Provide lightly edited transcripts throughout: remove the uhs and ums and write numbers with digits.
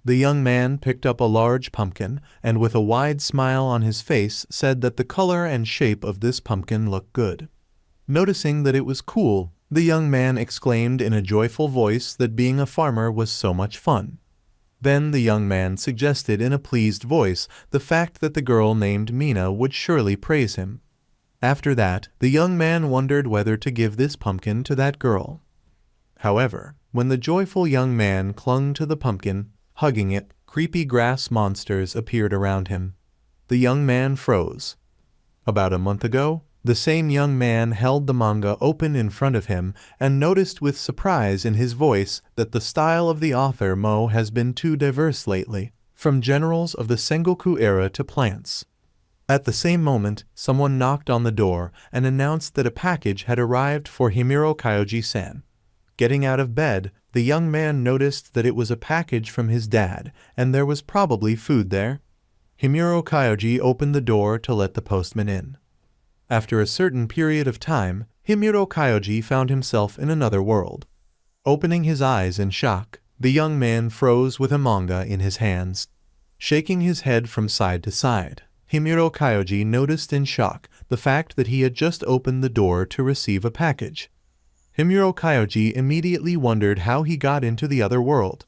The young man picked up a large pumpkin and with a wide smile on his face said that the color and shape of this pumpkin looked good. Noticing that it was cool, the young man exclaimed in a joyful voice that being a farmer was so much fun. Then the young man suggested in a pleased voice the fact that the girl named Mina would surely praise him. After that, the young man wondered whether to give this pumpkin to that girl. However, when the joyful young man clung to the pumpkin, hugging it, creepy grass monsters appeared around him. The young man froze. About a month ago, the same young man held the manga open in front of him and noticed with surprise in his voice that the style of the author Mo has been too diverse lately, from generals of the Sengoku era to plants. At the same moment, someone knocked on the door and announced that a package had arrived for Himuro Kyoji-san. Getting out of bed, the young man noticed that it was a package from his dad, and there was probably food there. Himuro Kyoji opened the door to let the postman in. After a certain period of time, Himuro Kyoji found himself in another world. Opening his eyes in shock, the young man froze with a manga in his hands. Shaking his head from side to side, Himuro Kyoji noticed in shock the fact that he had just opened the door to receive a package. Himuro Kyoji immediately wondered how he got into the other world.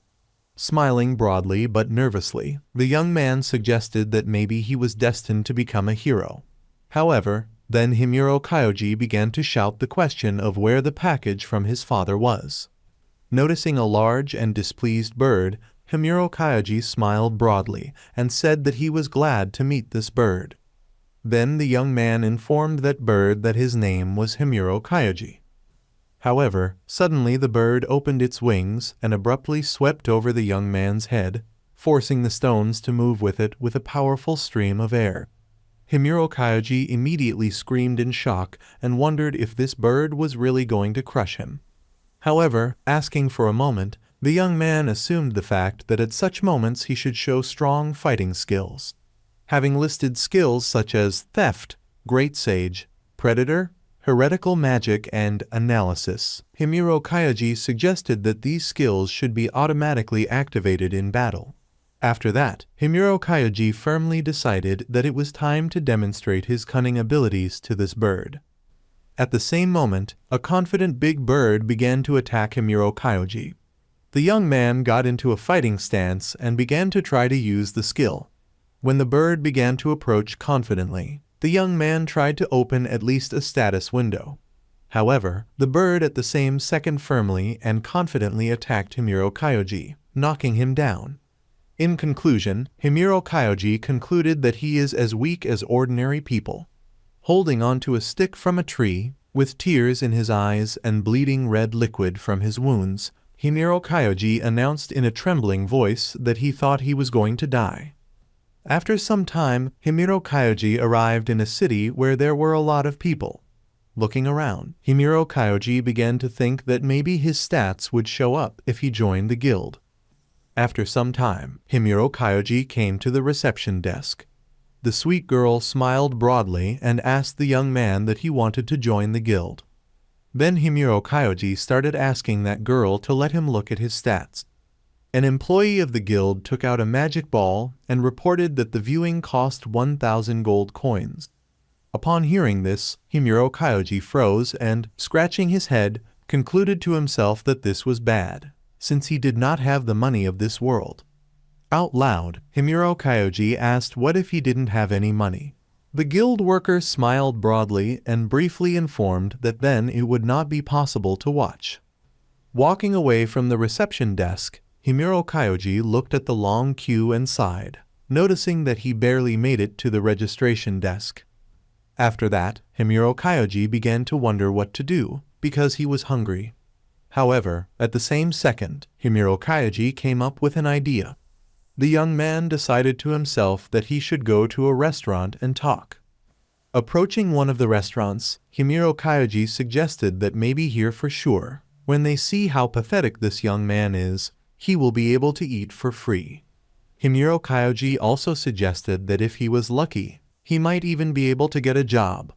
Smiling broadly but nervously, the young man suggested that maybe he was destined to become a hero. However, then Himuro Kyoji began to shout the question of where the package from his father was. Noticing a large and displeased bird, Himuro Kyoji smiled broadly and said that he was glad to meet this bird. Then the young man informed that bird that his name was Himuro Kyoji. However, suddenly the bird opened its wings and abruptly swept over the young man's head, forcing the stones to move with it with a powerful stream of air. Himuro Kyoji immediately screamed in shock and wondered if this bird was really going to crush him. However, asking for a moment, the young man assumed the fact that at such moments he should show strong fighting skills. Having listed skills such as theft, great sage, predator, heretical magic, and analysis, Himuro Kyoji suggested that these skills should be automatically activated in battle. After that, Himuro Kyoji firmly decided that it was time to demonstrate his cunning abilities to this bird. At the same moment, a confident big bird began to attack Himuro Kyoji. The young man got into a fighting stance and began to try to use the skill. When the bird began to approach confidently, the young man tried to open at least a status window. However, the bird at the same second firmly and confidently attacked Himuro Kyoji, knocking him down. In conclusion, Himuro Kyoji concluded that he is as weak as ordinary people. Holding onto a stick from a tree, with tears in his eyes and bleeding red liquid from his wounds, Himuro Kyoji announced in a trembling voice that he thought he was going to die. After some time, Himuro Kyoji arrived in a city where there were a lot of people. Looking around, Himuro Kyoji began to think that maybe his stats would show up if he joined the guild. After some time, Himuro Kyoji came to the reception desk. The sweet girl smiled broadly and asked the young man that he wanted to join the guild. Then Himuro Kyoji started asking that girl to let him look at his stats. An employee of the guild took out a magic ball and reported that the viewing cost 1,000 gold coins. Upon hearing this, Himuro Kyoji froze and, scratching his head, concluded to himself that this was bad, since he did not have the money of this world. Out loud, Himuro Kyoji asked what if he didn't have any money. The guild worker smiled broadly and briefly informed that then it would not be possible to watch. Walking away from the reception desk, Himuro Kyoji looked at the long queue and sighed, noticing that he barely made it to the registration desk. After that, Himuro Kyoji began to wonder what to do, because he was hungry. However, at the same second, Himuro Kyoji came up with an idea. The young man decided to himself that he should go to a restaurant and talk. Approaching one of the restaurants, Himuro Kyoji suggested that maybe here for sure, when they see how pathetic this young man is, he will be able to eat for free. Himuro Kyoji also suggested that if he was lucky, he might even be able to get a job.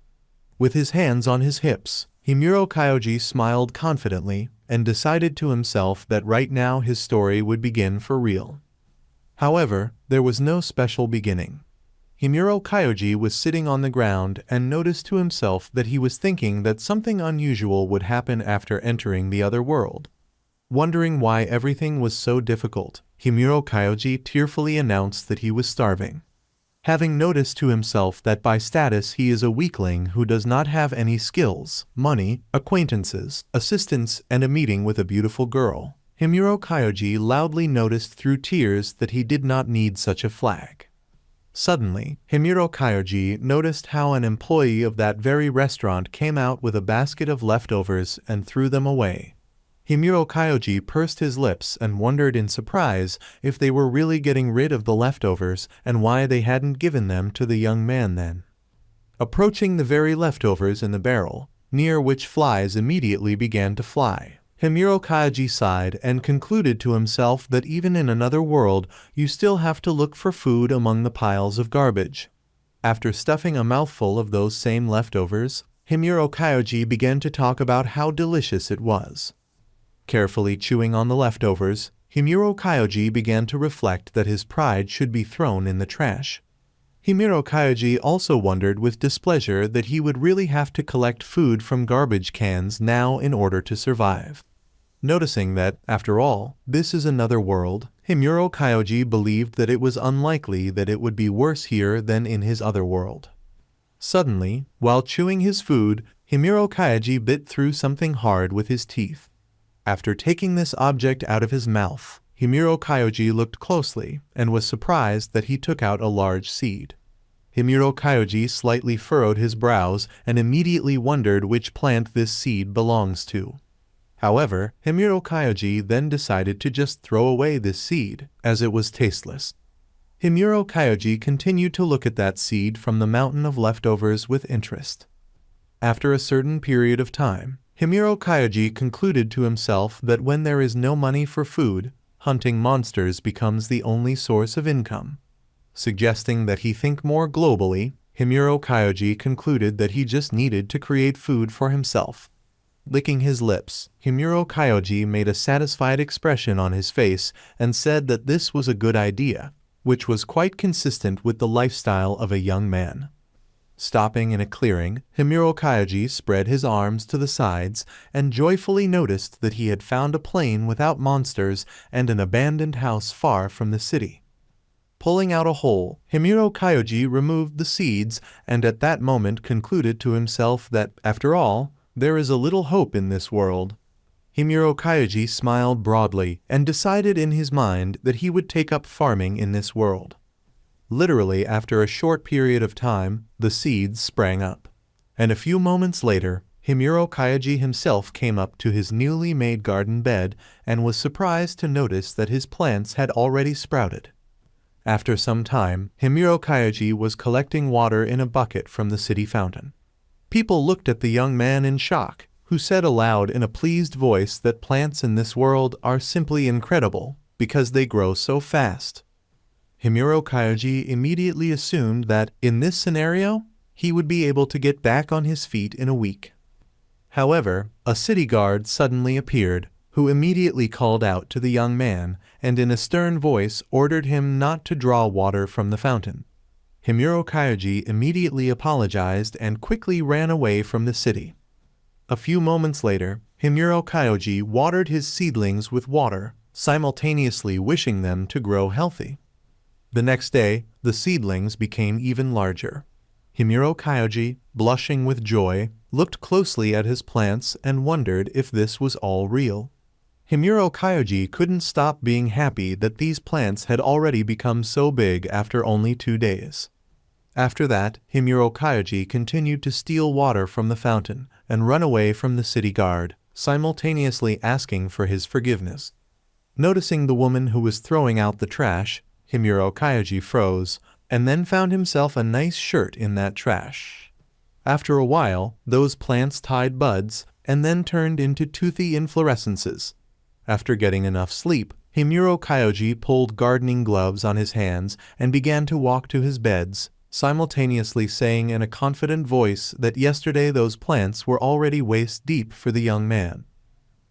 With his hands on his hips, Himuro Kyoji smiled confidently and decided to himself that right now his story would begin for real. However, there was no special beginning. Himuro Kyoji was sitting on the ground and noticed to himself that he was thinking that something unusual would happen after entering the other world. Wondering why everything was so difficult, Himuro Kyoji tearfully announced that he was starving. Having noticed to himself that by status he is a weakling who does not have any skills, money, acquaintances, assistance, and a meeting with a beautiful girl, Himuro Kyoji loudly noticed through tears that he did not need such a flag. Suddenly, Himuro Kyoji noticed how an employee of that very restaurant came out with a basket of leftovers and threw them away. Himuro Kyoji pursed his lips and wondered in surprise if they were really getting rid of the leftovers and why they hadn't given them to the young man then. Approaching the very leftovers in the barrel, near which flies immediately began to fly, Himuro Kyoji sighed and concluded to himself that even in another world you still have to look for food among the piles of garbage. After stuffing a mouthful of those same leftovers, Himuro Kyoji began to talk about how delicious it was. Carefully chewing on the leftovers, Himuro Kyoji began to reflect that his pride should be thrown in the trash. Himuro Kyoji also wondered with displeasure that he would really have to collect food from garbage cans now in order to survive. Noticing that, after all, this is another world, Himuro Kyoji believed that it was unlikely that it would be worse here than in his other world. Suddenly, while chewing his food, Himuro Kyoji bit through something hard with his teeth. After taking this object out of his mouth, Himuro Kyoji looked closely and was surprised that he took out a large seed. Himuro Kyoji slightly furrowed his brows and immediately wondered which plant this seed belongs to. However, Himuro Kyoji then decided to just throw away this seed, as it was tasteless. Himuro Kyoji continued to look at that seed from the mountain of leftovers with interest. After a certain period of time, Himuro Kyoji concluded to himself that when there is no money for food, hunting monsters becomes the only source of income. Suggesting that he think more globally, Himuro Kyoji concluded that he just needed to create food for himself. Licking his lips, Himuro Kyoji made a satisfied expression on his face and said that this was a good idea, which was quite consistent with the lifestyle of a young man. Stopping in a clearing, Himuro Kyoji spread his arms to the sides and joyfully noticed that he had found a plain without monsters and an abandoned house far from the city. Pulling out a hole, Himuro Kyoji removed the seeds and at that moment concluded to himself that, after all, there is a little hope in this world. Himuro Kyoji smiled broadly and decided in his mind that he would take up farming in this world. Literally, after a short period of time, the seeds sprang up. And a few moments later, Himuro Kyoji himself came up to his newly made garden bed and was surprised to notice that his plants had already sprouted. After some time, Himuro Kyoji was collecting water in a bucket from the city fountain. People looked at the young man in shock, who said aloud in a pleased voice that plants in this world are simply incredible because they grow so fast. Himuro Kyoji immediately assumed that, in this scenario, he would be able to get back on his feet in a week. However, a city guard suddenly appeared, who immediately called out to the young man and in a stern voice ordered him not to draw water from the fountain. Himuro Kyoji immediately apologized and quickly ran away from the city. A few moments later, Himuro Kyoji watered his seedlings with water, simultaneously wishing them to grow healthy. The next day, the seedlings became even larger. Himuro Kyoji, blushing with joy, looked closely at his plants and wondered if this was all real. Himuro Kyoji couldn't stop being happy that these plants had already become so big after only 2 days. After that, Himuro Kyoji continued to steal water from the fountain and run away from the city guard, simultaneously asking for his forgiveness. Noticing the woman who was throwing out the trash, Himuro Kyoji froze, and then found himself a nice shirt in that trash. After a while, those plants tied buds, and then turned into toothy inflorescences. After getting enough sleep, Himuro Kyoji pulled gardening gloves on his hands and began to walk to his beds, simultaneously saying in a confident voice that yesterday those plants were already waist deep for the young man.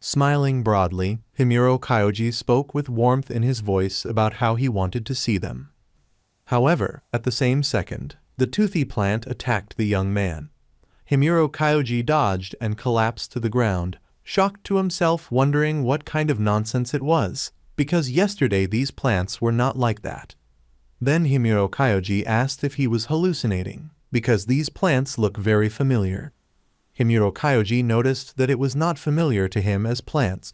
Smiling broadly, Himuro Kyoji spoke with warmth in his voice about how he wanted to see them. However, at the same second, the toothy plant attacked the young man. Himuro Kyoji dodged and collapsed to the ground, shocked to himself, wondering what kind of nonsense it was, because yesterday these plants were not like that. Then Himuro Kyoji asked if he was hallucinating, because these plants look very familiar. Himuro Kyoji noticed that it was not familiar to him as plants.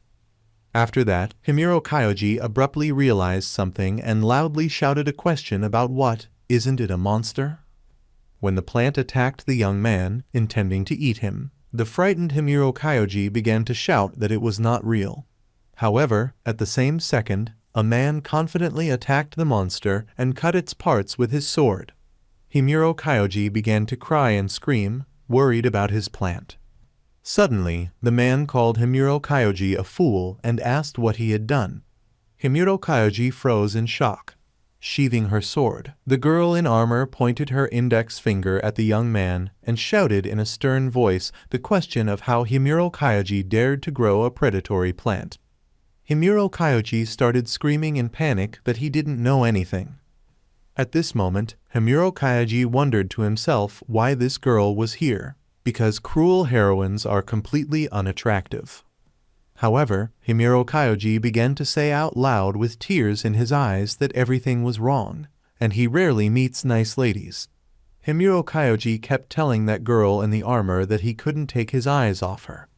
After that, Himuro Kyoji abruptly realized something and loudly shouted a question about what, isn't it a monster? When the plant attacked the young man, intending to eat him, the frightened Himuro Kyoji began to shout that it was not real. However, at the same second, a man confidently attacked the monster and cut its parts with his sword. Himuro Kyoji began to cry and scream, worried about his plant. Suddenly, the man called Himuro Kyoji a fool and asked what he had done. Himuro Kyoji froze in shock. Sheathing her sword, the girl in armor pointed her index finger at the young man and shouted in a stern voice the question of how Himuro Kyoji dared to grow a predatory plant. Himuro Kyoji started screaming in panic that he didn't know anything. At this moment, Himuro Kyoji wondered to himself why this girl was here, because cruel heroines are completely unattractive. However, Himuro Kyoji began to say out loud with tears in his eyes that everything was wrong, and he rarely meets nice ladies. Himuro Kyoji kept telling that girl in the armor that he couldn't take his eyes off her.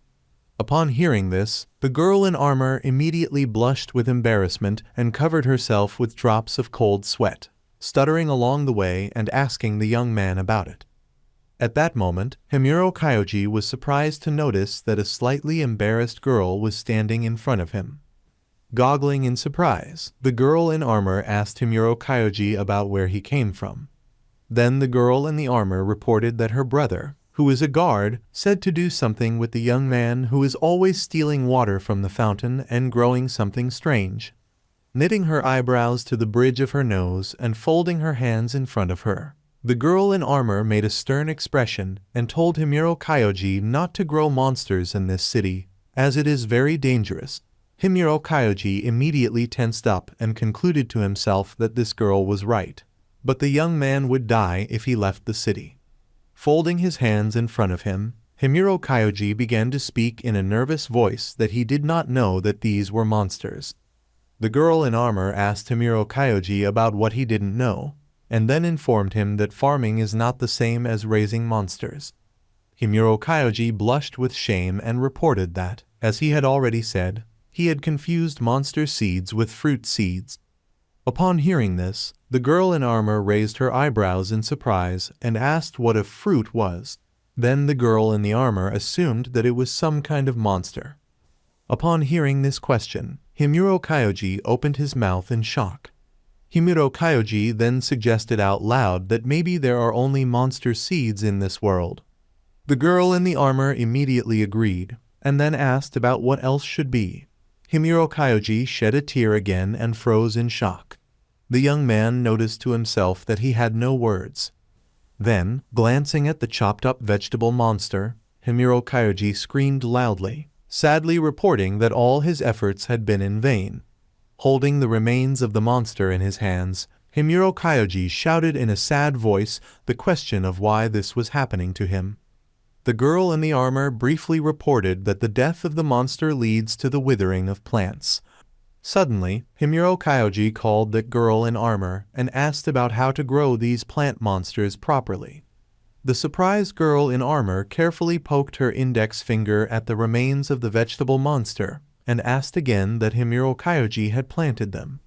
Upon hearing this, the girl in armor immediately blushed with embarrassment and covered herself with drops of cold sweat, stuttering along the way and asking the young man about it. At that moment, Himuro Kyoji was surprised to notice that a slightly embarrassed girl was standing in front of him. Goggling in surprise, the girl in armor asked Himuro Kyoji about where he came from. Then the girl in the armor reported that her brother, who is a guard, said to do something with the young man who is always stealing water from the fountain and growing something strange. Knitting her eyebrows to the bridge of her nose and folding her hands in front of her, the girl in armor made a stern expression and told Himuro Kyoji not to grow monsters in this city, as it is very dangerous. Himuro Kyoji immediately tensed up and concluded to himself that this girl was right, but the young man would die if he left the city. Folding his hands in front of him, Himuro Kyoji began to speak in a nervous voice that he did not know that these were monsters. The girl in armor asked Himuro Kyoji about what he didn't know, and then informed him that farming is not the same as raising monsters. Himuro Kyoji blushed with shame and reported that, as he had already said, he had confused monster seeds with fruit seeds. Upon hearing this, the girl in armor raised her eyebrows in surprise and asked what a fruit was. Then the girl in the armor assumed that it was some kind of monster. Upon hearing this question, Himuro Kyoji opened his mouth in shock. Himuro Kyoji then suggested out loud that maybe there are only monster seeds in this world. The girl in the armor immediately agreed, and then asked about what else should be. Himuro Kyoji shed a tear again and froze in shock. The young man noticed to himself that he had no words. Then, glancing at the chopped-up vegetable monster, Himuro Kyoji screamed loudly, sadly reporting that all his efforts had been in vain. Holding the remains of the monster in his hands, Himuro Kyoji shouted in a sad voice the question of why this was happening to him. The girl in the armor briefly reported that the death of the monster leads to the withering of plants. Suddenly, Himuro Kyoji called that girl in armor and asked about how to grow these plant monsters properly. The surprised girl in armor carefully poked her index finger at the remains of the vegetable monster and asked again that Himuro Kyoji had planted them.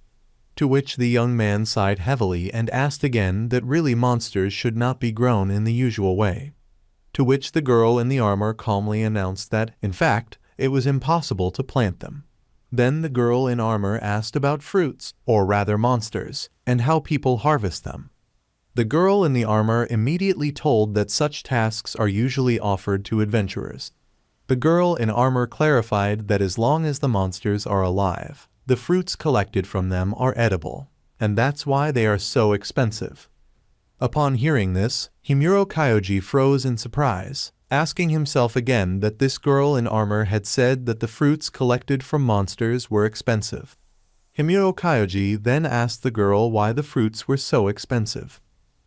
To which the young man sighed heavily and asked again that really monsters should not be grown in the usual way. To which the girl in the armor calmly announced that, in fact, it was impossible to plant them. Then the girl in armor asked about fruits, or rather monsters, and how people harvest them. The girl in the armor immediately told that such tasks are usually offered to adventurers. The girl in armor clarified that as long as the monsters are alive, the fruits collected from them are edible, and that's why they are so expensive. Upon hearing this, Himuro Kyoji froze in surprise, asking himself again that this girl in armor had said that the fruits collected from monsters were expensive. Himuro Kyoji then asked the girl why the fruits were so expensive.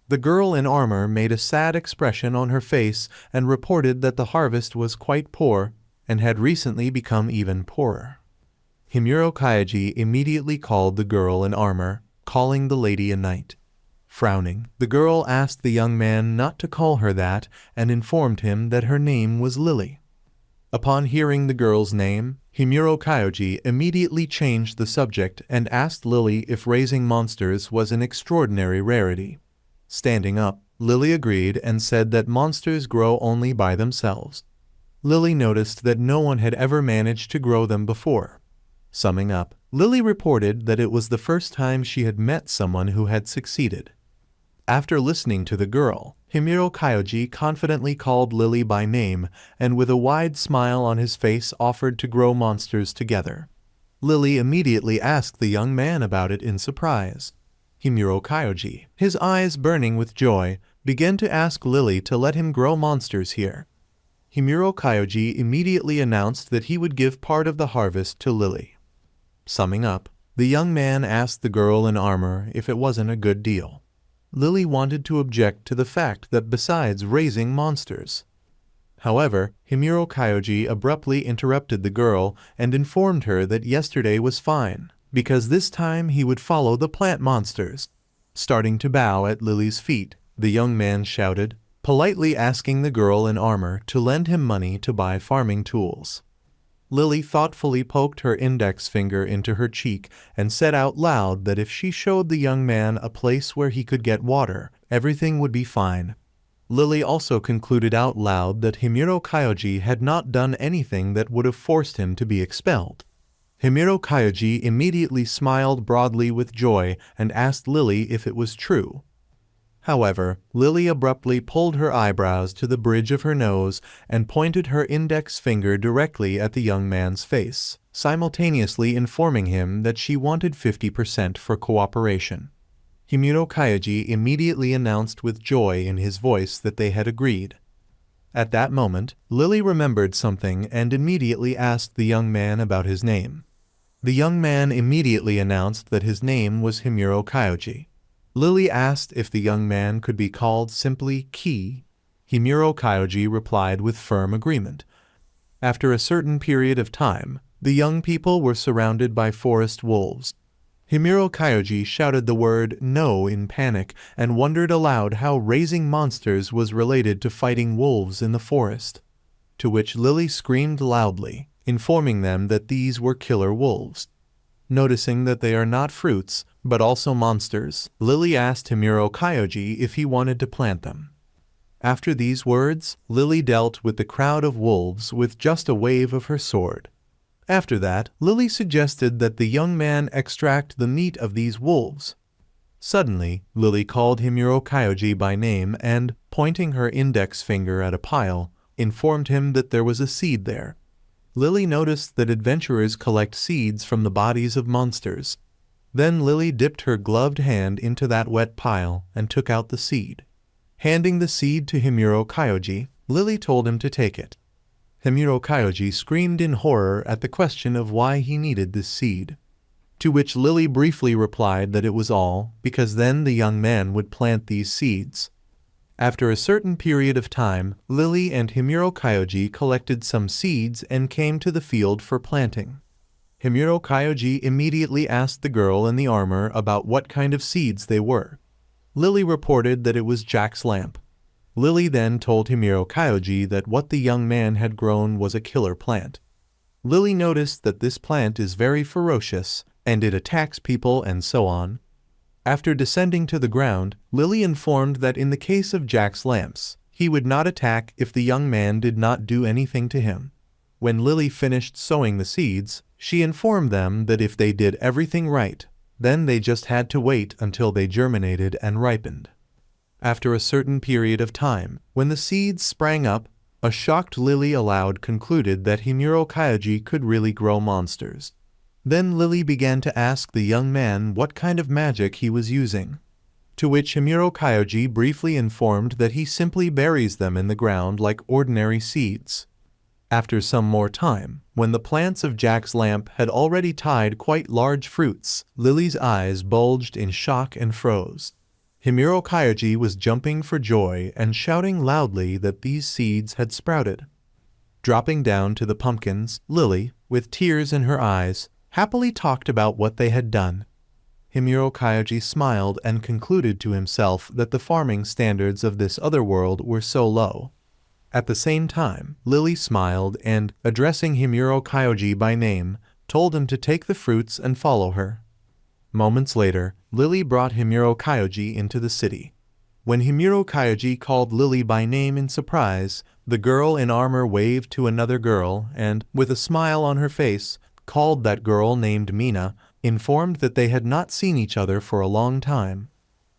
The girl in armor made a sad expression on her face and reported that the harvest was quite poor and had recently become even poorer. Himuro Kyoji immediately called the girl in armor, calling the lady a knight. Frowning, the girl asked the young man not to call her that and informed him that her name was Lily. Upon hearing the girl's name, Himuro Kyoji immediately changed the subject and asked Lily if raising monsters was an extraordinary rarity. Standing up, Lily agreed and said that monsters grow only by themselves. Lily noticed that no one had ever managed to grow them before. Summing up, Lily reported that it was the first time she had met someone who had succeeded. After listening to the girl, Himuro Kyoji confidently called Lily by name and with a wide smile on his face offered to grow monsters together. Lily immediately asked the young man about it in surprise. Himuro Kyoji, his eyes burning with joy, began to ask Lily to let him grow monsters here. Himuro Kyoji immediately announced that he would give part of the harvest to Lily. Summing up, the young man asked the girl in armor if it wasn't a good deal. Lily wanted to object to the fact that besides raising monsters. However, Himuro Kyoji abruptly interrupted the girl and informed her that yesterday was fine, because this time he would follow the plant monsters. Starting to bow at Lily's feet, the young man shouted, politely asking the girl in armor to lend him money to buy farming tools. Lily thoughtfully poked her index finger into her cheek and said out loud that if she showed the young man a place where he could get water, everything would be fine. Lily also concluded out loud that Himuro Kyoji had not done anything that would have forced him to be expelled. Himuro Kyoji immediately smiled broadly with joy and asked Lily if it was true. However, Lily abruptly pulled her eyebrows to the bridge of her nose and pointed her index finger directly at the young man's face, simultaneously informing him that she wanted 50% for cooperation. Himuro Kyoji immediately announced with joy in his voice that they had agreed. At that moment, Lily remembered something and immediately asked the young man about his name. The young man immediately announced that his name was Himuro Kyoji. Lily asked if the young man could be called simply Ki. Himuro Kyoji replied with firm agreement. After a certain period of time, the young people were surrounded by forest wolves. Himuro Kyoji shouted the word no in panic and wondered aloud how raising monsters was related to fighting wolves in the forest. To which Lily screamed loudly, informing them that these were killer wolves. Noticing that they are not fruits, but also monsters, Lily asked Himuro Kyoji if he wanted to plant them. After these words, Lily dealt with the crowd of wolves with just a wave of her sword. After that, Lily suggested that the young man extract the meat of these wolves. Suddenly, Lily called Himuro Kyoji by name and, pointing her index finger at a pile, informed him that there was a seed there. Lily noticed that adventurers collect seeds from the bodies of monsters. Then Lily dipped her gloved hand into that wet pile and took out the seed. Handing the seed to Himuro Kyoji, Lily told him to take it. Himuro Kyoji screamed in horror at the question of why he needed this seed. To which Lily briefly replied that it was all because then the young man would plant these seeds. After a certain period of time, Lily and Himuro Kyoji collected some seeds and came to the field for planting. Himuro Kyoji immediately asked the girl in the armor about what kind of seeds they were. Lily reported that it was Jack's lamp. Lily then told Himuro Kyoji that what the young man had grown was a killer plant. Lily noticed that this plant is very ferocious, and it attacks people and so on. After descending to the ground, Lily informed that in the case of Jack's lamps, he would not attack if the young man did not do anything to him. When Lily finished sowing the seeds, she informed them that if they did everything right, then they just had to wait until they germinated and ripened. After a certain period of time, when the seeds sprang up, a shocked Lily aloud concluded that Himuro Kyoji could really grow monsters. Then Lily began to ask the young man what kind of magic he was using. to which Himuro Kyoji briefly informed that he simply buries them in the ground like ordinary seeds. After some more time, when the plants of Jack's lamp had already tied quite large fruits, Lily's eyes bulged in shock and froze. Himuro Kyoji was jumping for joy and shouting loudly that these seeds had sprouted. Dropping down to the pumpkins, Lily, with tears in her eyes, happily talked about what they had done. Himuro Kyoji smiled and concluded to himself that the farming standards of this other world were so low. At the same time, Lily smiled and, addressing Himuro Kyoji by name, told him to take the fruits and follow her. Moments later, Lily brought Himuro Kyoji into the city. When Himuro Kyoji called Lily by name in surprise, the girl in armor waved to another girl and, with a smile on her face, called that girl named Mina, informed that they had not seen each other for a long time.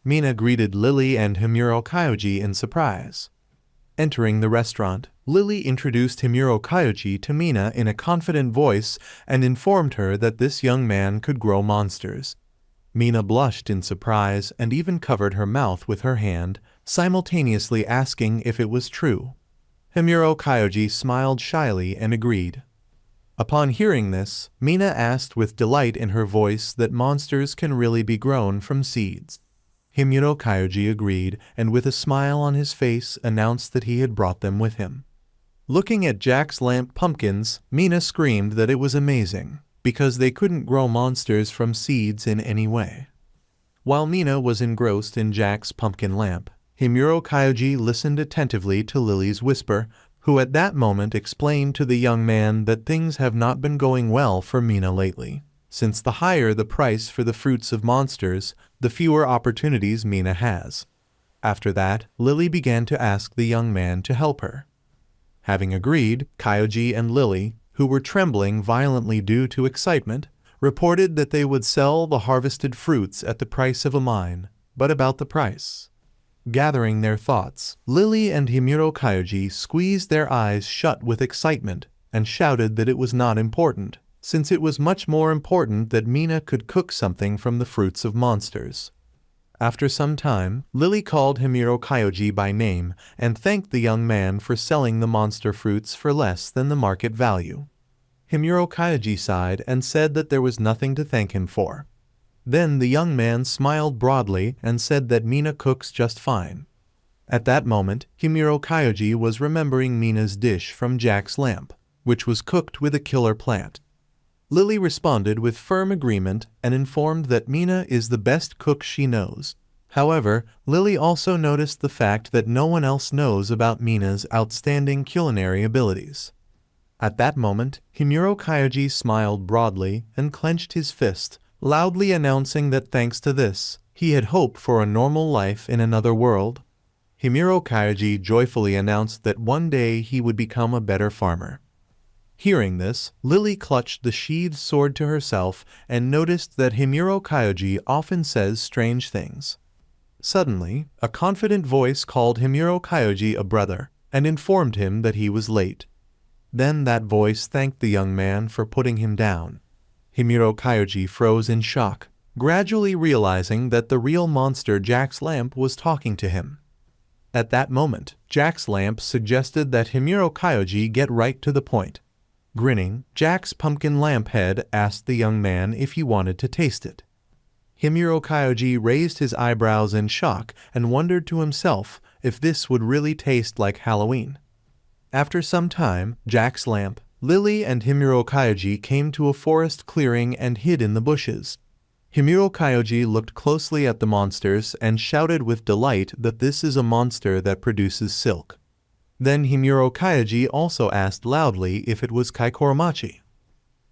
Mina greeted Lily and Himuro Kyoji in surprise. Entering the restaurant, Lily introduced Himuro Kyoji to Mina in a confident voice and informed her that this young man could grow monsters. Mina blushed in surprise and even covered her mouth with her hand, simultaneously asking if it was true. Himuro Kyoji smiled shyly and agreed. Upon hearing this, Mina asked with delight in her voice that monsters can really be grown from seeds. Himuro Kyoji agreed and with a smile on his face announced that he had brought them with him. Looking at Jack's lamp pumpkins, Mina screamed that it was amazing, because they couldn't grow monsters from seeds in any way. While Mina was engrossed in Jack's pumpkin lamp, Himuro Kyoji listened attentively to Lily's whisper, who at that moment explained to the young man that things have not been going well for Mina lately. Since the higher the price for the fruits of monsters, the fewer opportunities Mina has. After that, Lily began to ask the young man to help her. Having agreed, Kyoji and Lily, who were trembling violently due to excitement, reported that they would sell the harvested fruits at the price of a mine. But about the price. Gathering their thoughts, Lily and Himuro Kyoji squeezed their eyes shut with excitement and shouted that it was not important, since it was much more important that Mina could cook something from the fruits of monsters. After some time, Lily called Himuro Kyoji by name and thanked the young man for selling the monster fruits for less than the market value. Himuro Kyoji sighed and said that there was nothing to thank him for. Then the young man smiled broadly and said that Mina cooks just fine. At that moment, Himuro Kyoji was remembering Mina's dish from Jack's lamp, which was cooked with a killer plant. Lily responded with firm agreement and informed that Mina is the best cook she knows. However, Lily also noticed the fact that no one else knows about Mina's outstanding culinary abilities. At that moment, Himuro Kyoji smiled broadly and clenched his fist, loudly announcing that thanks to this, he had hoped for a normal life in another world. Himuro Kyoji joyfully announced that one day he would become a better farmer. Hearing this, Lily clutched the sheathed sword to herself and noticed that Himuro Kyoji often says strange things. Suddenly, a confident voice called Himuro Kyoji a brother and informed him that he was late. Then that voice thanked the young man for putting him down. Himuro Kyoji froze in shock, gradually realizing that the real monster Jack's lamp was talking to him. At that moment, Jack's lamp suggested that Himuro Kyoji get right to the point. Grinning, Jack's pumpkin lamp head asked the young man if he wanted to taste it. Himuro Kyoji raised his eyebrows in shock and wondered to himself if this would really taste like Halloween. After some time, Jack's lamp, Lily and Himuro Kyoji came to a forest clearing and hid in the bushes. Himuro Kyoji looked closely at the monsters and shouted with delight that this is a monster that produces silk. Then Himuro Kyoji also asked loudly if it was Kaikoromachi.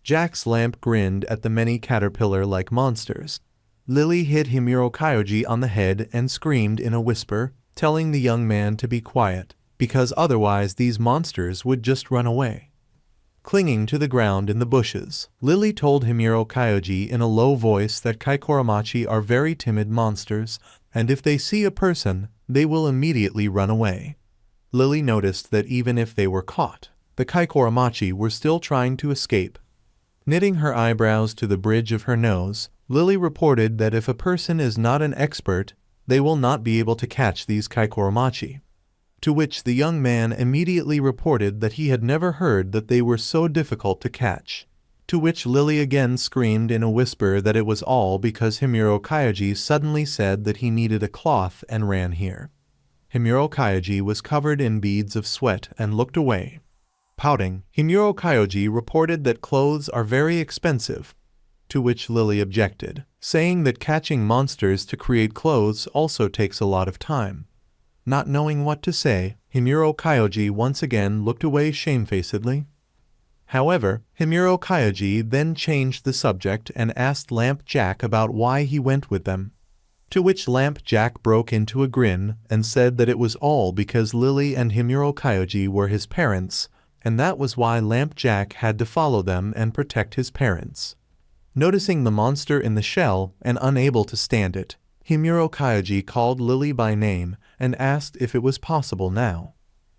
Jack's lamp grinned at the many caterpillar-like monsters. Lily hit Himuro Kyoji on the head and screamed in a whisper, telling the young man to be quiet, because otherwise these monsters would just run away. Clinging to the ground in the bushes, Lily told Himuro Kyoji in a low voice that Kaikoromachi are very timid monsters, and if they see a person, they will immediately run away. Lily noticed that even if they were caught, the Kaikoromachi were still trying to escape. Knitting her eyebrows to the bridge of her nose, Lily reported that if a person is not an expert, they will not be able to catch these Kaikoromachi. To which the young man immediately reported that he had never heard that they were so difficult to catch. To which Lily again screamed in a whisper that it was all because Himuro Kyoji suddenly said that he needed a cloth and ran here. Himuro Kyoji was covered in beads of sweat and looked away. Pouting, Himuro Kyoji reported that clothes are very expensive, to which Lily objected, saying that catching monsters to create clothes also takes a lot of time. Not knowing what to say, Himuro Kyoji once again looked away shamefacedly. However, Himuro Kyoji then changed the subject and asked Lamp Jack about why he went with them. To which Lamp Jack broke into a grin and said that it was all because Lily and Himuro Kyoji were his parents, and that was why Lamp Jack had to follow them and protect his parents. Noticing the monster in the shell and unable to stand it, Himuro Kyoji called Lily by name and asked if it was possible now.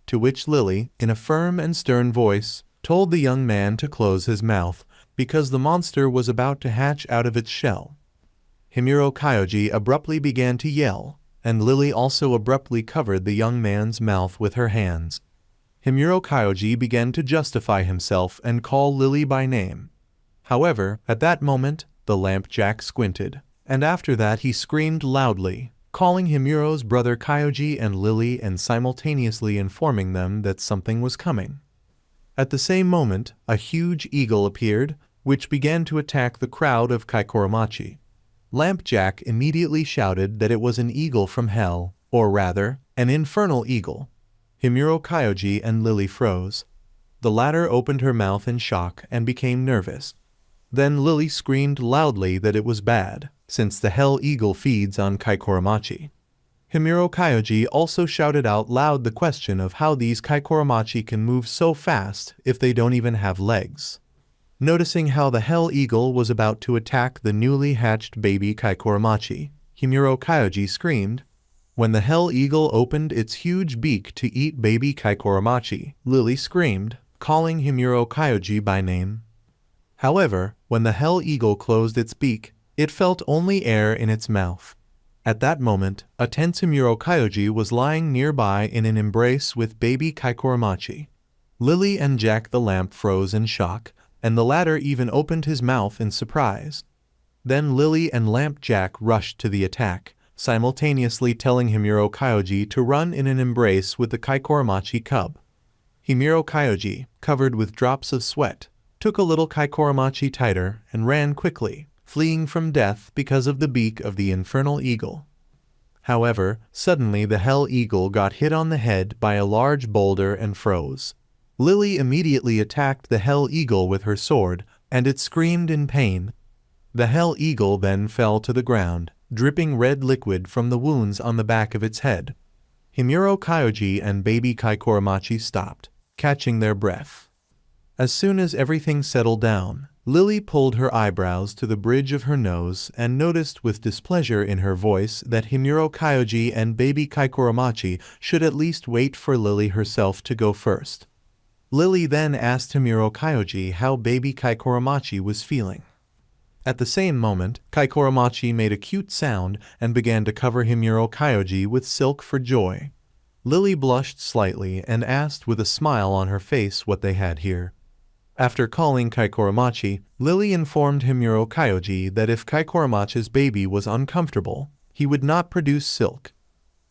To which Lily, in a firm and stern voice, told the young man to close his mouth because the monster was about to hatch out of its shell. Himuro Kyoji abruptly began to yell, and Lily also abruptly covered the young man's mouth with her hands. Himuro Kyoji began to justify himself and call Lily by name. However, at that moment, the Lamp Jack squinted, and after that he screamed loudly, calling Himuro's brother Kyoji and Lily and simultaneously informing them that something was coming. At the same moment, a huge eagle appeared, which began to attack the crowd of Kaikoromachi. Lamp Jack immediately shouted that it was an eagle from hell, or rather, an infernal eagle. Himuro Kyoji and Lily froze. The latter opened her mouth in shock and became nervous. Then Lily screamed loudly that it was bad, since the hell eagle feeds on Kaikoromachi. Himuro Kyoji also shouted out loud the question of how these Kaikoromachi can move so fast if they don't even have legs. Noticing how the hell eagle was about to attack the newly hatched baby Kaikoromachi, Himuro Kyoji screamed. When the hell eagle opened its huge beak to eat baby Kaikoromachi, Lily screamed, calling Himuro Kyoji by name. However, when the hell eagle closed its beak, it felt only air in its mouth. At that moment, a tense Himuro Kyoji was lying nearby in an embrace with baby Kaikoromachi. Lily and Jack the Lamp froze in shock, and the latter even opened his mouth in surprise. Then Lily and Lamp Jack rushed to the attack, simultaneously telling Himuro Kyoji to run in an embrace with the Kaikoromachi cub. Himuro Kyoji, covered with drops of sweat, took a little Kaikoromachi tighter and ran quickly, fleeing from death because of the beak of the infernal eagle. However, suddenly the hell eagle got hit on the head by a large boulder and froze. Lily immediately attacked the hell eagle with her sword, and it screamed in pain. The hell eagle then fell to the ground, dripping red liquid from the wounds on the back of its head. Himuro Kyoji and baby Kaikoromachi stopped, catching their breath. As soon as everything settled down, Lily pulled her eyebrows to the bridge of her nose and noticed with displeasure in her voice that Himuro Kyoji and baby Kaikoromachi should at least wait for Lily herself to go first. Lily then asked Himuro Kyoji how baby Kaikoromachi was feeling. At the same moment, Kaikoromachi made a cute sound and began to cover Himuro Kyoji with silk for joy. Lily blushed slightly and asked with a smile on her face what they had here. After calling Kaikoromachi, Lily informed Himuro Kyoji that if Kaikoromachi's baby was uncomfortable, he would not produce silk.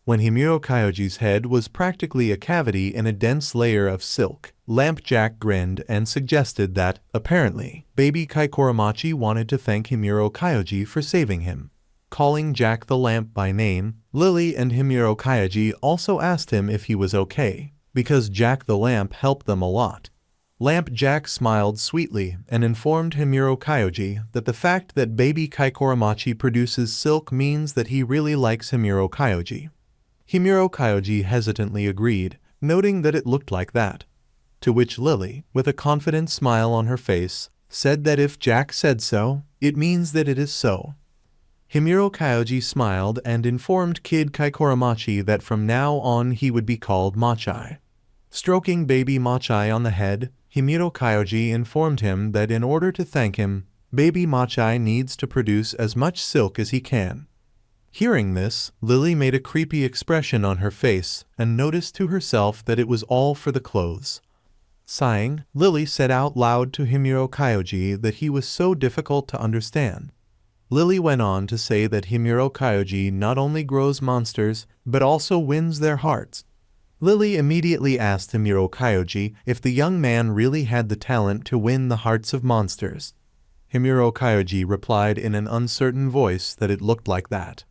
When Himuro Kyoji's head was practically a cavity in a dense layer of silk, Lamp Jack grinned and suggested that, apparently, baby Kaikoromachi wanted to thank Himuro Kyoji for saving him. Calling Jack the Lamp by name, Lily and Himuro Kyoji also asked him if he was okay, because Jack the Lamp helped them a lot. Lamp Jack smiled sweetly and informed Himuro Kyoji that the fact that baby Kaikoromachi produces silk means that he really likes Himuro Kyoji. Himuro Kyoji hesitantly agreed, noting that it looked like that. To which Lily, with a confident smile on her face, said that if Jack said so, it means that it is so. Himuro Kyoji smiled and informed Kid Kaikoromachi that from now on he would be called Machai. Stroking baby Machai on the head, Himuro Kyoji informed him that in order to thank him, baby Machai needs to produce as much silk as he can. Hearing this, Lily made a creepy expression on her face and noticed to herself that it was all for the clothes. Sighing, Lily said out loud to Himuro Kyoji that he was so difficult to understand. Lily went on to say that Himuro Kyoji not only grows monsters, but also wins their hearts. Lily immediately asked Himuro Kyoji if the young man really had the talent to win the hearts of monsters. Himuro Kyoji replied in an uncertain voice that it looked like that.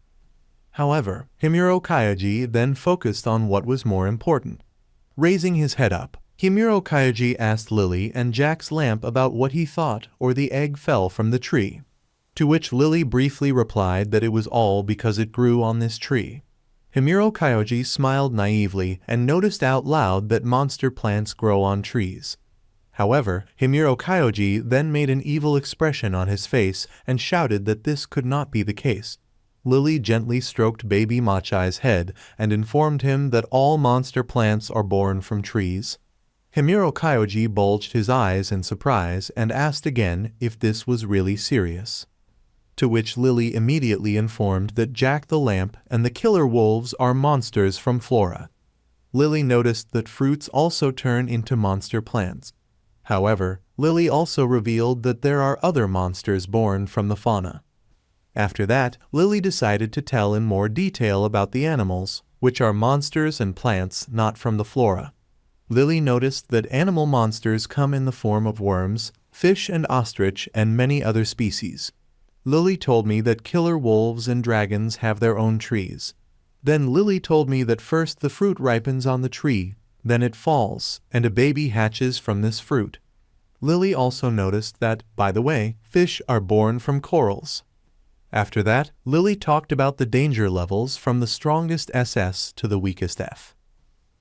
However, Himuro Kyoji then focused on what was more important. Raising his head up, Himuro Kyoji asked Lily and Jack's lamp about what he thought or the egg fell from the tree. To which Lily briefly replied that it was all because it grew on this tree. Himuro Kyoji smiled naively and noticed out loud that monster plants grow on trees. However, Himuro Kyoji then made an evil expression on his face and shouted that this could not be the case. Lily gently stroked baby Machai's head and informed him that all monster plants are born from trees. Himuro Kyoji bulged his eyes in surprise and asked again if this was really serious. To which Lily immediately informed that Jack the Lamp and the killer wolves are monsters from flora. Lily noticed that fruits also turn into monster plants. However, Lily also revealed that there are other monsters born from the fauna. After that, Lily decided to tell in more detail about the animals, which are monsters and plants not from the flora. Lily noticed that animal monsters come in the form of worms, fish and ostrich and many other species. Lily told me that killer wolves and dragons have their own trees. Then Lily told me that first the fruit ripens on the tree, then it falls, and a baby hatches from this fruit. Lily also noticed that, by the way, fish are born from corals. After that, Lily talked about the danger levels from the strongest SS to the weakest F.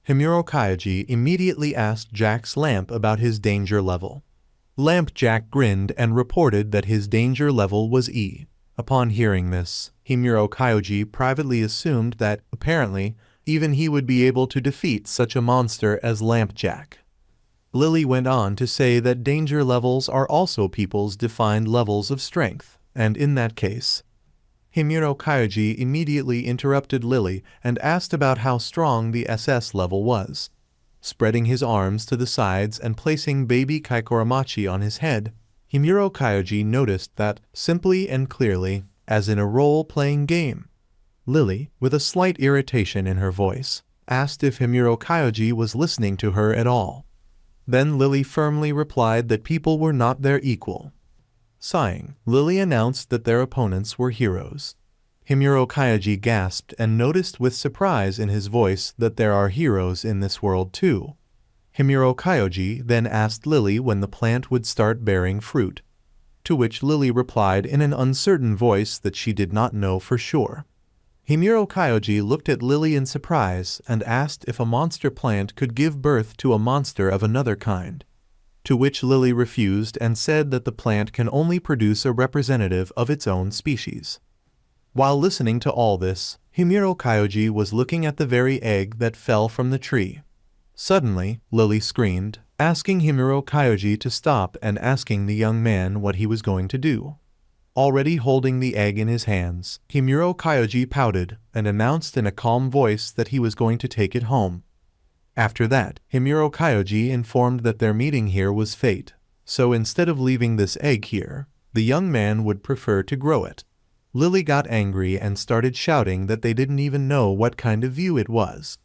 Himuro Kyoji immediately asked Jack's lamp about his danger level. Lamp Jack grinned and reported that his danger level was E. Upon hearing this, Himuro Kyoji privately assumed that, apparently, even he would be able to defeat such a monster as Lamp Jack. Lily went on to say that danger levels are also people's defined levels of strength, and in that case, Himuro Kyoji immediately interrupted Lily and asked about how strong the SS level was. Spreading his arms to the sides and placing baby Kaikoramachi on his head, Himuro Kyoji noticed that, simply and clearly, as in a role-playing game. Lily, with a slight irritation in her voice, asked if Himuro Kyoji was listening to her at all. Then Lily firmly replied that people were not their equal. Sighing, Lily announced that their opponents were heroes. Himuro Kyoji gasped and noticed with surprise in his voice that there are heroes in this world too. Himuro Kyoji then asked Lily when the plant would start bearing fruit, to which Lily replied in an uncertain voice that she did not know for sure. Himuro Kyoji looked at Lily in surprise and asked if a monster plant could give birth to a monster of another kind. To which Lily refused and said that the plant can only produce a representative of its own species. While listening to all this, Himuro Kyoji was looking at the very egg that fell from the tree. Suddenly, Lily screamed, asking Himuro Kyoji to stop and asking the young man what he was going to do. Already holding the egg in his hands, Himuro Kyoji pouted and announced in a calm voice that he was going to take it home. After that, Himuro Kyoji informed that their meeting here was fate, so instead of leaving this egg here, the young man would prefer to grow it. Lily got angry and started shouting that they didn't even know what kind of view it was.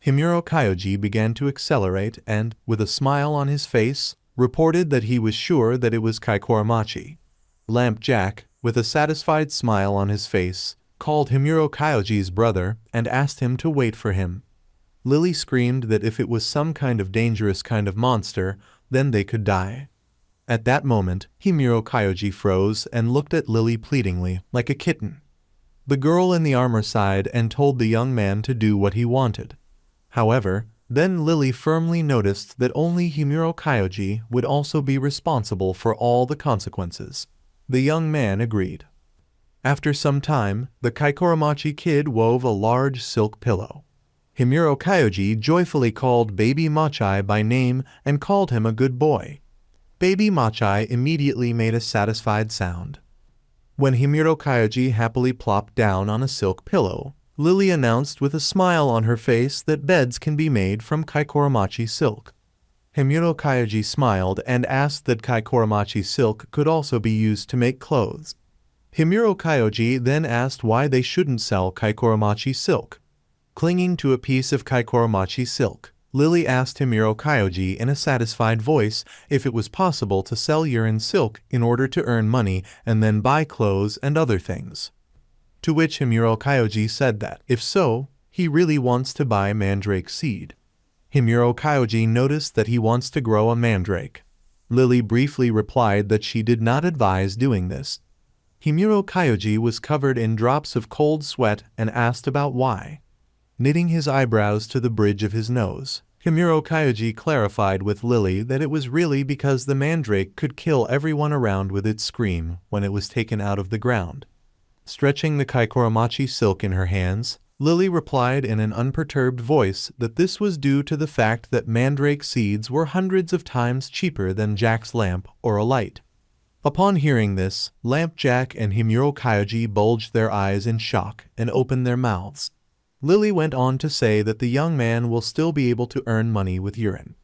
Himuro Kyoji began to accelerate and, with a smile on his face, reported that he was sure that it was Kaikoramachi. Lamp Jack, with a satisfied smile on his face, called Himuro Kyoji's brother and asked him to wait for him. Lily screamed that if it was some kind of dangerous kind of monster, then they could die. At that moment, Himuro Kyoji froze and looked at Lily pleadingly, like a kitten. The girl in the armor sighed and told the young man to do what he wanted. However, then Lily firmly noticed that only Himuro Kyoji would also be responsible for all the consequences. The young man agreed. After some time, the Kaikoramachi kid wove a large silk pillow. Himuro Kyoji joyfully called baby Machai by name and called him a good boy. Baby Machai immediately made a satisfied sound. When Himuro Kyoji happily plopped down on a silk pillow, Lily announced with a smile on her face that beds can be made from Kaikoromachi silk. Himuro Kyoji smiled and asked that Kaikoromachi silk could also be used to make clothes. Himuro Kyoji then asked why they shouldn't sell Kaikoromachi silk. Clinging to a piece of Kaikoromachi silk, Lily asked Himuro Kyoji in a satisfied voice if it was possible to sell urine silk in order to earn money and then buy clothes and other things. To which Himuro Kyoji said that, if so, he really wants to buy mandrake seed. Himuro Kyoji noticed that he wants to grow a mandrake. Lily briefly replied that she did not advise doing this. Himuro Kyoji was covered in drops of cold sweat and asked about why. Knitting his eyebrows to the bridge of his nose, Himuro Kyoji clarified with Lily that it was really because the mandrake could kill everyone around with its scream when it was taken out of the ground. Stretching the Kaikoromachi silk in her hands, Lily replied in an unperturbed voice that this was due to the fact that mandrake seeds were hundreds of times cheaper than Jack's lamp or a light. Upon hearing this, Lamp Jack and Himuro Kyoji bulged their eyes in shock and opened their mouths. Lily went on to say that the young man will still be able to earn money with urine.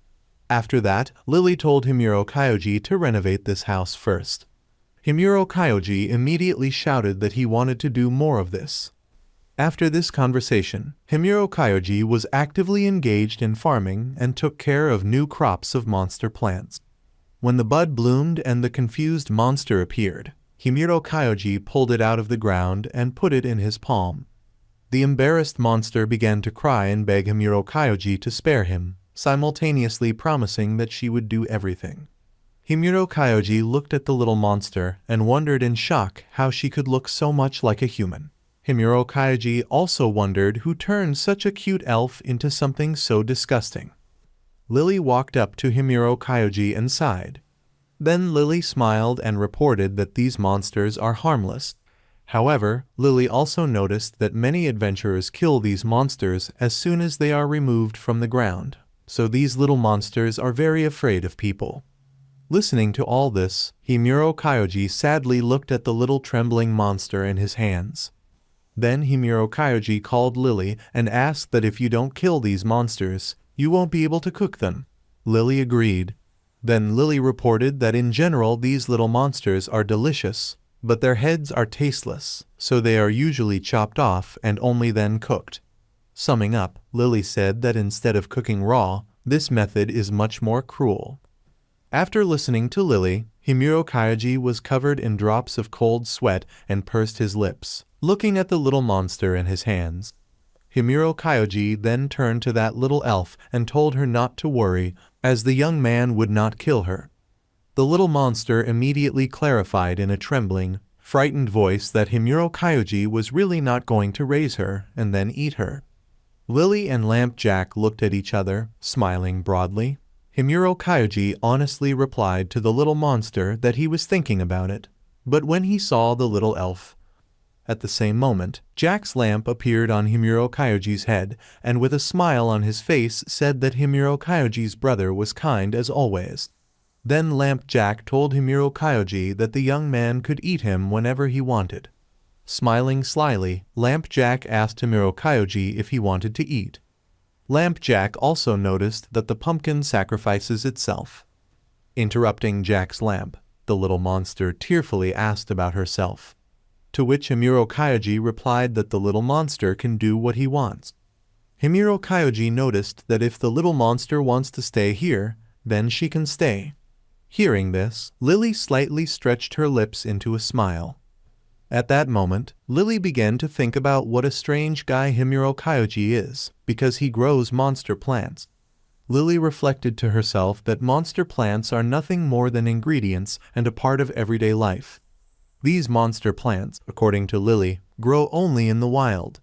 After that, Lily told Himuro Kyoji to renovate this house first. Himuro Kyoji immediately shouted that he wanted to do more of this. After this conversation, Himuro Kyoji was actively engaged in farming and took care of new crops of monster plants. When the bud bloomed and the confused monster appeared, Himuro Kyoji pulled it out of the ground and put it in his palm. The embarrassed monster began to cry and beg Himuro Kyoji to spare him, simultaneously promising that she would do everything. Himuro Kyoji looked at the little monster and wondered in shock how she could look so much like a human. Himuro Kyoji also wondered who turned such a cute elf into something so disgusting. Lily walked up to Himuro Kyoji and sighed. Then Lily smiled and reported that these monsters are harmless. However, Lily also noticed that many adventurers kill these monsters as soon as they are removed from the ground, so these little monsters are very afraid of people. Listening to all this, Himuro Kyoji sadly looked at the little trembling monster in his hands. Then Himuro Kyoji called Lily and asked that if you don't kill these monsters, you won't be able to cook them. Lily agreed. Then Lily reported that in general these little monsters are delicious, but their heads are tasteless, so they are usually chopped off and only then cooked. Summing up, Lily said that instead of cooking raw, this method is much more cruel. After listening to Lily, Himuro Kyoji was covered in drops of cold sweat and pursed his lips, looking at the little monster in his hands. Himuro Kyoji then turned to that little elf and told her not to worry, as the young man would not kill her. The little monster immediately clarified in a trembling, frightened voice that Himuro Kyoji was really not going to raise her and then eat her. Lily and Lamp Jack looked at each other, smiling broadly. Himuro Kyoji honestly replied to the little monster that he was thinking about it, but when he saw the little elf. At the same moment, Jack's lamp appeared on Himuro Kyoji's head, and with a smile on his face said that Himuro Kyoji's brother was kind as always. Then Lamp Jack told Himuro Kyoji that the young man could eat him whenever he wanted. Smiling slyly, Lamp Jack asked Himuro Kyoji if he wanted to eat. Lamp Jack also noticed that the pumpkin sacrifices itself. Interrupting Jack's lamp, the little monster tearfully asked about herself. To which Himuro Kyoji replied that the little monster can do what he wants. Himuro Kyoji noticed that if the little monster wants to stay here, then she can stay. Hearing this, Lily slightly stretched her lips into a smile. At that moment, Lily began to think about what a strange guy Himuro Kyoji is, because he grows monster plants. Lily reflected to herself that monster plants are nothing more than ingredients and a part of everyday life. These monster plants, according to Lily, grow only in the wild.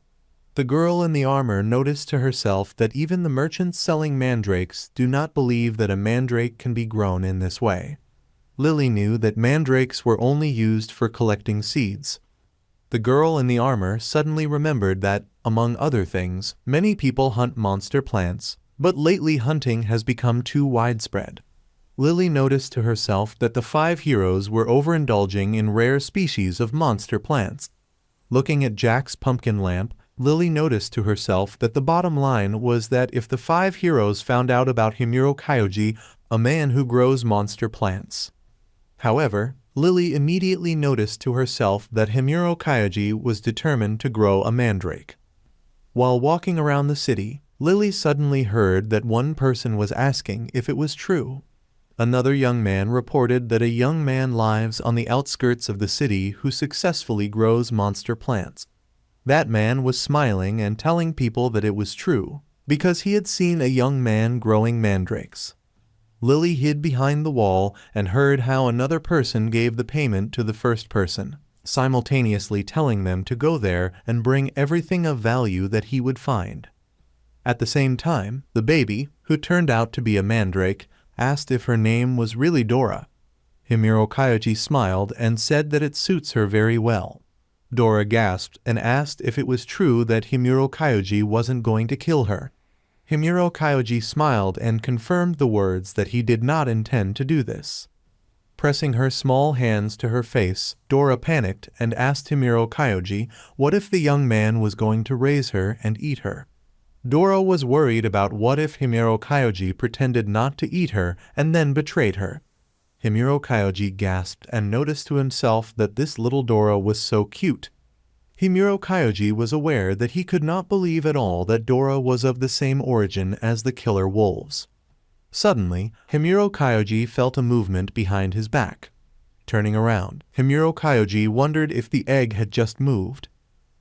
The girl in the armor noticed to herself that even the merchants selling mandrakes do not believe that a mandrake can be grown in this way. Lily knew that mandrakes were only used for collecting seeds. The girl in the armor suddenly remembered that, among other things, many people hunt monster plants, but lately hunting has become too widespread. Lily noticed to herself that the 5 heroes were overindulging in rare species of monster plants. Looking at Jack's pumpkin lamp, Lily noticed to herself that the bottom line was that if the 5 heroes found out about Himuro Kyoji, a man who grows monster plants. However, Lily immediately noticed to herself that Himuro Kyoji was determined to grow a mandrake. While walking around the city, Lily suddenly heard that one person was asking if it was true. Another young man reported that a young man lives on the outskirts of the city who successfully grows monster plants. That man was smiling and telling people that it was true, because he had seen a young man growing mandrakes. Lily hid behind the wall and heard how another person gave the payment to the first person, simultaneously telling them to go there and bring everything of value that he would find. At the same time, the baby, who turned out to be a mandrake, asked if her name was really Dora. Himuro Kyoji smiled and said that it suits her very well. Dora gasped and asked if it was true that Himuro Kyoji wasn't going to kill her. Himuro Kyoji smiled and confirmed the words that he did not intend to do this. Pressing her small hands to her face, Dora panicked and asked Himuro Kyoji what if the young man was going to raise her and eat her. Dora was worried about what if Himuro Kyoji pretended not to eat her and then betrayed her. Himuro Kyoji gasped and noticed to himself that this little Dora was so cute. Himuro Kyoji was aware that he could not believe at all that Dora was of the same origin as the killer wolves. Suddenly, Himuro Kyoji felt a movement behind his back. Turning around, Himuro Kyoji wondered if the egg had just moved.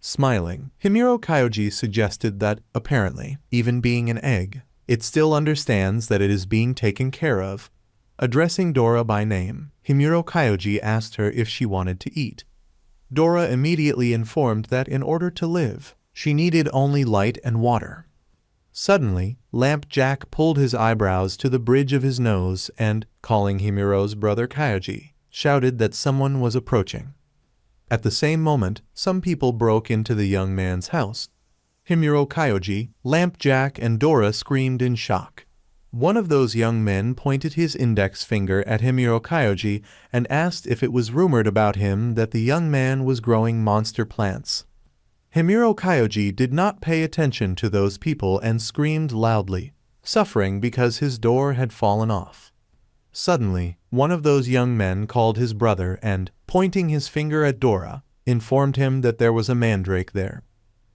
Smiling, Himuro Kyoji suggested that, apparently, even being an egg, it still understands that it is being taken care of. Addressing Dora by name, Himuro Kyoji asked her if she wanted to eat. Dora immediately informed that in order to live, she needed only light and water. Suddenly, Lamp Jack pulled his eyebrows to the bridge of his nose and, calling Himuro's brother Kyoji, shouted that someone was approaching. At the same moment, some people broke into the young man's house. Himuro Kyoji, Lamp Jack, and Dora screamed in shock. One of those young men pointed his index finger at Himuro Kyoji and asked if it was rumored about him that the young man was growing monster plants. Himuro Kyoji did not pay attention to those people and screamed loudly, suffering because his door had fallen off. Suddenly, one of those young men called his brother and, pointing his finger at Dora, informed him that there was a mandrake there.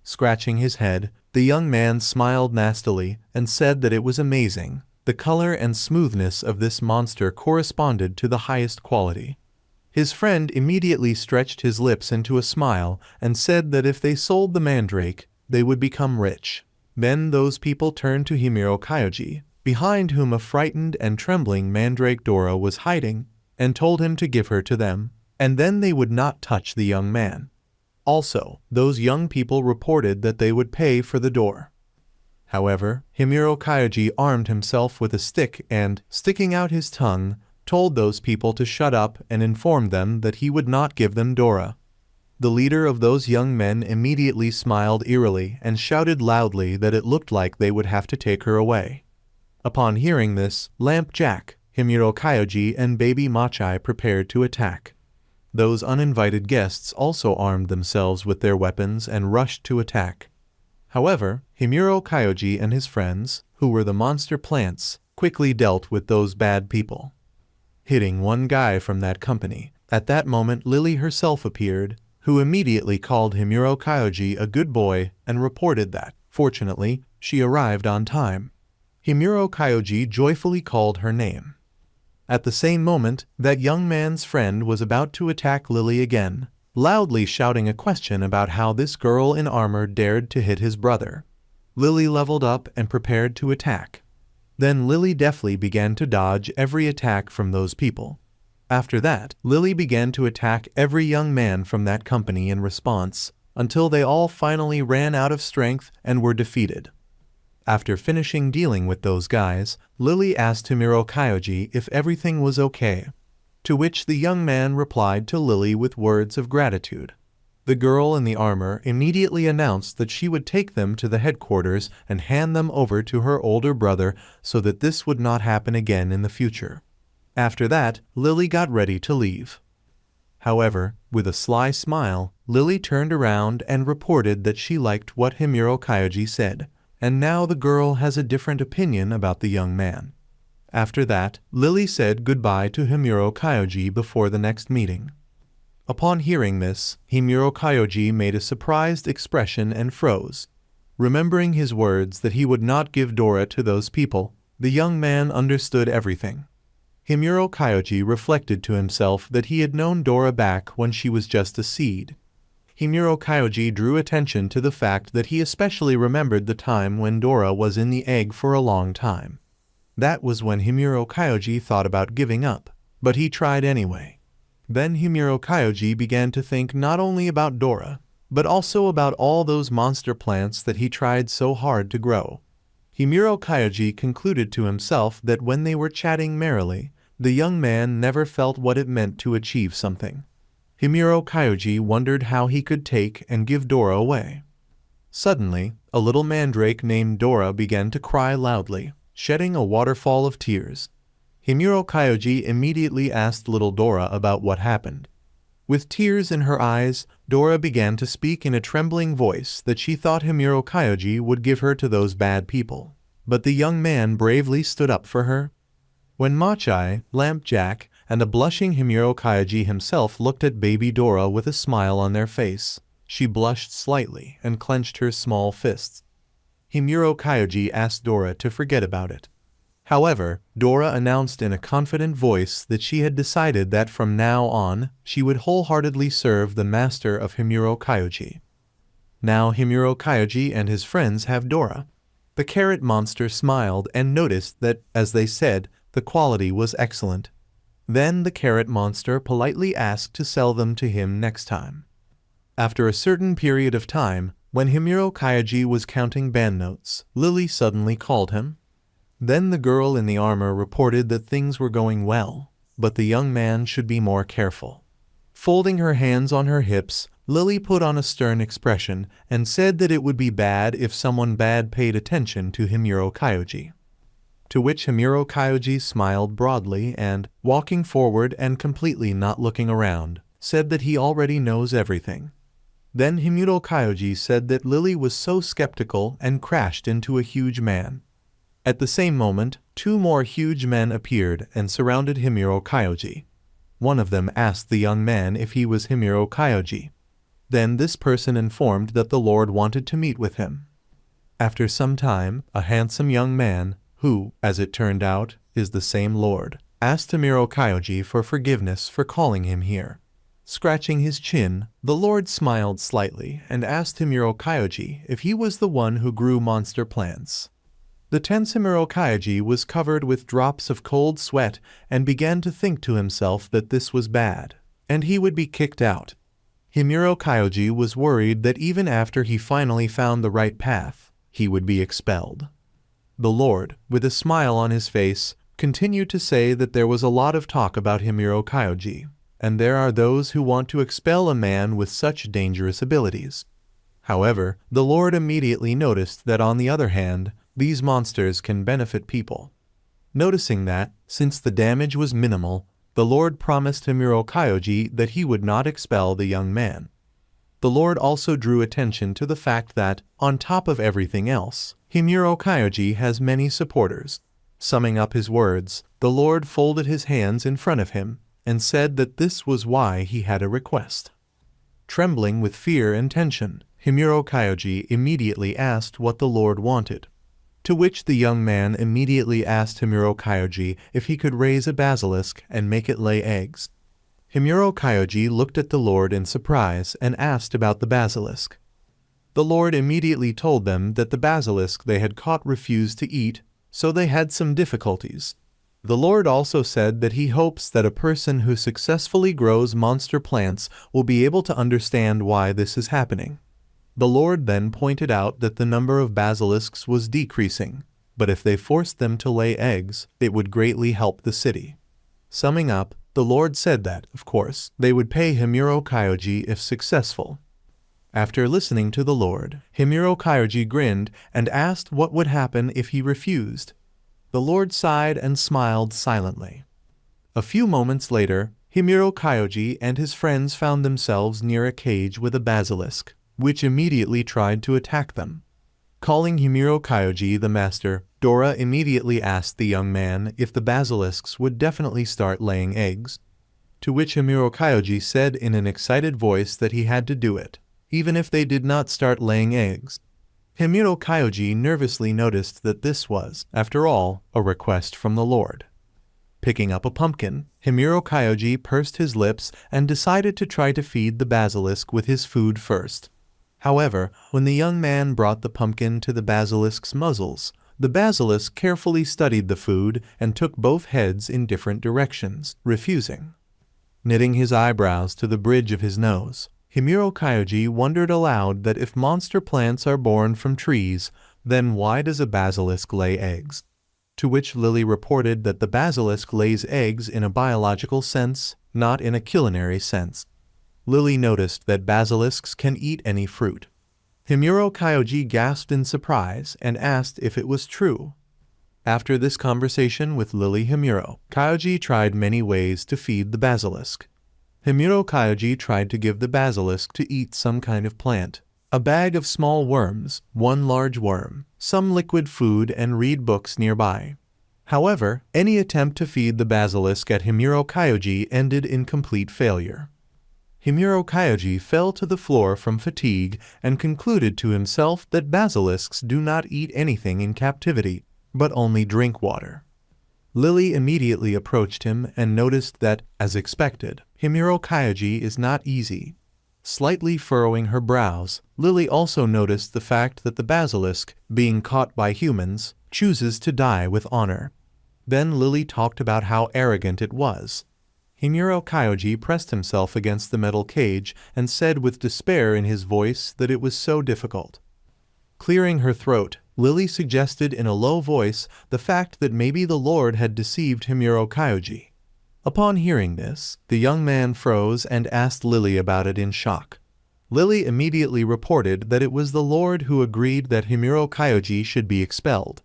Scratching his head, the young man smiled nastily and said that it was amazing. The color and smoothness of this monster corresponded to the highest quality. His friend immediately stretched his lips into a smile and said that if they sold the mandrake, they would become rich. Then those people turned to Himuro Kyoji, behind whom a frightened and trembling mandrake Dora was hiding, and told him to give her to them, and then they would not touch the young man. Also, those young people reported that they would pay for the door. However, Himuro Kyoji armed himself with a stick and, sticking out his tongue, told those people to shut up and informed them that he would not give them Dora. The leader of those young men immediately smiled eerily and shouted loudly that it looked like they would have to take her away. Upon hearing this, Lamp Jack, Himuro Kyoji, and Baby Machai prepared to attack. Those uninvited guests also armed themselves with their weapons and rushed to attack. However, Himuro Kyoji and his friends, who were the monster plants, quickly dealt with those bad people, hitting one guy from that company. At that moment, Lily herself appeared, who immediately called Himuro Kyoji a good boy and reported that, fortunately, she arrived on time. Himuro Kyoji joyfully called her name. At the same moment, that young man's friend was about to attack Lily again, loudly shouting a question about how this girl in armor dared to hit his brother. Lily leveled up and prepared to attack. Then Lily deftly began to dodge every attack from those people. After that, Lily began to attack every young man from that company in response, until they all finally ran out of strength and were defeated. After finishing dealing with those guys, Lily asked Himuro Kyoji if everything was okay, to which the young man replied to Lily with words of gratitude. The girl in the armor immediately announced that she would take them to the headquarters and hand them over to her older brother so that this would not happen again in the future. After that, Lily got ready to leave. However, with a sly smile, Lily turned around and reported that she liked what Himuro Kyoji said, and now the girl has a different opinion about the young man. After that, Lily said goodbye to Himuro Kyoji before the next meeting. Upon hearing this, Himuro Kyoji made a surprised expression and froze. Remembering his words that he would not give Dora to those people, the young man understood everything. Himuro Kyoji reflected to himself that he had known Dora back when she was just a seed. Himuro Kyoji drew attention to the fact that he especially remembered the time when Dora was in the egg for a long time. That was when Himuro Kyoji thought about giving up, but he tried anyway. Then Himuro Kyoji began to think not only about Dora, but also about all those monster plants that he tried so hard to grow. Himuro Kyoji concluded to himself that when they were chatting merrily, the young man never felt what it meant to achieve something. Himuro Kyoji wondered how he could take and give Dora away. Suddenly, a little mandrake named Dora began to cry loudly, shedding a waterfall of tears. Himuro Kyoji immediately asked little Dora about what happened. With tears in her eyes, Dora began to speak in a trembling voice that she thought Himuro Kyoji would give her to those bad people. But the young man bravely stood up for her. When Machai, Lamp Jack, and a blushing Himuro Kyoji himself looked at baby Dora with a smile on their face, she blushed slightly and clenched her small fists. Himuro Kyoji asked Dora to forget about it. However, Dora announced in a confident voice that she had decided that from now on, she would wholeheartedly serve the master of Himuro Kyoji. Now Himuro Kyoji and his friends have Dora. The carrot monster smiled and noticed that, as they said, the quality was excellent. Then the carrot monster politely asked to sell them to him next time. After a certain period of time, when Himuro Kyoji was counting banknotes, Lily suddenly called him. Then the girl in the armor reported that things were going well, but the young man should be more careful. Folding her hands on her hips, Lily put on a stern expression and said that it would be bad if someone bad paid attention to Himuro Kyoji. To which Himuro Kyoji smiled broadly and, walking forward and completely not looking around, said that he already knows everything. Then Himuro Kyoji said that Lily was so skeptical and crashed into a huge man. At the same moment, two more huge men appeared and surrounded Himuro Kyoji. One of them asked the young man if he was Himuro Kyoji. Then this person informed that the Lord wanted to meet with him. After some time, a handsome young man, who, as it turned out, is the same Lord, asked Himuro Kyoji for forgiveness for calling him here. Scratching his chin, the Lord smiled slightly and asked Himuro Kyoji if he was the one who grew monster plants. The tense Himuro Kyoji was covered with drops of cold sweat and began to think to himself that this was bad, and he would be kicked out. Himuro Kyoji was worried that even after he finally found the right path, he would be expelled. The Lord, with a smile on his face, continued to say that there was a lot of talk about Himuro Kyoji, and there are those who want to expel a man with such dangerous abilities. However, the Lord immediately noticed that on the other hand, these monsters can benefit people. Noticing that, since the damage was minimal, the Lord promised Himuro Kyoji that he would not expel the young man. The Lord also drew attention to the fact that, on top of everything else, Himuro Kyoji has many supporters. Summing up his words, the Lord folded his hands in front of him and said that this was why he had a request. Trembling with fear and tension, Himuro Kyoji immediately asked what the Lord wanted. To which the young man immediately asked Himuro Kyoji if he could raise a basilisk and make it lay eggs. Himuro Kyoji looked at the Lord in surprise and asked about the basilisk. The Lord immediately told them that the basilisk they had caught refused to eat, so they had some difficulties. The Lord also said that he hopes that a person who successfully grows monster plants will be able to understand why this is happening. The Lord then pointed out that the number of basilisks was decreasing, but if they forced them to lay eggs, it would greatly help the city. Summing up, the Lord said that, of course, they would pay Himuro Kyoji if successful. After listening to the Lord, Himuro Kyoji grinned and asked what would happen if he refused. The Lord sighed and smiled silently. A few moments later, Himuro Kyoji and his friends found themselves near a cage with a basilisk, which immediately tried to attack them. Calling Himuro Kyoji the master, Dora immediately asked the young man if the basilisks would definitely start laying eggs. To which Himuro Kyoji said in an excited voice that he had to do it, even if they did not start laying eggs. Himuro Kyoji nervously noticed that this was, after all, a request from the Lord. Picking up a pumpkin, Himuro Kyoji pursed his lips and decided to try to feed the basilisk with his food first. However, when the young man brought the pumpkin to the basilisk's muzzles, the basilisk carefully studied the food and took both heads in different directions, refusing. Knitting his eyebrows to the bridge of his nose, Himuro Kyoji wondered aloud that if monster plants are born from trees, then why does a basilisk lay eggs? To which Lily reported that the basilisk lays eggs in a biological sense, not in a culinary sense. Lily noticed that basilisks can eat any fruit. Himuro Kyoji gasped in surprise and asked if it was true. After this conversation with Lily, Himuro Kyoji tried many ways to feed the basilisk. Himuro Kyoji tried to give the basilisk to eat some kind of plant, a bag of small worms, one large worm, some liquid food, and read books nearby. However, any attempt to feed the basilisk at Himuro Kyoji ended in complete failure. Himuro Kyoji fell to the floor from fatigue and concluded to himself that basilisks do not eat anything in captivity, but only drink water. Lily immediately approached him and noticed that, as expected, Himuro Kyoji is not easy. Slightly furrowing her brows, Lily also noticed the fact that the basilisk, being caught by humans, chooses to die with honor. Then Lily talked about how arrogant it was. Himuro Kyoji pressed himself against the metal cage and said with despair in his voice that it was so difficult. Clearing her throat, Lily suggested in a low voice the fact that maybe the Lord had deceived Himuro Kyoji. Upon hearing this, the young man froze and asked Lily about it in shock. Lily immediately reported that it was the Lord who agreed that Himuro Kyoji should be expelled.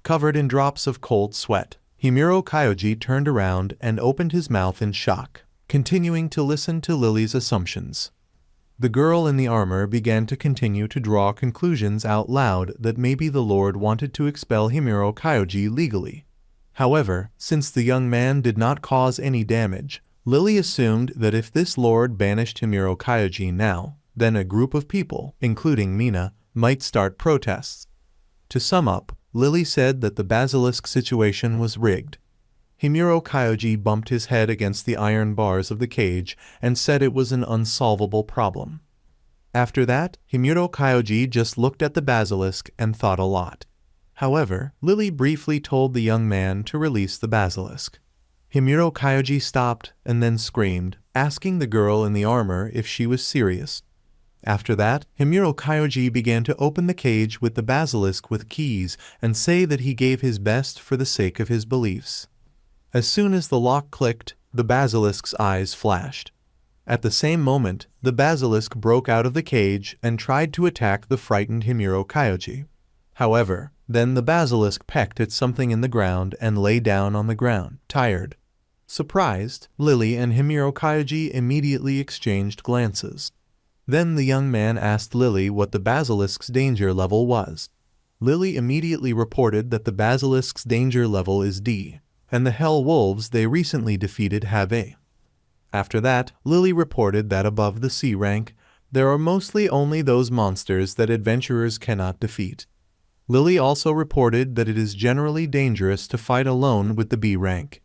Covered in drops of cold sweat, Himuro Kyoji turned around and opened his mouth in shock, continuing to listen to Lily's assumptions. The girl in the armor began to continue to draw conclusions out loud that maybe the Lord wanted to expel Himuro Kyoji legally. However, since the young man did not cause any damage, Lily assumed that if this Lord banished Himuro Kyoji now, then a group of people, including Mina, might start protests. To sum up, Lily said that the basilisk situation was rigged. Himuro Kyoji bumped his head against the iron bars of the cage and said it was an unsolvable problem. After that, Himuro Kyoji just looked at the basilisk and thought a lot. However, Lily briefly told the young man to release the basilisk. Himuro Kyoji stopped and then screamed, asking the girl in the armor if she was serious. After that, Himuro Kyoji began to open the cage with the basilisk with keys and say that he gave his best for the sake of his beliefs. As soon as the lock clicked, the basilisk's eyes flashed. At the same moment, the basilisk broke out of the cage and tried to attack the frightened Himuro Kyoji. However, then the basilisk pecked at something in the ground and lay down on the ground, tired. Surprised, Lily and Himuro Kyoji immediately exchanged glances. Then the young man asked Lily what the basilisk's danger level was. Lily immediately reported that the basilisk's danger level is D, and the Hell Wolves they recently defeated have A. After that, Lily reported that above the C rank, there are mostly only those monsters that adventurers cannot defeat. Lily also reported that it is generally dangerous to fight alone with the B rank.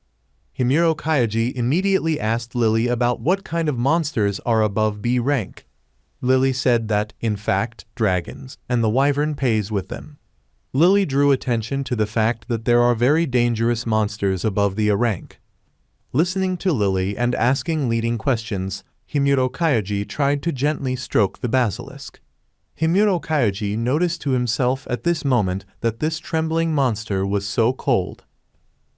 Himuro Kyoji immediately asked Lily about what kind of monsters are above B rank. Lily said that, in fact, dragons, and the wyvern pays with them. Lily drew attention to the fact that there are very dangerous monsters above the A rank. Listening to Lily and asking leading questions, Himuro Kyoji tried to gently stroke the basilisk. Himuro Kyoji noticed to himself at this moment that this trembling monster was so cold.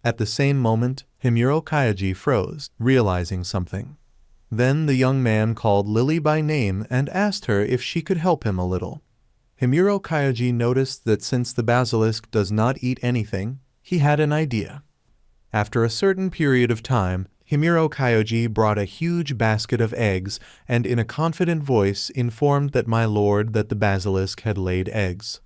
At the same moment, Himuro Kyoji froze, realizing something. Then the young man called Lily by name and asked her if she could help him a little. Himuro Kyoji noticed that since the basilisk does not eat anything, he had an idea. After a certain period of time, Himuro Kyoji brought a huge basket of eggs and in a confident voice informed that my lord that the basilisk had laid eggs.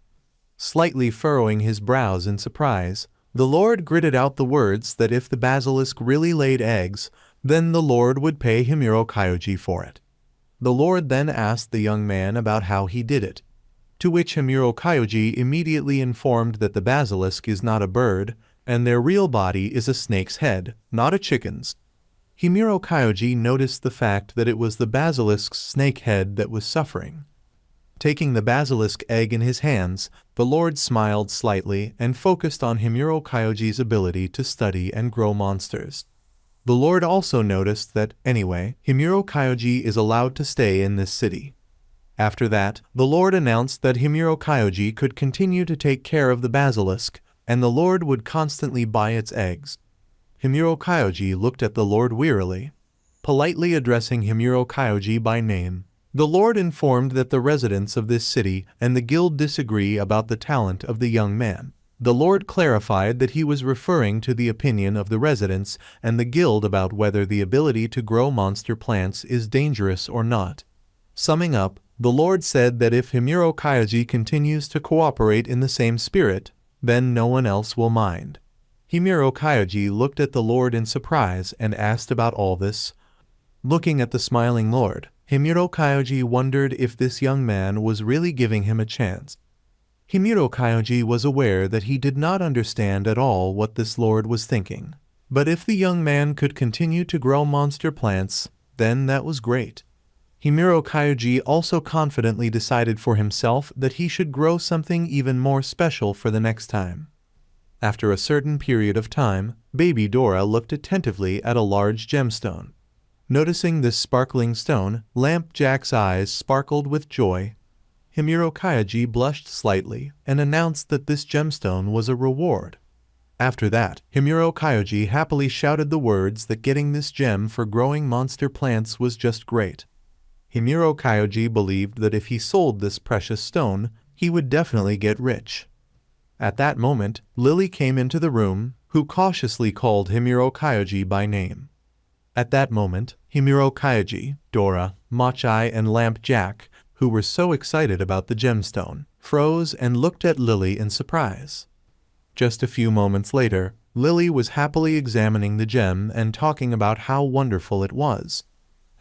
Slightly furrowing his brows in surprise, the lord gritted out the words that if the basilisk really laid eggs, then the lord would pay Himuro Kyoji for it. The lord then asked the young man about how he did it, to which Himuro Kyoji immediately informed that the basilisk is not a bird, and their real body is a snake's head, not a chicken's. Himuro Kyoji noticed the fact that it was the basilisk's snake head that was suffering. Taking the basilisk egg in his hands, the lord smiled slightly and focused on Himuro Kyoji's ability to study and grow monsters. The lord also noticed that, anyway, Himuro Kyoji is allowed to stay in this city. After that, the lord announced that Himuro Kyoji could continue to take care of the basilisk, and the lord would constantly buy its eggs. Himuro Kyoji looked at the lord wearily. Politely addressing Himuro Kyoji by name, the lord informed that the residents of this city and the guild disagree about the talent of the young man. The lord clarified that he was referring to the opinion of the residents and the guild about whether the ability to grow monster plants is dangerous or not. Summing up, the lord said that if Himuro Kyoji continues to cooperate in the same spirit, then no one else will mind. Himuro Kyoji looked at the lord in surprise and asked about all this. Looking at the smiling lord, Himuro Kyoji wondered if this young man was really giving him a chance. Himuro Kyoji was aware that he did not understand at all what this lord was thinking. But if the young man could continue to grow monster plants, then that was great. Himuro Kyoji also confidently decided for himself that he should grow something even more special for the next time. After a certain period of time, baby Dora looked attentively at a large gemstone. Noticing this sparkling stone, Lamp Jack's eyes sparkled with joy. Himuro Kyoji blushed slightly and announced that this gemstone was a reward. After that, Himuro Kyoji happily shouted the words that getting this gem for growing monster plants was just great. Himuro Kyoji believed that if he sold this precious stone, he would definitely get rich. At that moment, Lily came into the room, who cautiously called Himuro Kyoji by name. At that moment, Himuro Kyoji, Dora, Machai, and Lamp Jack, who were so excited about the gemstone, froze and looked at Lily in surprise. Just a few moments later, Lily was happily examining the gem and talking about how wonderful it was.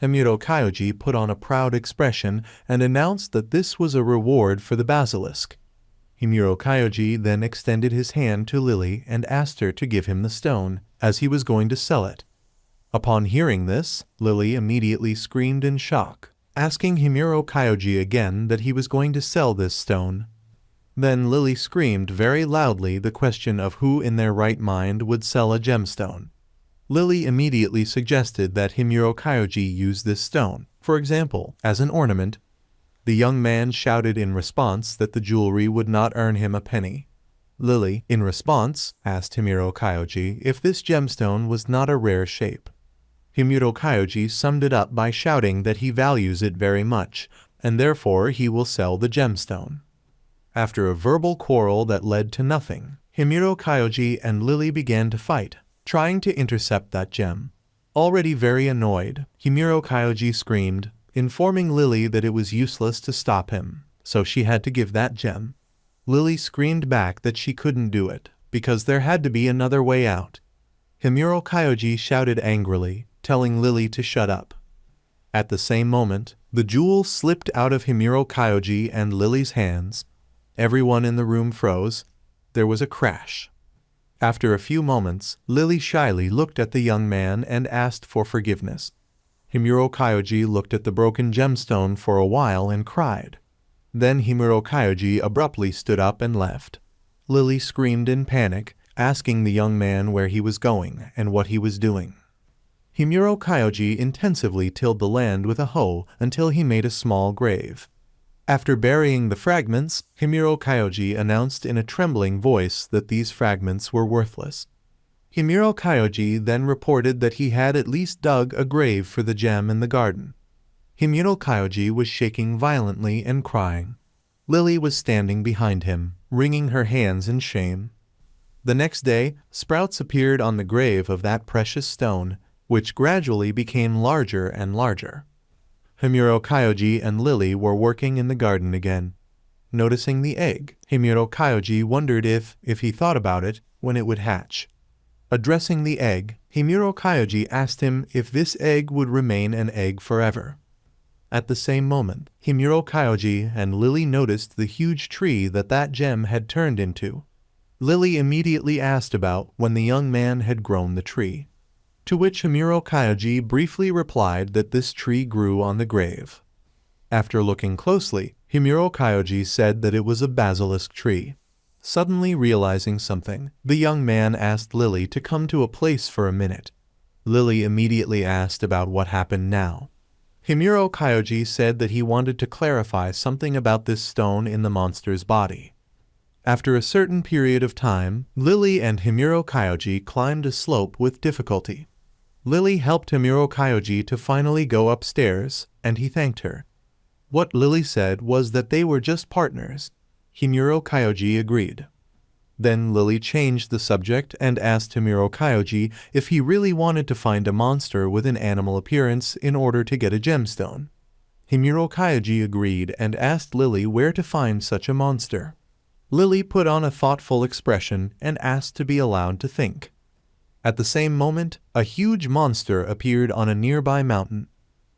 Himuro Kyoji put on a proud expression and announced that this was a reward for the basilisk. Himuro Kyoji then extended his hand to Lily and asked her to give him the stone, as he was going to sell it. Upon hearing this, Lily immediately screamed in shock, asking Himuro Kyoji again that he was going to sell this stone. Then Lily screamed very loudly the question of who in their right mind would sell a gemstone. Lily immediately suggested that Himuro Kyoji use this stone, for example, as an ornament. The young man shouted in response that the jewelry would not earn him a penny. Lily, in response, asked Himuro Kyoji if this gemstone was not a rare shape. Himuro Kyoji summed it up by shouting that he values it very much, and therefore he will sell the gemstone. After a verbal quarrel that led to nothing, Himuro Kyoji and Lily began to fight, trying to intercept that gem. Already very annoyed, Himuro Kyoji screamed, informing Lily that it was useless to stop him, so she had to give that gem. Lily screamed back that she couldn't do it, because there had to be another way out. Himuro Kyoji shouted angrily, telling Lily to shut up. At the same moment, the jewel slipped out of Himuro Kyoji and Lily's hands. Everyone in the room froze. There was a crash. After a few moments, Lily shyly looked at the young man and asked for forgiveness. Himuro Kyoji looked at the broken gemstone for a while and cried. Then Himuro Kyoji abruptly stood up and left. Lily screamed in panic, asking the young man where he was going and what he was doing. Himuro Kyoji intensively tilled the land with a hoe until he made a small grave. After burying the fragments, Himuro Kyoji announced in a trembling voice that these fragments were worthless. Himuro Kyoji then reported that he had at least dug a grave for the gem in the garden. Himuro Kyoji was shaking violently and crying. Lily was standing behind him, wringing her hands in shame. The next day, sprouts appeared on the grave of that precious stone, which gradually became larger and larger. Himuro Kyoji and Lily were working in the garden again. Noticing the egg, Himuro Kyoji wondered if he thought about it, when it would hatch. Addressing the egg, Himuro Kyoji asked him if this egg would remain an egg forever. At the same moment, Himuro Kyoji and Lily noticed the huge tree that gem had turned into. Lily immediately asked about when the young man had grown the tree, to which Himuro Kyoji briefly replied that this tree grew on the grave. After looking closely, Himuro Kyoji said that it was a basilisk tree. Suddenly realizing something, the young man asked Lily to come to a place for a minute. Lily immediately asked about what happened now. Himuro Kyoji said that he wanted to clarify something about this stone in the monster's body. After a certain period of time, Lily and Himuro Kyoji climbed a slope with difficulty. Lily helped Himuro Kyoji to finally go upstairs, and he thanked her. What Lily said was that they were just partners. Himuro Kyoji agreed. Then Lily changed the subject and asked Himuro Kyoji if he really wanted to find a monster with an animal appearance in order to get a gemstone. Himuro Kyoji agreed and asked Lily where to find such a monster. Lily put on a thoughtful expression and asked to be allowed to think. At the same moment, a huge monster appeared on a nearby mountain.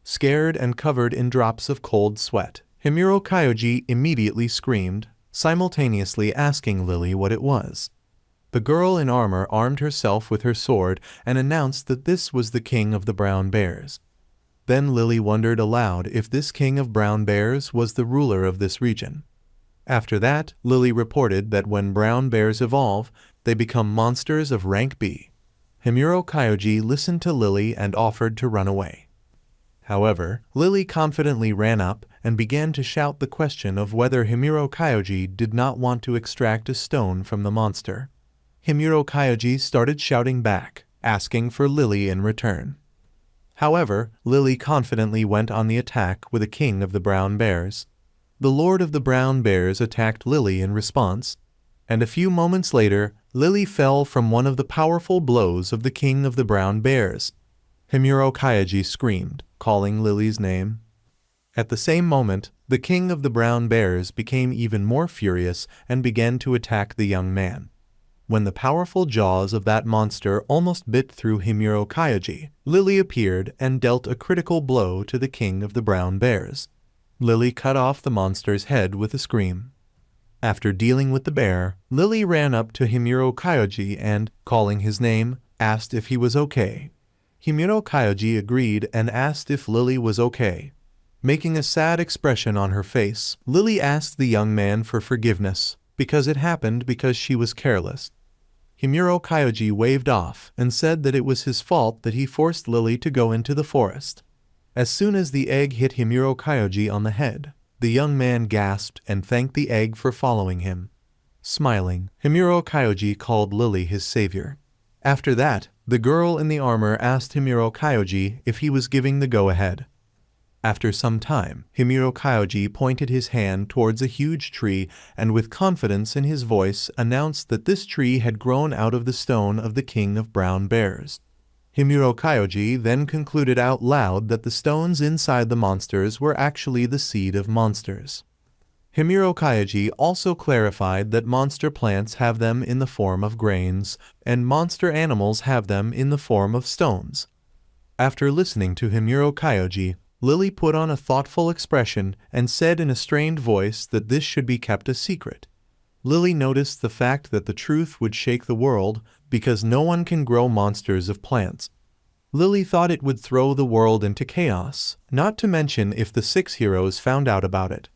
Scared and covered in drops of cold sweat, Himuro Kyoji immediately screamed, simultaneously asking Lily what it was. The girl in armor armed herself with her sword and announced that this was the king of the brown bears. Then Lily wondered aloud if this king of brown bears was the ruler of this region. After that, Lily reported that when brown bears evolve, they become monsters of rank B. Himuro Kyoji listened to Lily and offered to run away. However, Lily confidently ran up and began to shout the question of whether Himuro Kyoji did not want to extract a stone from the monster. Himuro Kyoji started shouting back, asking for Lily in return. However, Lily confidently went on the attack with the king of the brown bears. The Lord of the Brown Bears attacked Lily in response, and a few moments later, Lily fell from one of the powerful blows of the King of the Brown Bears. Himuro Kyoji screamed, calling Lily's name. At the same moment, the King of the Brown Bears became even more furious and began to attack the young man. When the powerful jaws of that monster almost bit through Himuro Kyoji, Lily appeared and dealt a critical blow to the King of the Brown Bears. Lily cut off the monster's head with a scream. After dealing with the bear, Lily ran up to Himuro Kyoji and, calling his name, asked if he was okay. Himuro Kyoji agreed and asked if Lily was okay. Making a sad expression on her face, Lily asked the young man for forgiveness, because it happened because she was careless. Himuro Kyoji waved off and said that it was his fault that he forced Lily to go into the forest. As soon as the egg hit Himuro Kyoji on the head, the young man gasped and thanked the egg for following him. Smiling, Himuro Kyoji called Lily his savior. After that, the girl in the armor asked Himuro Kyoji if he was giving the go-ahead. After some time, Himuro Kyoji pointed his hand towards a huge tree and with confidence in his voice announced that this tree had grown out of the stone of the King of Brown Bears. Himuro Kyoji then concluded out loud that the stones inside the monsters were actually the seed of monsters. Himuro Kyoji also clarified that monster plants have them in the form of grains, and monster animals have them in the form of stones. After listening to Himuro Kyoji, Lily put on a thoughtful expression and said in a strained voice that this should be kept a secret. Lily noticed the fact that the truth would shake the world because no one can grow monsters of plants. Lily thought it would throw the world into chaos, not to mention if the 6 heroes found out about it.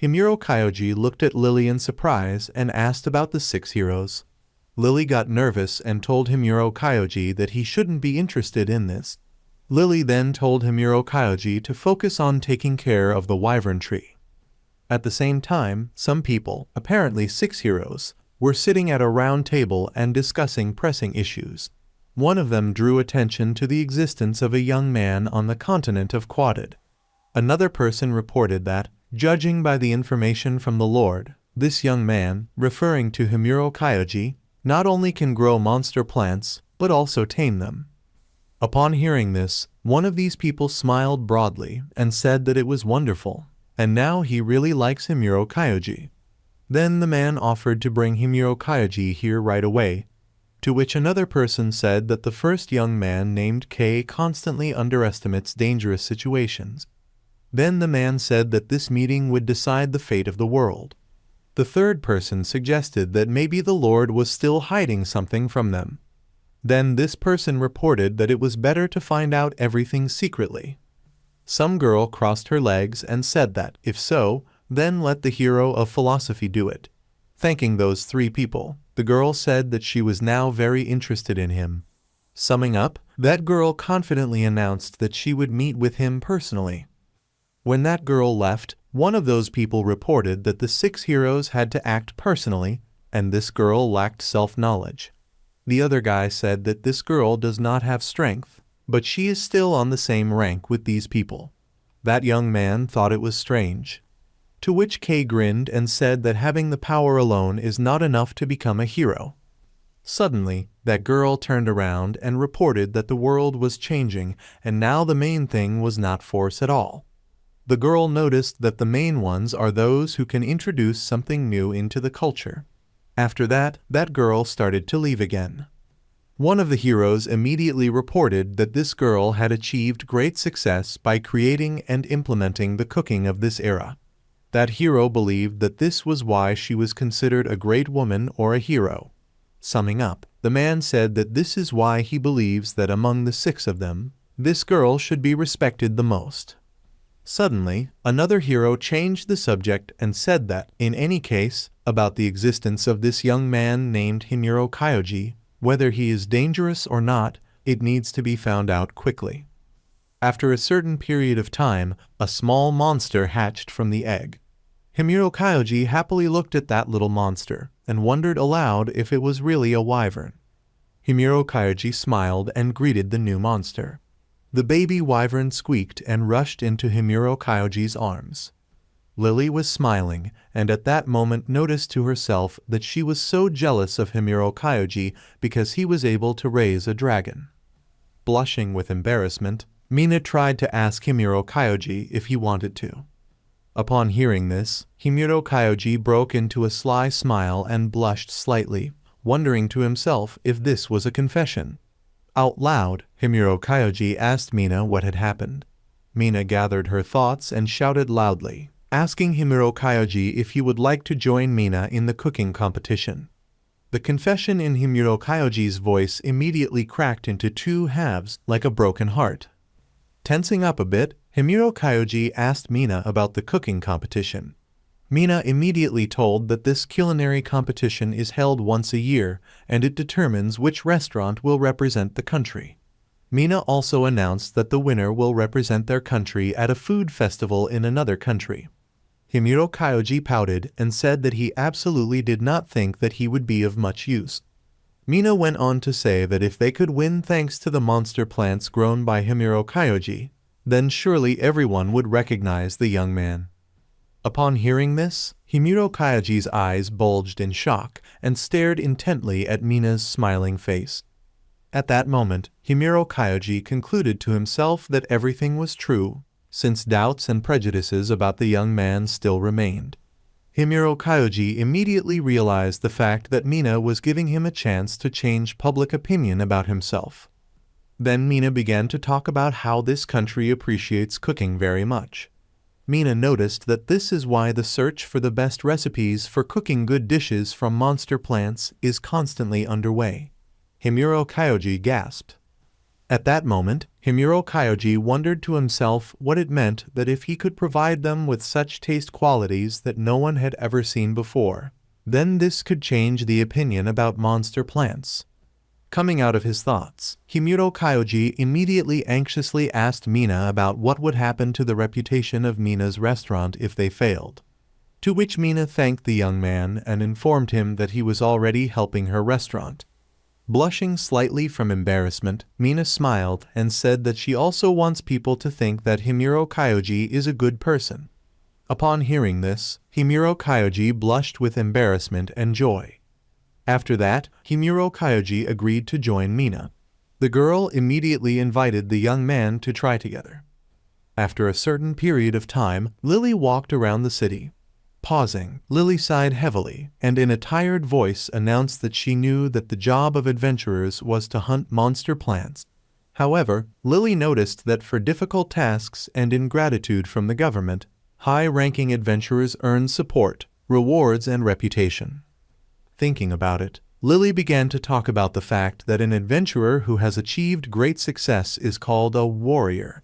Himuro Kyoji looked at Lily in surprise and asked about the 6 heroes. Lily got nervous and told Himuro Kyoji that he shouldn't be interested in this. Lily then told Himuro Kyoji to focus on taking care of the wyvern tree. At the same time, some people, apparently 6 heroes, were sitting at a round table and discussing pressing issues. One of them drew attention to the existence of a young man on the continent of Quadid. Another person reported that, judging by the information from the Lord, this young man, referring to Himuro Kyoji, not only can grow monster plants, but also tame them. Upon hearing this, one of these people smiled broadly and said that it was wonderful, and now he really likes Himuro Kyoji. Then the man offered to bring Himuro Kyoji here right away, to which another person said that the first young man named Kei constantly underestimates dangerous situations. Then the man said that this meeting would decide the fate of the world. The third person suggested that maybe the Lord was still hiding something from them. Then this person reported that it was better to find out everything secretly. Some girl crossed her legs and said that, if so, then let the hero of philosophy do it. Thanking those three people, the girl said that she was now very interested in him. Summing up, that girl confidently announced that she would meet with him personally. When that girl left, one of those people reported that the 6 heroes had to act personally, and this girl lacked self-knowledge. The other guy said that this girl does not have strength, but she is still on the same rank with these people. That young man thought it was strange. To which Kei grinned and said that having the power alone is not enough to become a hero. Suddenly, that girl turned around and reported that the world was changing, and now the main thing was not force at all. The girl noticed that the main ones are those who can introduce something new into the culture. After that, that girl started to leave again. One of the heroes immediately reported that this girl had achieved great success by creating and implementing the cooking of this era. That hero believed that this was why she was considered a great woman or a hero. Summing up, the man said that this is why he believes that among the 6 of them, this girl should be respected the most. Suddenly, another hero changed the subject and said that, in any case, about the existence of this young man named Himuro Kyoji, whether he is dangerous or not, it needs to be found out quickly. After a certain period of time, a small monster hatched from the egg. Himuro Kyoji happily looked at that little monster and wondered aloud if it was really a wyvern. Himuro Kyoji smiled and greeted the new monster. The baby wyvern squeaked and rushed into Himuro Kyoji's arms. Lily was smiling, and at that moment noticed to herself that she was so jealous of Himuro Kyoji because he was able to raise a dragon. Blushing with embarrassment, Mina tried to ask Himuro Kyoji if he wanted to. Upon hearing this, Himuro Kyoji broke into a sly smile and blushed slightly, wondering to himself if this was a confession. Out loud, Himuro Kyoji asked Mina what had happened. Mina gathered her thoughts and shouted loudly, asking Himuro Kyoji if he would like to join Mina in the cooking competition. The confession in Himuro Kyoji's voice immediately cracked into 2 halves like a broken heart. Tensing up a bit, Himuro Kyoji asked Mina about the cooking competition. Mina immediately told that this culinary competition is held once a year, and it determines which restaurant will represent the country. Mina also announced that the winner will represent their country at a food festival in another country. Himuro Kyoji pouted and said that he absolutely did not think that he would be of much use. Mina went on to say that if they could win thanks to the monster plants grown by Himuro Kyoji, then surely everyone would recognize the young man. Upon hearing this, Himuro Kyoji's eyes bulged in shock and stared intently at Mina's smiling face. At that moment, Himuro Kyoji concluded to himself that everything was true, since doubts and prejudices about the young man still remained. Himuro Kyoji immediately realized the fact that Mina was giving him a chance to change public opinion about himself. Then Mina began to talk about how this country appreciates cooking very much. Mina noticed that this is why the search for the best recipes for cooking good dishes from monster plants is constantly underway. Himuro Kyoji gasped. At that moment, Himuro Kyoji wondered to himself what it meant that if he could provide them with such taste qualities that no one had ever seen before, then this could change the opinion about monster plants. Coming out of his thoughts, Himuro Kyoji immediately anxiously asked Mina about what would happen to the reputation of Mina's restaurant if they failed. To which Mina thanked the young man and informed him that he was already helping her restaurant. Blushing slightly from embarrassment, Mina smiled and said that she also wants people to think that Himuro Kyoji is a good person. Upon hearing this, Himuro Kyoji blushed with embarrassment and joy. After that, Himuro Kyoji agreed to join Mina. The girl immediately invited the young man to try together. After a certain period of time, Lily walked around the city. Pausing, Lily sighed heavily, and in a tired voice announced that she knew that the job of adventurers was to hunt monster plants. However, Lily noticed that for difficult tasks and in gratitude from the government, high-ranking adventurers earn support, rewards, and reputation. Thinking about it, Lily began to talk about the fact that an adventurer who has achieved great success is called a warrior.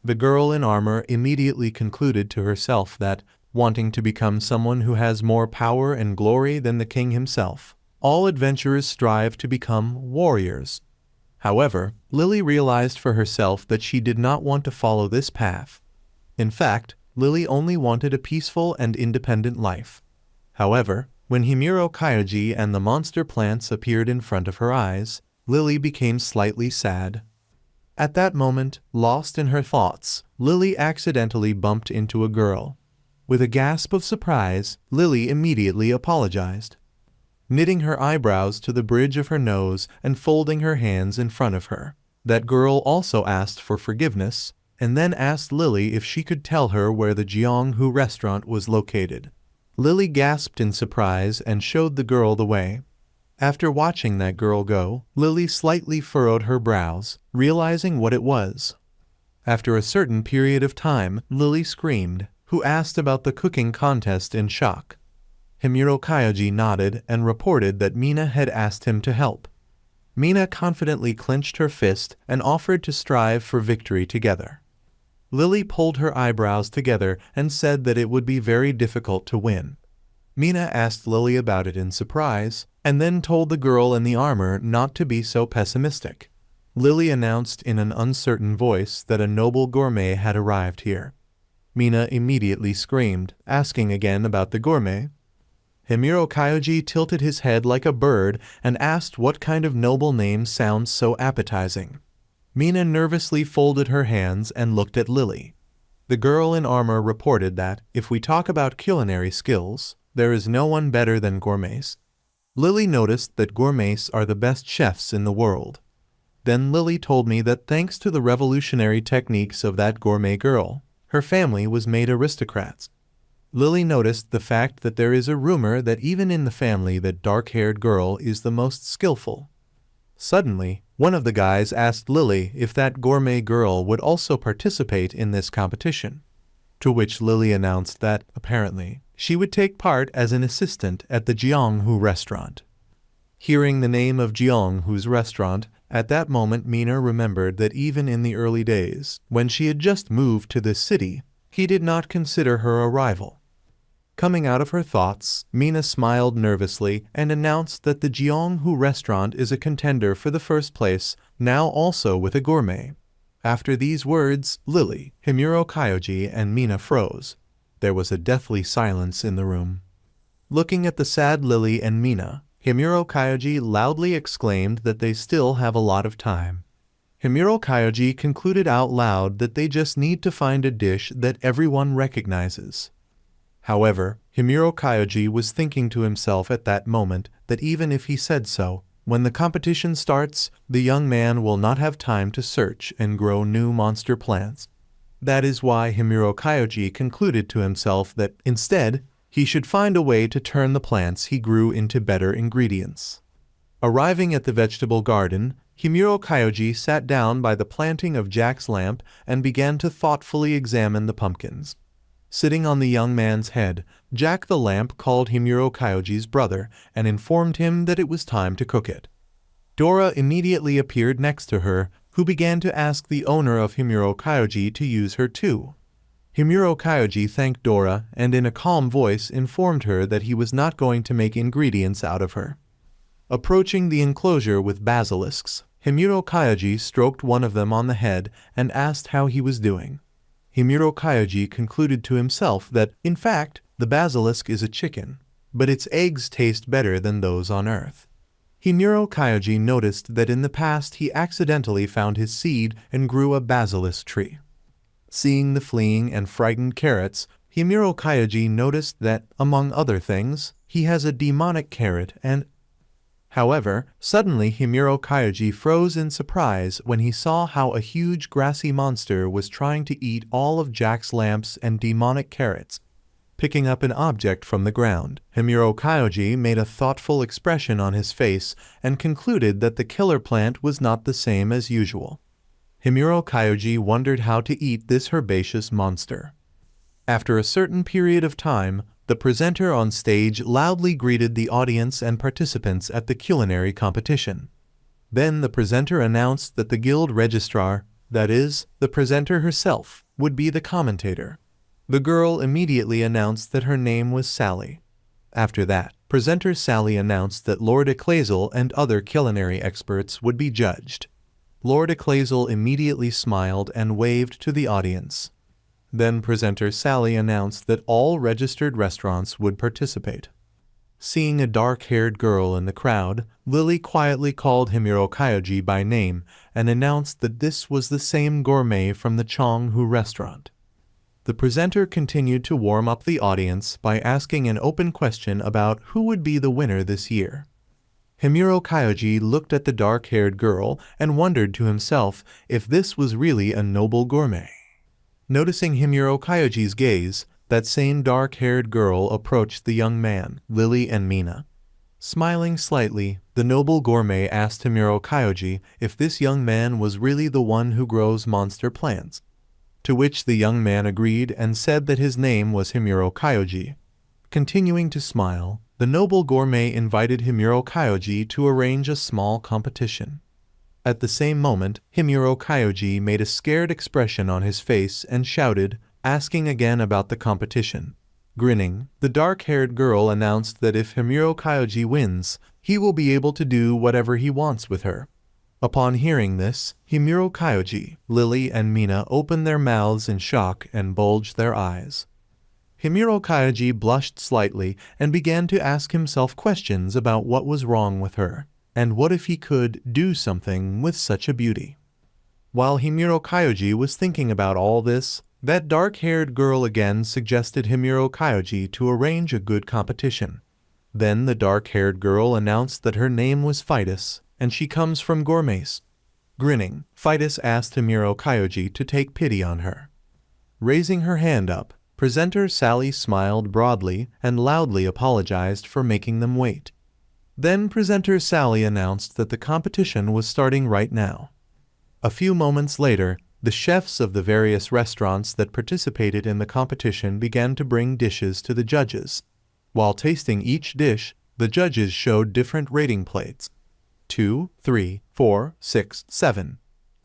The girl in armor immediately concluded to herself that, wanting to become someone who has more power and glory than the king himself, all adventurers strive to become warriors. However, Lily realized for herself that she did not want to follow this path. In fact, Lily only wanted a peaceful and independent life. However, when Himuro Kyoji and the monster plants appeared in front of her eyes, Lily became slightly sad. At that moment, lost in her thoughts, Lily accidentally bumped into a girl. With a gasp of surprise, Lily immediately apologized. Knitting her eyebrows to the bridge of her nose and folding her hands in front of her, that girl also asked for forgiveness, and then asked Lily if she could tell her where the Jianghu restaurant was located. Lily gasped in surprise and showed the girl the way. After watching that girl go, Lily slightly furrowed her brows, realizing what it was. After a certain period of time, Lily screamed, who asked about the cooking contest in shock. Himuro Kyoji nodded and reported that Mina had asked him to help. Mina confidently clenched her fist and offered to strive for victory together. Lily pulled her eyebrows together and said that it would be very difficult to win. Mina asked Lily about it in surprise, and then told the girl in the armor not to be so pessimistic. Lily announced in an uncertain voice that a noble gourmet had arrived here. Mina immediately screamed, asking again about the gourmet. Himuro Kyoji tilted his head like a bird and asked what kind of noble name sounds so appetizing. Mina nervously folded her hands and looked at Lily. The girl in armor reported that, if we talk about culinary skills, there is no one better than gourmets. Lily noticed that gourmets are the best chefs in the world. Then Lily told me that thanks to the revolutionary techniques of that gourmet girl, her family was made aristocrats. Lily noticed the fact that there is a rumor that even in the family that dark-haired girl is the most skillful. Suddenly, one of the guys asked Lily if that gourmet girl would also participate in this competition, to which Lily announced that, apparently, she would take part as an assistant at the Jianghu restaurant. Hearing the name of Jianghu's restaurant, at that moment Mina remembered that even in the early days, when she had just moved to this city, he did not consider her a rival. Coming out of her thoughts, Mina smiled nervously and announced that the Jianghu restaurant is a contender for the first place, now also with a gourmet. After these words, Lily, Himuro Kyoji, and Mina froze. There was a deathly silence in the room. Looking at the sad Lily and Mina, Himuro Kyoji loudly exclaimed that they still have a lot of time. Himuro Kyoji concluded out loud that they just need to find a dish that everyone recognizes. However, Himuro Kyoji was thinking to himself at that moment that even if he said so, when the competition starts, the young man will not have time to search and grow new monster plants. That is why Himuro Kyoji concluded to himself that, instead, he should find a way to turn the plants he grew into better ingredients. Arriving at the vegetable garden, Himuro Kyoji sat down by the planting of Jack's lamp and began to thoughtfully examine the pumpkins. Sitting on the young man's head, Jack the lamp called Himuro Kyoji's brother and informed him that it was time to cook it. Dora immediately appeared next to her, who began to ask the owner of Himuro Kyoji to use her too. Himuro Kyoji thanked Dora and in a calm voice informed her that he was not going to make ingredients out of her. Approaching the enclosure with basilisks, Himuro Kyoji stroked one of them on the head and asked how he was doing. Himuro Kyoji concluded to himself that, in fact, the basilisk is a chicken, but its eggs taste better than those on Earth. Himuro Kyoji noticed that in the past he accidentally found his seed and grew a basilisk tree. Seeing the fleeing and frightened carrots, Himuro Kyoji noticed that, among other things, he has a demonic carrot and However, suddenly Himuro Kyoji froze in surprise when he saw how a huge grassy monster was trying to eat all of Jack's lamps and demonic carrots. Picking up an object from the ground, Himuro Kyoji made a thoughtful expression on his face and concluded that the killer plant was not the same as usual. Himuro Kyoji wondered how to eat this herbaceous monster. After a certain period of time, the presenter on stage loudly greeted the audience and participants at the culinary competition. Then the presenter announced that the guild registrar, that is, the presenter herself, would be the commentator. The girl immediately announced that her name was Sally. After that, presenter Sally announced that Lord Ecclesall and other culinary experts would be judged. Lord Ecclesall immediately smiled and waved to the audience. Then presenter Sally announced that all registered restaurants would participate. Seeing a dark-haired girl in the crowd, Lily quietly called Himuro Kyoji by name and announced that this was the same gourmet from the Chonghu restaurant. The presenter continued to warm up the audience by asking an open question about who would be the winner this year. Himuro Kyoji looked at the dark-haired girl and wondered to himself if this was really a noble gourmet. Noticing Himuro Kyoji's gaze, that same dark-haired girl approached the young man, Lily and Mina. Smiling slightly, the noble gourmet asked Himuro Kyoji if this young man was really the one who grows monster plants. To which the young man agreed and said that his name was Himuro Kyoji. Continuing to smile, the noble gourmet invited Himuro Kyoji to arrange a small competition. At the same moment, Himuro Kyoji made a scared expression on his face and shouted, asking again about the competition. Grinning, the dark-haired girl announced that if Himuro Kyoji wins, he will be able to do whatever he wants with her. Upon hearing this, Himuro Kyoji, Lily, and Mina opened their mouths in shock and bulged their eyes. Himuro Kyoji blushed slightly and began to ask himself questions about what was wrong with her, and what if he could do something with such a beauty. While Himuro Kyoji was thinking about all this, that dark-haired girl again suggested Himuro Kyoji to arrange a good competition. Then the dark-haired girl announced that her name was Fides, and she comes from Gourmets. Grinning, Fides asked Himuro Kyoji to take pity on her. Raising her hand up, presenter Sally smiled broadly and loudly apologized for making them wait. Then presenter Sally announced that the competition was starting right now. A few moments later, the chefs of the various restaurants that participated in the competition began to bring dishes to the judges. While tasting each dish, the judges showed different rating plates. 2, 3, 4, 6, 7.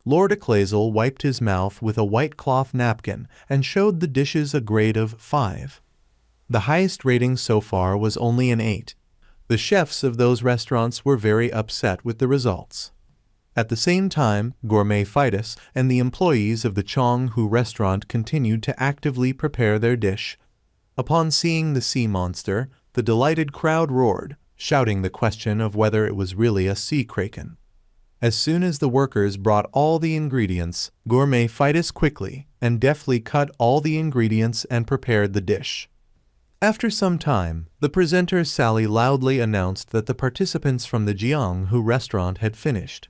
Lord Ecclesall wiped his mouth with a white cloth napkin and showed the dishes a grade of 5. The highest rating so far was only an 8. The chefs of those restaurants were very upset with the results. At the same time, Gourmet Fides and the employees of the Chonghu restaurant continued to actively prepare their dish. Upon seeing the sea monster, the delighted crowd roared, shouting the question of whether it was really a sea kraken. As soon as the workers brought all the ingredients, Gourmet Fides quickly and deftly cut all the ingredients and prepared the dish. After some time, the presenter Sally loudly announced that the participants from the Jianghu restaurant had finished.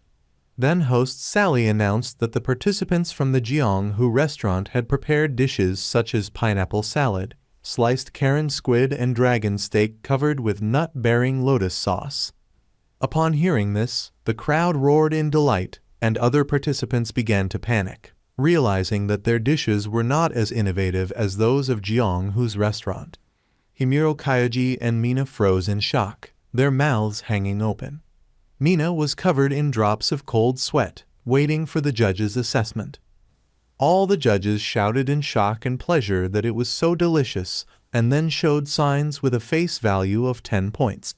Then host Sally announced that the participants from the Jianghu restaurant had prepared dishes such as pineapple salad, sliced Karen squid and dragon steak covered with nut-bearing lotus sauce. Upon hearing this, the crowd roared in delight, and other participants began to panic, realizing that their dishes were not as innovative as those of Jianghu's restaurant. Himuro Kyoji and Mina froze in shock, their mouths hanging open. Mina was covered in drops of cold sweat, waiting for the judges' assessment. All the judges shouted in shock and pleasure that it was so delicious, and then showed signs with a face value of 10 points.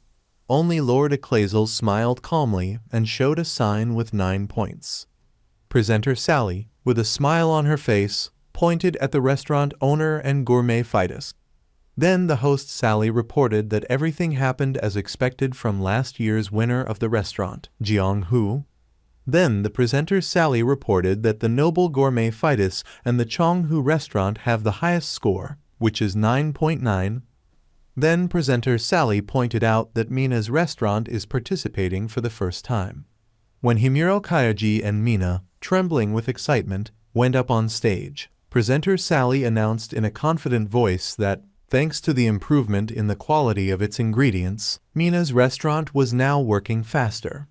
Only Lord Ecclesall smiled calmly and showed a sign with 9 points. Presenter Sally, with a smile on her face, pointed at the restaurant owner and Gourmet Fides. Then the host Sally reported that everything happened as expected from last year's winner of the restaurant, Jianghu. Then the presenter Sally reported that the noble Gourmet Fides and the Chonghu restaurant have the highest score, which is 9.9. Then presenter Sally pointed out that Mina's restaurant is participating for the first time. When Himuro Kyoji and Mina, trembling with excitement, went up on stage, presenter Sally announced in a confident voice that, thanks to the improvement in the quality of its ingredients, Mina's restaurant was now working faster.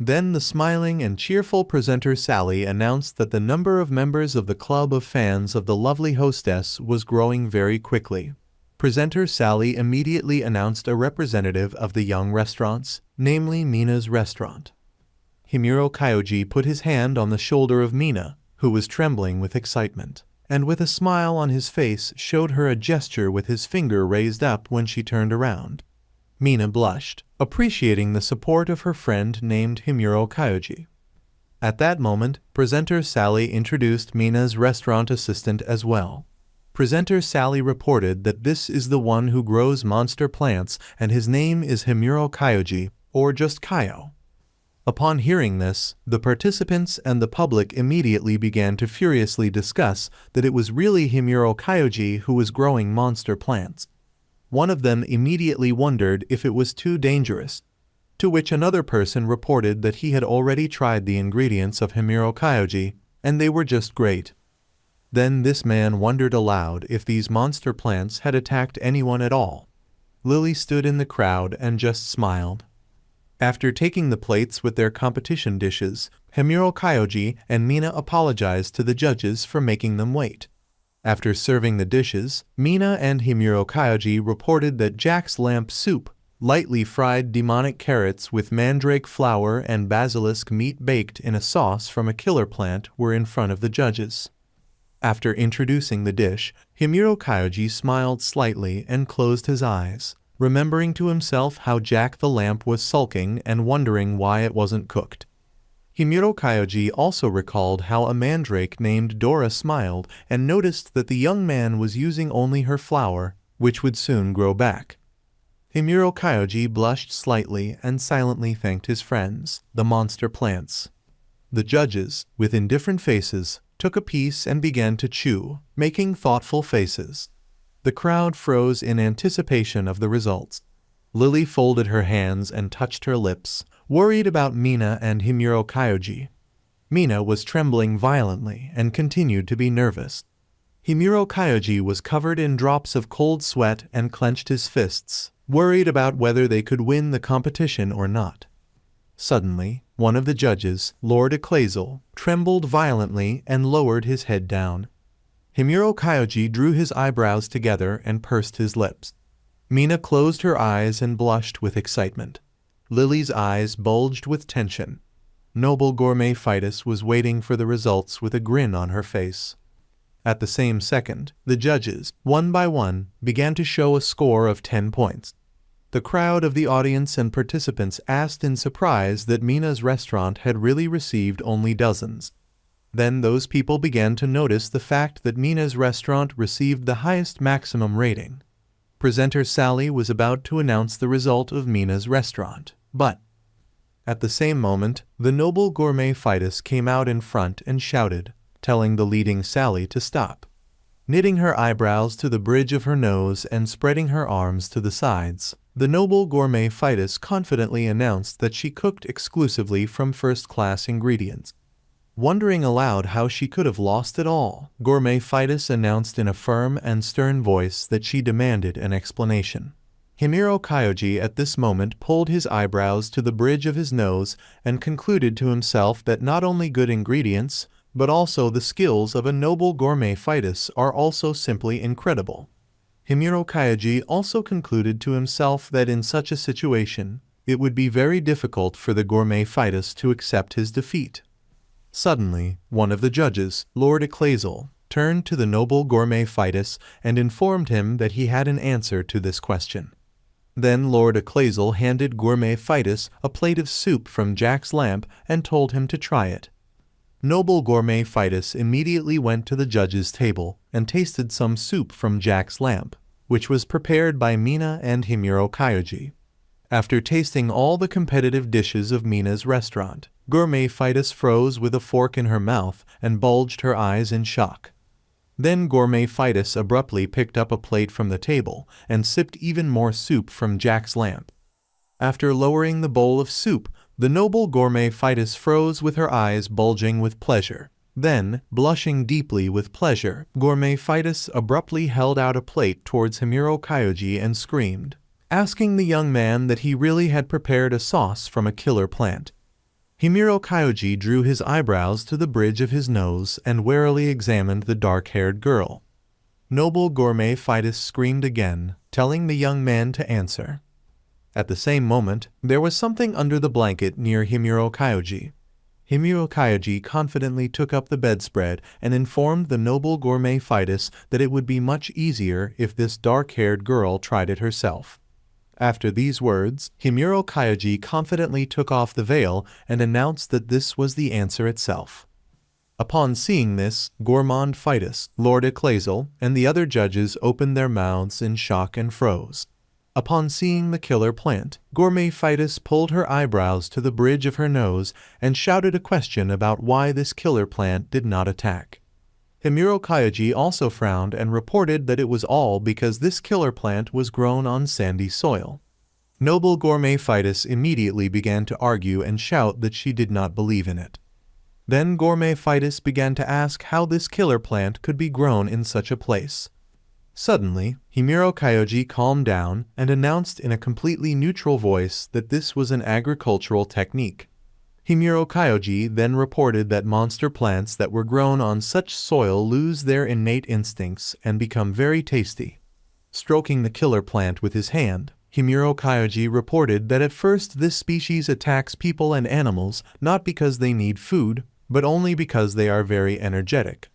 Then the smiling and cheerful presenter Sally announced that the number of members of the club of fans of the lovely hostess was growing very quickly. Presenter Sally immediately announced a representative of the young restaurants, namely Mina's restaurant. Himuro Kyoji put his hand on the shoulder of Mina, who was trembling with excitement, and with a smile on his face showed her a gesture with his finger raised up when she turned around. Mina blushed, appreciating the support of her friend named Himuro Kyoji. At that moment, presenter Sally introduced Mina's restaurant assistant as well. Presenter Sally reported that this is the one who grows monster plants and his name is Himuro Kyoji, or just Kyo. Upon hearing this, the participants and the public immediately began to furiously discuss that it was really Himuro Kyoji who was growing monster plants. One of them immediately wondered if it was too dangerous, to which another person reported that he had already tried the ingredients of Himuro Kyoji, and they were just great. Then this man wondered aloud if these monster plants had attacked anyone at all. Lily stood in the crowd and just smiled. After taking the plates with their competition dishes, Himuro Kyoji and Mina apologized to the judges for making them wait. After serving the dishes, Mina and Himuro Kyoji reported that Jack's lamp soup, lightly fried demonic carrots with mandrake flour and basilisk meat baked in a sauce from a killer plant, were in front of the judges. After introducing the dish, Himuro Kyoji smiled slightly and closed his eyes, remembering to himself how Jack the lamp was sulking and wondering why it wasn't cooked. Himuro Kyoji also recalled how a mandrake named Dora smiled and noticed that the young man was using only her flour, which would soon grow back. Himuro Kyoji blushed slightly and silently thanked his friends, the monster plants. The judges, with indifferent faces, took a piece and began to chew, making thoughtful faces. The crowd froze in anticipation of the results. Lily folded her hands and touched her lips, worried about Mina and Himuro Kyoji. Mina was trembling violently and continued to be nervous. Himuro Kyoji was covered in drops of cold sweat and clenched his fists, worried about whether they could win the competition or not. Suddenly, one of the judges, Lord Ecclesall, trembled violently and lowered his head down. Himuro Kyoji drew his eyebrows together and pursed his lips. Mina closed her eyes and blushed with excitement. Lily's eyes bulged with tension. Noble Gourmet Fightus was waiting for the results with a grin on her face. At the same second, the judges, one by one, began to show a score of 10 points. The crowd of the audience and participants asked in surprise that Mina's restaurant had really received only dozens. Then those people began to notice the fact that Mina's restaurant received the highest maximum rating. Presenter Sally was about to announce the result of Mina's restaurant, but at the same moment, the Noble Gourmet Fightus came out in front and shouted, telling the leading Sally to stop. Knitting her eyebrows to the bridge of her nose and spreading her arms to the sides, the Noble Gourmet Fightus confidently announced that she cooked exclusively from first-class ingredients. Wondering aloud how she could have lost it all, Gourmet Fightus announced in a firm and stern voice that she demanded an explanation. Himuro Kyoji at this moment pulled his eyebrows to the bridge of his nose and concluded to himself that not only good ingredients, but also the skills of a Noble Gourmet Fightus are also simply incredible. Himuro Kyoji also concluded to himself that in such a situation, it would be very difficult for the Gourmet Fightus to accept his defeat. Suddenly, one of the judges, Lord Ecclesall, turned to the Noble Gourmet Fightus and informed him that he had an answer to this question. Then Lord Ecclesall handed Gourmet Fightus a plate of soup from Jack's lamp and told him to try it. Noble Gourmet Fightus immediately went to the judge's table and tasted some soup from Jack's lamp, which was prepared by Mina and Himuro Kyoji. After tasting all the competitive dishes of Mina's restaurant, Gourmet Fightus froze with a fork in her mouth and bulged her eyes in shock. Then Gourmet Fitus abruptly picked up a plate from the table and sipped even more soup from Jack's lamp. After lowering the bowl of soup, the noble Gourmet Fitus froze with her eyes bulging with pleasure. Then, blushing deeply with pleasure, Gourmet Fitus abruptly held out a plate towards Himuro Kyoji and screamed, asking the young man that he really had prepared a sauce from a killer plant. Himuro Kyoji drew his eyebrows to the bridge of his nose and warily examined the dark-haired girl. Noble Gourmet Fitus screamed again, telling the young man to answer. At the same moment, there was something under the blanket near Himuro Kyoji. Himuro Kyoji confidently took up the bedspread and informed the noble Gourmet Fitus that it would be much easier if this dark-haired girl tried it herself. After these words, Himuro Kyoji confidently took off the veil and announced that this was the answer itself. Upon seeing this, Gourmand Fitus, Lord Ecclesial, and the other judges opened their mouths in shock and froze. Upon seeing the killer plant, Gourmet Fitus pulled her eyebrows to the bridge of her nose and shouted a question about why this killer plant did not attack. Himuro Kyoji also frowned and reported that it was all because this killer plant was grown on sandy soil. Noble Gourmet Fitus immediately began to argue and shout that she did not believe in it. Then Gourmet Fitus began to ask how this killer plant could be grown in such a place. Suddenly, Himuro Kyoji calmed down and announced in a completely neutral voice that this was an agricultural technique. Himuro Kyoji then reported that monster plants that were grown on such soil lose their innate instincts and become very tasty. Stroking the killer plant with his hand, Himuro Kyoji reported that at first this species attacks people and animals not because they need food, but only because they are very energetic.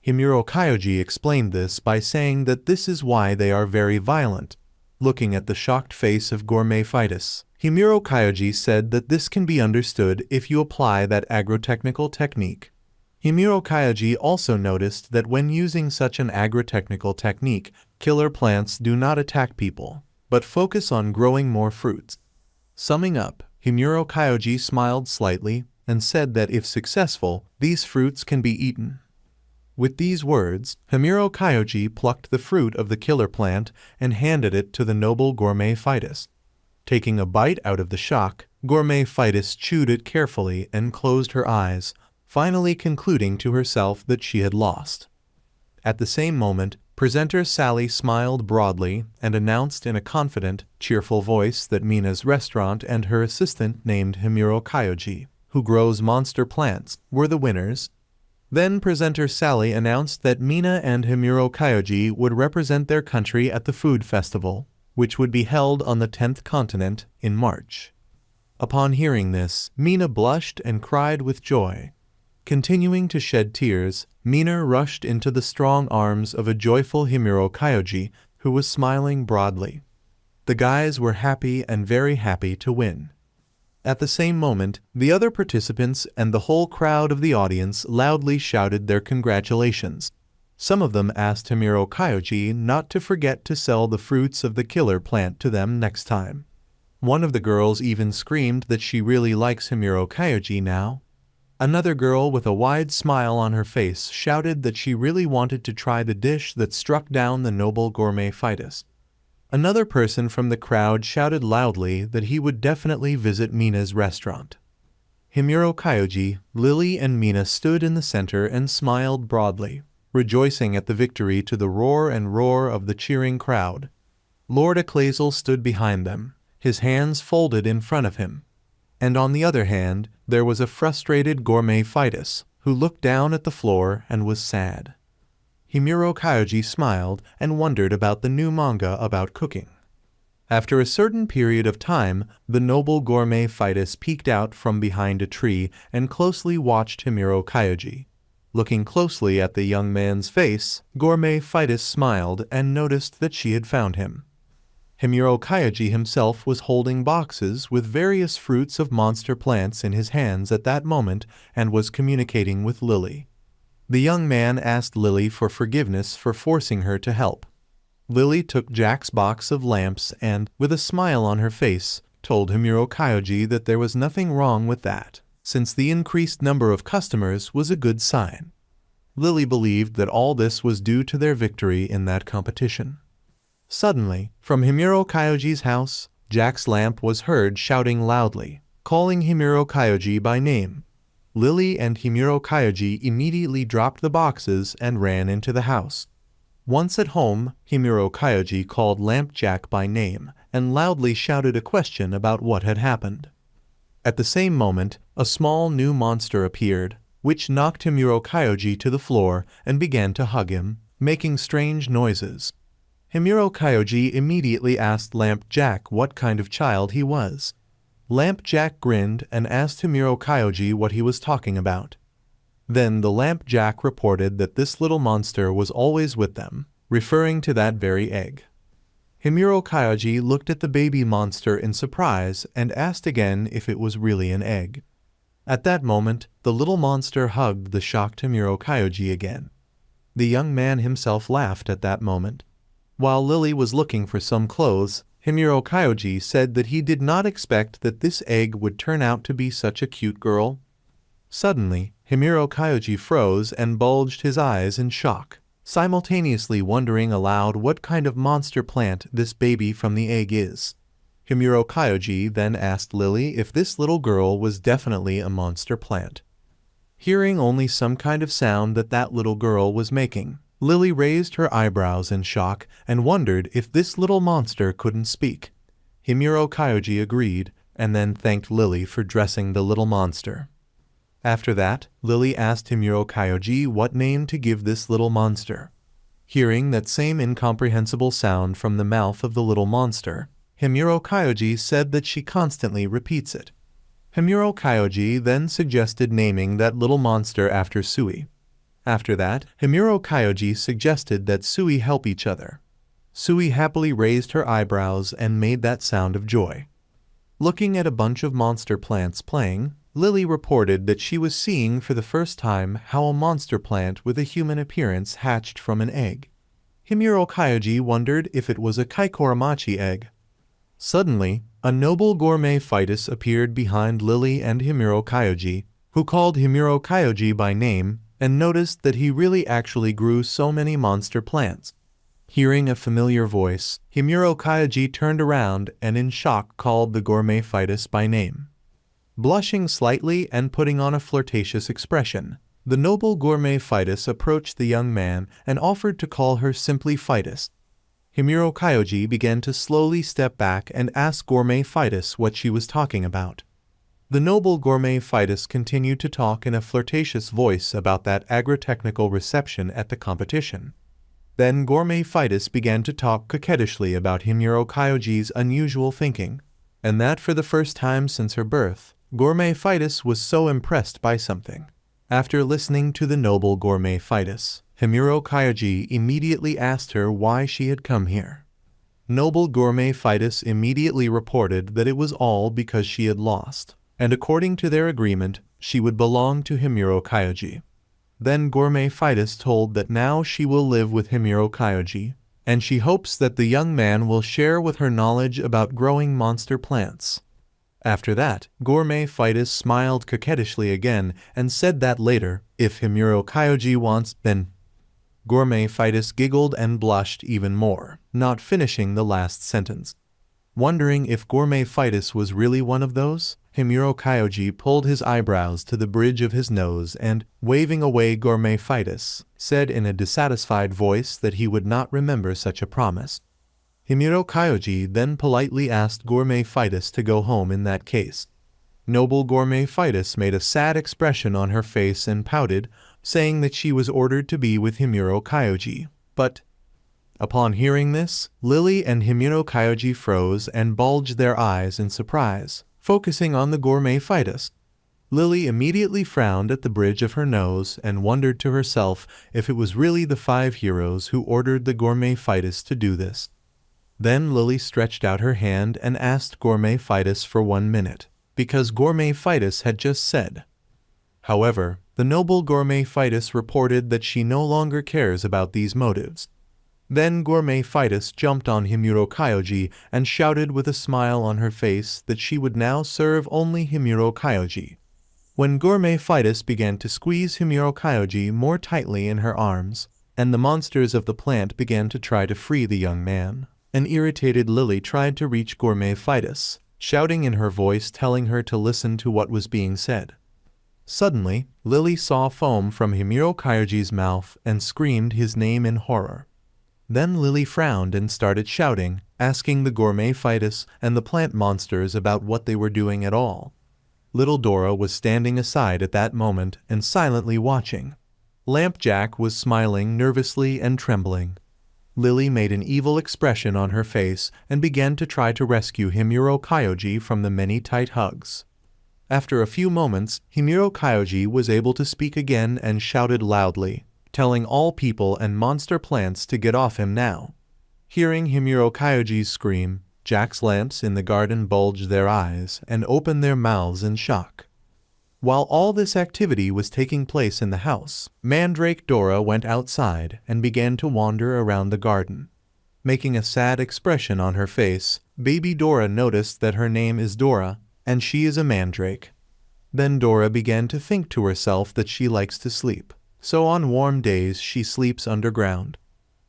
Himuro Kyoji explained this by saying that this is why they are very violent. Looking at the shocked face of Gourmet Fitus, Himuro Kyoji said that this can be understood if you apply that agrotechnical technique. Himuro Kyoji also noticed that when using such an agrotechnical technique, killer plants do not attack people, but focus on growing more fruits. Summing up, Himuro Kyoji smiled slightly and said that if successful, these fruits can be eaten. With these words, Himuro Kyoji plucked the fruit of the killer plant and handed it to the noble Gourmet Fitus. Taking a bite out of the shock, Gourmet Fitus chewed it carefully and closed her eyes, finally concluding to herself that she had lost. At the same moment, presenter Sally smiled broadly and announced in a confident, cheerful voice that Mina's restaurant and her assistant named Himuro Kyoji, who grows monster plants, were the winners. Then presenter Sally announced that Mina and Himuro Kyoji would represent their country at the food festival, which would be held on the 10th continent in March. Upon hearing this, Mina blushed and cried with joy. Continuing to shed tears, Mina rushed into the strong arms of a joyful Himuro Kyoji, who was smiling broadly. The guys were happy and very happy to win. At the same moment, the other participants and the whole crowd of the audience loudly shouted their congratulations. Some of them asked Himuro Kyoji not to forget to sell the fruits of the killer plant to them next time. One of the girls even screamed that she really likes Himuro Kyoji now. Another girl with a wide smile on her face shouted that she really wanted to try the dish that struck down the noble Gourmet Fitus. Another person from the crowd shouted loudly that he would definitely visit Mina's restaurant. Himuro Kyoji, Lily and Mina stood in the center and smiled broadly, rejoicing at the victory to the roar and roar of the cheering crowd. Lord Ecclesial stood behind them, his hands folded in front of him. And on the other hand, there was a frustrated Gourmet Fitus, who looked down at the floor and was sad. Himuro Kyoji smiled and wondered about the new manga about cooking. After a certain period of time, the noble Gourmet Fitus peeked out from behind a tree and closely watched Himuro Kyoji. Looking closely at the young man's face, Gourmet Fitus smiled and noticed that she had found him. Himuro Kyoji himself was holding boxes with various fruits of monster plants in his hands at that moment and was communicating with Lily. The young man asked Lily for forgiveness for forcing her to help. Lily took Jack's box of lamps and, with a smile on her face, told Himuro Kyoji that there was nothing wrong with that, since the increased number of customers was a good sign. Lily believed that all this was due to their victory in that competition. Suddenly, from Himuro Kyoji's house, Jack's lamp was heard shouting loudly, calling Himuro Kyoji by name. Lily and Himuro Kyoji immediately dropped the boxes and ran into the house. Once at home, Himuro Kyoji called Lamp Jack by name and loudly shouted a question about what had happened. At the same moment, a small new monster appeared, which knocked Himuro Kyoji to the floor and began to hug him, making strange noises. Himuro Kyoji immediately asked Lamp Jack what kind of child he was. Lamp Jack grinned and asked Himuro Kyoji what he was talking about. Then the Lamp Jack reported that this little monster was always with them, referring to that very egg. Himuro Kyoji looked at the baby monster in surprise and asked again if it was really an egg. At that moment, the little monster hugged the shocked Himuro Kyoji again. The young man himself laughed at that moment. While Lily was looking for some clothes, Himuro Kyoji said that he did not expect that this egg would turn out to be such a cute girl. Suddenly, Himuro Kyoji froze and bulged his eyes in shock, simultaneously wondering aloud what kind of monster plant this baby from the egg is. Himuro Kyoji then asked Lily if this little girl was definitely a monster plant. Hearing only some kind of sound that little girl was making, Lily raised her eyebrows in shock and wondered if this little monster couldn't speak. Himuro Kyoji agreed and then thanked Lily for dressing the little monster. After that, Lily asked Himuro Kyoji what name to give this little monster. Hearing that same incomprehensible sound from the mouth of the little monster, Himuro Kyoji said that she constantly repeats it. Himuro Kyoji then suggested naming that little monster after Sui. After that, Himuro Kyoji suggested that Sui help each other. Sui happily raised her eyebrows and made that sound of joy. Looking at a bunch of monster plants playing, Lily reported that she was seeing for the first time how a monster plant with a human appearance hatched from an egg. Himuro Kyoji wondered if it was a Kaikoramachi egg. Suddenly, a noble gourmet fetus appeared behind Lily and Himuro Kyoji, who called Himuro Kyoji by name and noticed that he really actually grew so many monster plants. Hearing a familiar voice, Himuro Kyoji turned around and in shock called the gourmet fetus by name. Blushing slightly and putting on a flirtatious expression, the noble gourmet fetus approached the young man and offered to call her simply Fetus. Himuro Kyoji began to slowly step back and ask gourmet fetus what she was talking about. The noble gourmet fetus continued to talk in a flirtatious voice about that agritechnical reception at the competition. Then gourmet fetus began to talk coquettishly about Himuro Kyoji's unusual thinking, and that for the first time since her birth, gourmet fetus was so impressed by something. After listening to the noble gourmet fetus, Himuro Kyoji immediately asked her why she had come here. Noble gourmet fetus immediately reported that it was all because she had lost, and according to their agreement, she would belong to Himuro Kyoji. Then gourmet fetus told that now she will live with Himuro Kyoji, and she hopes that the young man will share with her knowledge about growing monster plants. After that, gourmet fetus smiled coquettishly again and said that later, if Himuro Kyoji wants, then gourmet fetus giggled and blushed even more, not finishing the last sentence. Wondering if gourmet fetus was really one of those, Himuro Kyoji pulled his eyebrows to the bridge of his nose and, waving away gourmet fetus, said in a dissatisfied voice that he would not remember such a promise. Himuro Kyoji then politely asked gourmet fetus to go home in that case. Noble gourmet fetus made a sad expression on her face and pouted, saying that she was ordered to be with Himuro Kyoji. But upon hearing this, Lily and Himuro Kyoji froze and bulged their eyes in surprise, focusing on the gourmet fetus. Lily immediately frowned at the bridge of her nose and wondered to herself if it was really the 5 heroes who ordered the gourmet fetus to do this. Then Lily stretched out her hand and asked gourmet fetus for 1 minute, because gourmet fetus had just said. However, the noble gourmet fetus reported that she no longer cares about these motives. Then gourmet fetus jumped on Himuro Kyoji and shouted with a smile on her face that she would now serve only Himuro Kyoji. when Gourmet Fitus began to squeeze Himuro Kyoji more tightly in her arms, and the monsters of the plant began to try to free the young man. An irritated Lily tried to reach Gourmet Fitus, shouting in her voice telling her to listen to what was being said. Suddenly, Lily saw foam from Himuro Kyoji's mouth and screamed his name in horror. Then Lily frowned and started shouting, asking the Gourmet Fitus and the plant monsters about what they were doing at all. Little Dora was standing aside at that moment and silently watching. Lamp Jack was smiling nervously and trembling. Lily made an evil expression on her face and began to try to rescue Himuro Kyoji from the many tight hugs. After a few moments, Himuro Kyoji was able to speak again and shouted loudly, telling all people and monster plants to get off him now. Hearing Himuro Kyoji's scream, Jack's lamps in the garden bulged their eyes and opened their mouths in shock. While all this activity was taking place in the house, Mandrake Dora went outside and began to wander around the garden. Making a sad expression on her face, baby Dora noticed that her name is Dora, and she is a mandrake. Then Dora began to think to herself that she likes to sleep, so on warm days she sleeps underground.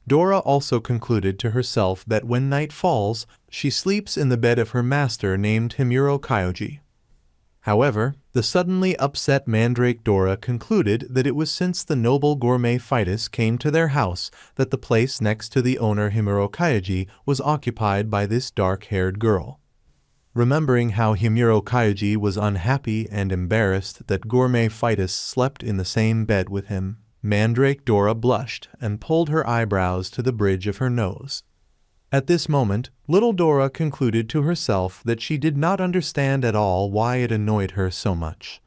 Dora also concluded to herself that when night falls, she sleeps in the bed of her master named Himuro Kyoji. However, the suddenly upset Mandrake Dora concluded that it was since the noble Gourmet Fitus came to their house that the place next to the owner Himuro Kyoji was occupied by this dark-haired girl. Remembering how Himuro Kyoji was unhappy and embarrassed that Gourmet Fitus slept in the same bed with him, Mandrake Dora blushed and pulled her eyebrows to the bridge of her nose. At this moment, little Dora concluded to herself that she did not understand at all why it annoyed her so much.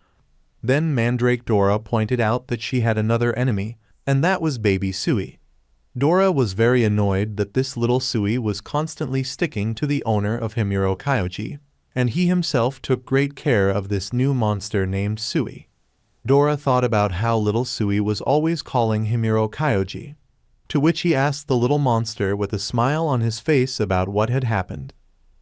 Then Mandrake Dora pointed out that she had another enemy, and that was baby Sui. Dora was very annoyed that this little Sui was constantly sticking to the owner of Himuro Kyoji, and he himself took great care of this new monster named Sui. Dora thought about how little Sui was always calling Himuro Kyoji, to which he asked the little monster with a smile on his face about what had happened.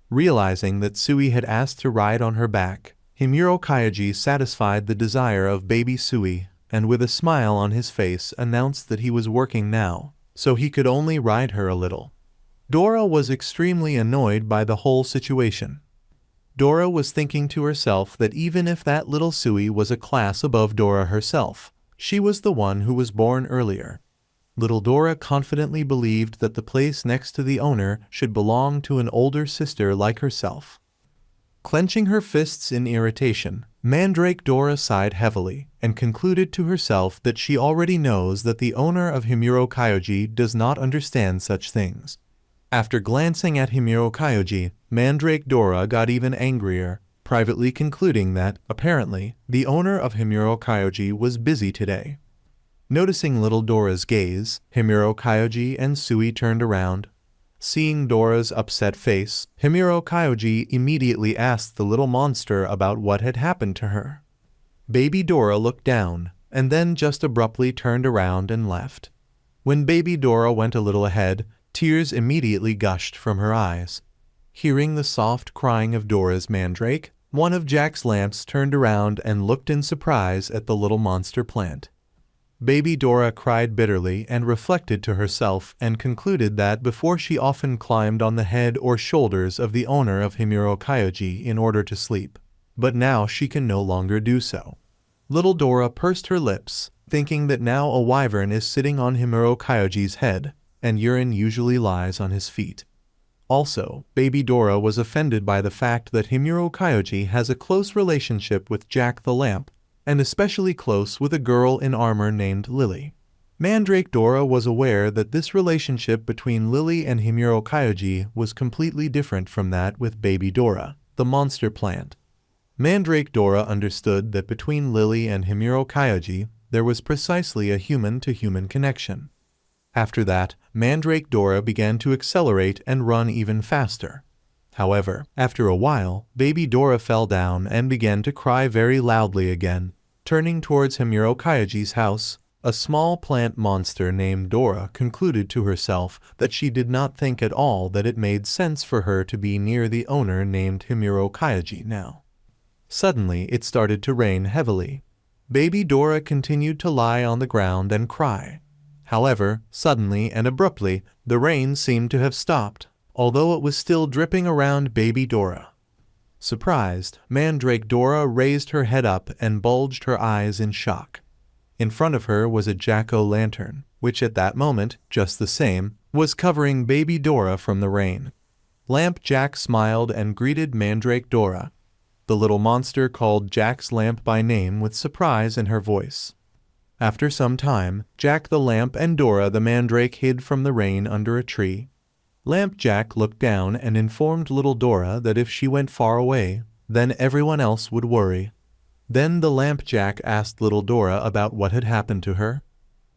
Realizing that Sui had asked to ride on her back, Himuro Kyoji satisfied the desire of baby Sui, and with a smile on his face announced that he was working now, so he could only ride her a little. Dora was extremely annoyed by the whole situation. Dora was thinking to herself that even if that little Sui was a class above Dora herself, she was the one who was born earlier. Little Dora confidently believed that the place next to the owner should belong to an older sister like herself. Clenching her fists in irritation, Mandrake Dora sighed heavily and concluded to herself that she already knows that the owner of Himuro Kyoji does not understand such things. After glancing at Himuro Kyoji, Mandrake Dora got even angrier, privately concluding that, apparently, the owner of Himuro Kyoji was busy today. Noticing little Dora's gaze, Himuro Kyoji and Sui turned around. Seeing Dora's upset face, Himuro Kyoji immediately asked the little monster about what had happened to her. Baby Dora looked down, and then just abruptly turned around and left. When baby Dora went a little ahead, tears immediately gushed from her eyes. Hearing the soft crying of Dora's mandrake, one of Jack's lamps turned around and looked in surprise at the little monster plant. Baby Dora cried bitterly and reflected to herself and concluded that before she often climbed on the head or shoulders of the owner of Himuro Kyoji in order to sleep, but now she can no longer do so. Little Dora pursed her lips, thinking that now a wyvern is sitting on Himuro Kyoji's head, and urine usually lies on his feet. Also, baby Dora was offended by the fact that Himuro Kyoji has a close relationship with Jack the Lamp, and especially close with a girl in armor named Lily. Mandrake Dora was aware that this relationship between Lily and Himuro Kyoji was completely different from that with baby Dora, the monster plant. Mandrake Dora understood that between Lily and Himuro Kyoji there was precisely a human-to-human connection. After that, Mandrake Dora began to accelerate and run even faster. However, after a while, baby Dora fell down and began to cry very loudly again. Turning towards Himuro Kyoji's house, a small plant monster named Dora concluded to herself that she did not think at all that it made sense for her to be near the owner named Himuro Kyoji now. Suddenly, it started to rain heavily. Baby Dora continued to lie on the ground and cry. However, suddenly and abruptly, the rain seemed to have stopped, although it was still dripping around Baby Dora. Surprised, Mandrake Dora raised her head up and bulged her eyes in shock. In front of her was a jack-o'-lantern, which at that moment, just the same, was covering Baby Dora from the rain. Lamp Jack smiled and greeted Mandrake Dora. The little monster called Jack's lamp by name with surprise in her voice. After some time, Jack the lamp and Dora the mandrake hid from the rain under a tree. Lamp Jack looked down and informed little Dora that if she went far away, then everyone else would worry. Then the Lamp Jack asked little Dora about what had happened to her.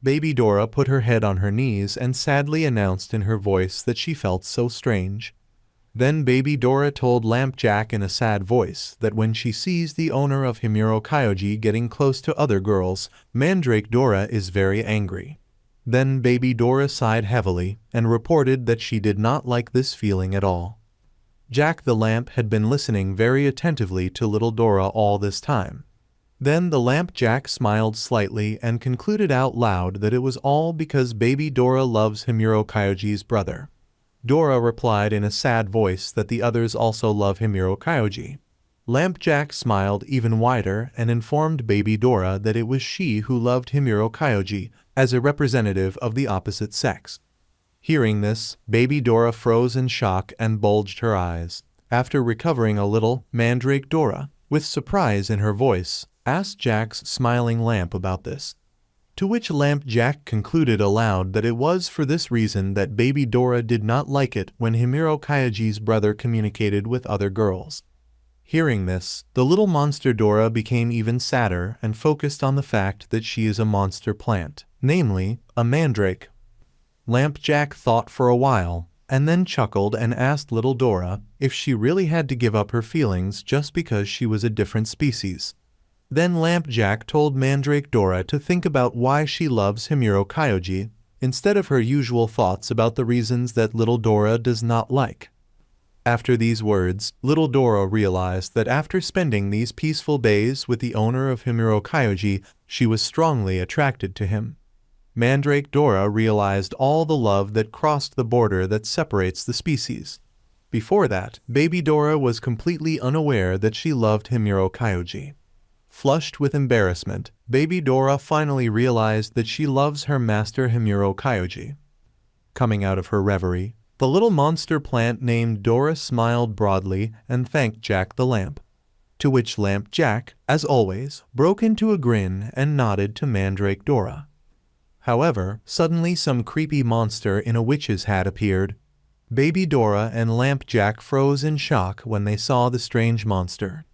Baby Dora put her head on her knees and sadly announced in her voice that she felt so strange. Then Baby Dora told Lamp Jack in a sad voice that when she sees the owner of Himuro Kyoji getting close to other girls, Mandrake Dora is very angry. Then Baby Dora sighed heavily and reported that she did not like this feeling at all. Jack the Lamp had been listening very attentively to little Dora all this time. Then the Lamp Jack smiled slightly and concluded out loud that it was all because Baby Dora loves Himuro Kyoji's brother. Dora replied in a sad voice that the others also love Himuro Kyoji. Lamp Jack smiled even wider and informed Baby Dora that it was she who loved Himuro Kyoji as a representative of the opposite sex. Hearing this, Baby Dora froze in shock and bulged her eyes. After recovering a little, Mandrake Dora, with surprise in her voice, asked Jack's smiling lamp about this. To which Lamp Jack concluded aloud that it was for this reason that Baby Dora did not like it when Himuro Kyoji's brother communicated with other girls. Hearing this, the little monster Dora became even sadder and focused on the fact that she is a monster plant, namely, a mandrake. Lamp Jack thought for a while, and then chuckled and asked little Dora if she really had to give up her feelings just because she was a different species. Then Lamp Jack told Mandrake Dora to think about why she loves Himuro Kyoji, instead of her usual thoughts about the reasons that little Dora does not like. After these words, little Dora realized that after spending these peaceful days with the owner of Himuro Kyoji, she was strongly attracted to him. Mandrake Dora realized all the love that crossed the border that separates the species. Before that, Baby Dora was completely unaware that she loved Himuro Kyoji. Flushed with embarrassment, Baby Dora finally realized that she loves her master Himuro Kyoji. Coming out of her reverie, the little monster plant named Dora smiled broadly and thanked Jack the Lamp. To which Lamp Jack, as always, broke into a grin and nodded to Mandrake Dora. However, suddenly some creepy monster in a witch's hat appeared. Baby Dora and Lamp Jack froze in shock when they saw the strange monster.